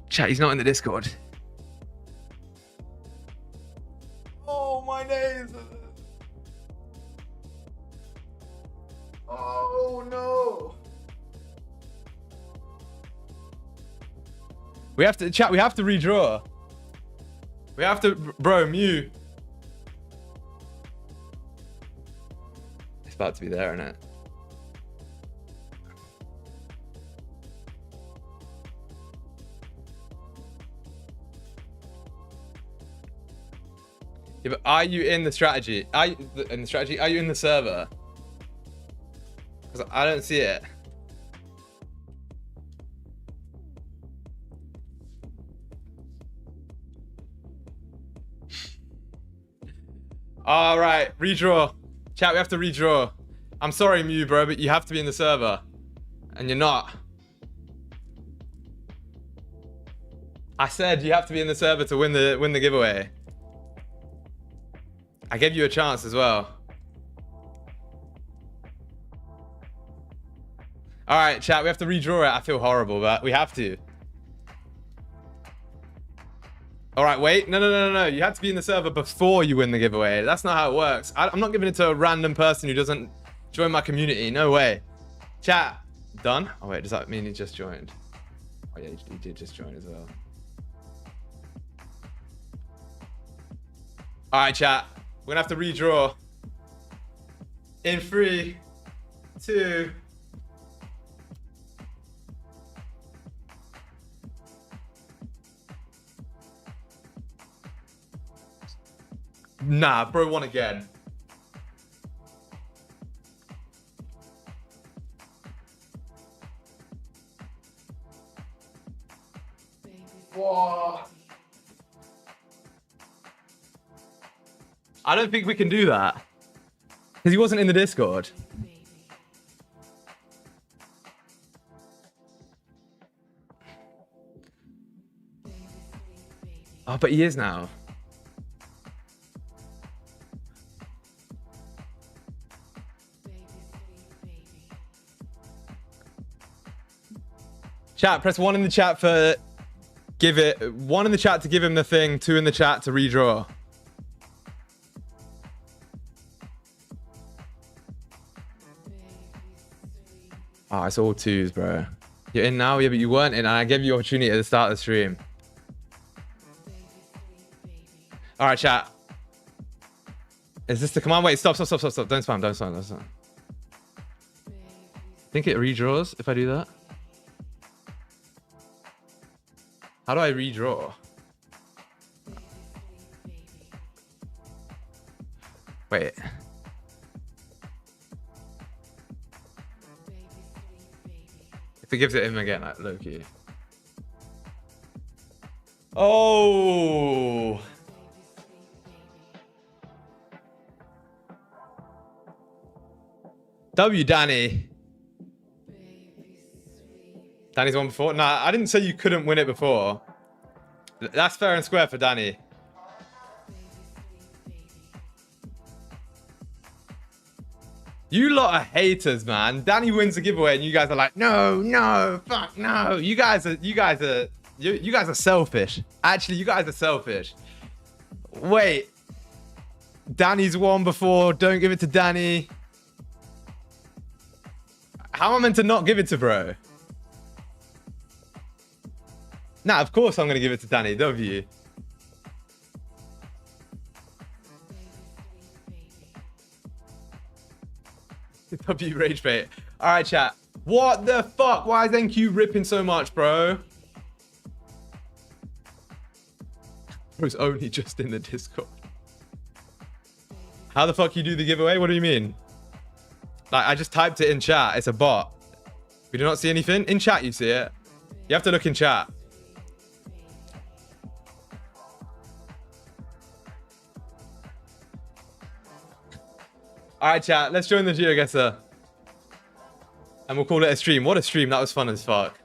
Chat, he's not in the Discord. We have to chat. We have to redraw. We have to, bro. Mew. It's about to be there, isn't it? Yeah, but are you in the strategy? Are you in the strategy? Are you in the server? Because I don't see it. All right, redraw. Chat, we have to redraw. I'm sorry, Mew, bro, but you have to be in the server. And you're not. I said you have to be in the server to win the giveaway. I gave you a chance as well. All right, chat, we have to redraw it. I feel horrible, but we have to. All right, wait. No. You have to be in the server before you win the giveaway. That's not how it works. I'm not giving it to a random person who doesn't join my community. No way. Chat, done? Oh, wait, does that mean he just joined? Oh, yeah, he did just join as well. All right, chat. We're going to have to redraw. In 3, 2... Nah, bro won again. Whoa. I don't think we can do that. Because he wasn't in the Discord. Oh, but he is now. Chat, press 1 in the chat for give it. 1 in the chat to give him the thing. 2 in the chat to redraw. Oh, it's all 2s, bro. You're in now? Yeah, but you weren't in. And I gave you the opportunity at the start of the stream. All right, chat. Is this the command? Wait, stop. Don't spam. Think it redraws if I do that? How do I redraw? Wait. If it gives it him again, like low-key. Oh! W, Danny. Danny's won before? Nah, I didn't say you couldn't win it before. That's fair and square for Danny. You lot are haters, man. Danny wins the giveaway and you guys are like, no, fuck no. You guys are selfish. Actually, you guys are selfish. Wait. Danny's won before. Don't give it to Danny. How am I meant to not give it to bro? Nah, of course I'm going to give it to Danny. W. W rage bait. All right, chat. What the fuck? Why is NQ ripping so much, bro? Bro's only just in the Discord. How the fuck you do the giveaway? What do you mean? Like, I just typed it in chat. It's a bot. We do not see anything? In chat, you see it. You have to look in chat. All right, chat. Let's join the GeoGuessr. And we'll call it a stream. What a stream. That was fun as fuck.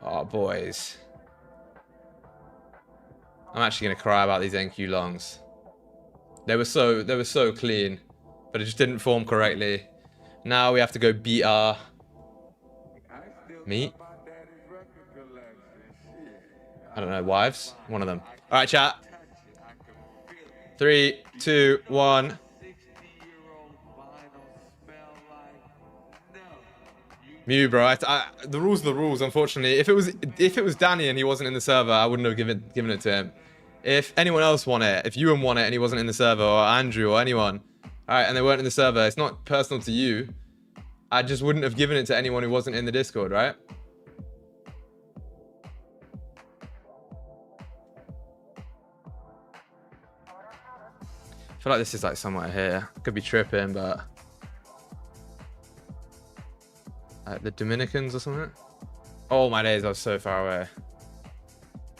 Oh, boys. I'm actually gonna cry about these NQ longs. They were so clean, but it just didn't form correctly. Now we have to go beta. Meat? I don't know. Wives? One of them. All right, chat. 3, 2, 1. Mew, bro. The rules are the rules. Unfortunately, if it was Danny and he wasn't in the server, I wouldn't have given it to him. If anyone else won it, if Ewan won it and he wasn't in the server, or Andrew or anyone, all right, and they weren't in the server, it's not personal to you. I just wouldn't have given it to anyone who wasn't in the Discord, right? I feel like this is like somewhere here. Could be tripping, but the Dominicans or something. Oh my days, I was so far away.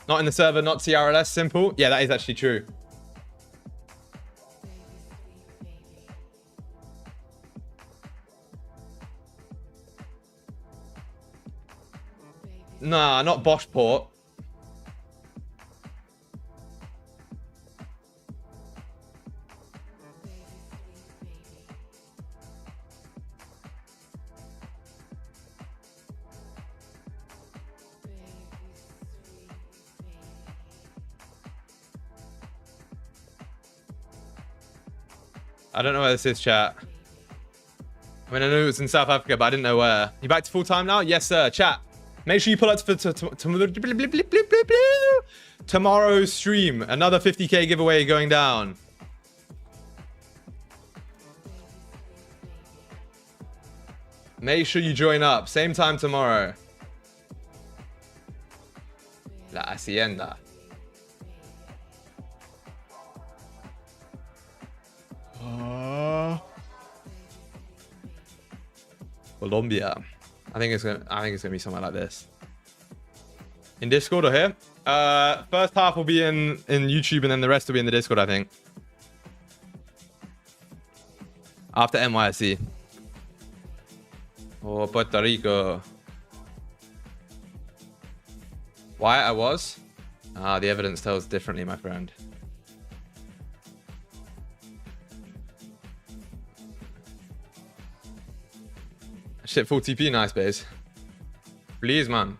Not in the server, not TRLS, simple. Yeah, that is actually true. Nah, not Boschport. I don't know where this is, chat. I mean, I knew it was in South Africa, but I didn't know where. You back to full time now? Yes, sir. Chat. Make sure you pull up for tomorrow's stream. Another 50k giveaway going down. Make sure you join up. Same time tomorrow. La Hacienda. Colombia. I think it's gonna be somewhere like this. In Discord or here? First half will be in YouTube and then the rest will be in the Discord, I think. After NYSC. Or Puerto Rico. Why I was? The evidence tells differently, my friend. Shit, full TP, nice base. Please, man.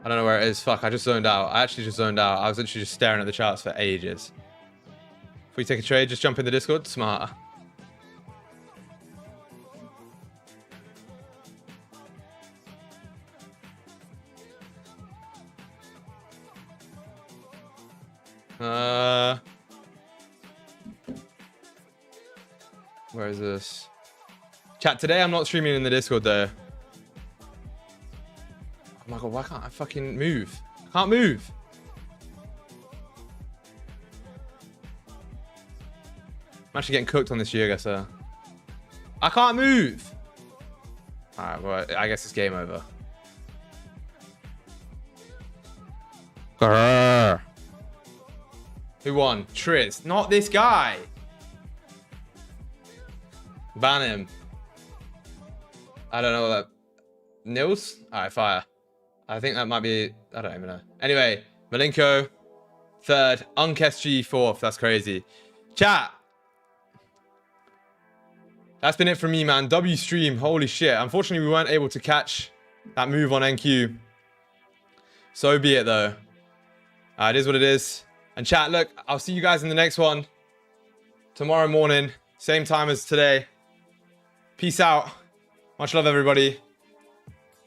I don't know where it is. Fuck, I just zoned out. I actually just zoned out. I was literally just staring at the charts for ages. If we take a trade, just jump in the Discord. Smart. Where is this? Chat, today I'm not streaming in the Discord though. Oh my god, why can't I fucking move? I can't move. I'm actually getting cooked on this Yuga, sir. I can't move. Alright, well, I guess it's game over. Grrr. Who won? Triz. Not this guy. Ban him. I don't know what that... Nils? Alright, fire. I think that might be... I don't even know. Anyway, Malenko, third. UnkSG, fourth. That's crazy. Chat. That's been it from me, man. W stream. Holy shit. Unfortunately, we weren't able to catch that move on NQ. So be it, though. It is what it is. And chat, look, I'll see you guys in the next one. Tomorrow morning. Same time as today. Peace out. Much love, everybody.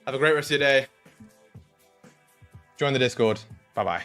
Have a great rest of your day. Join the Discord. Bye-bye.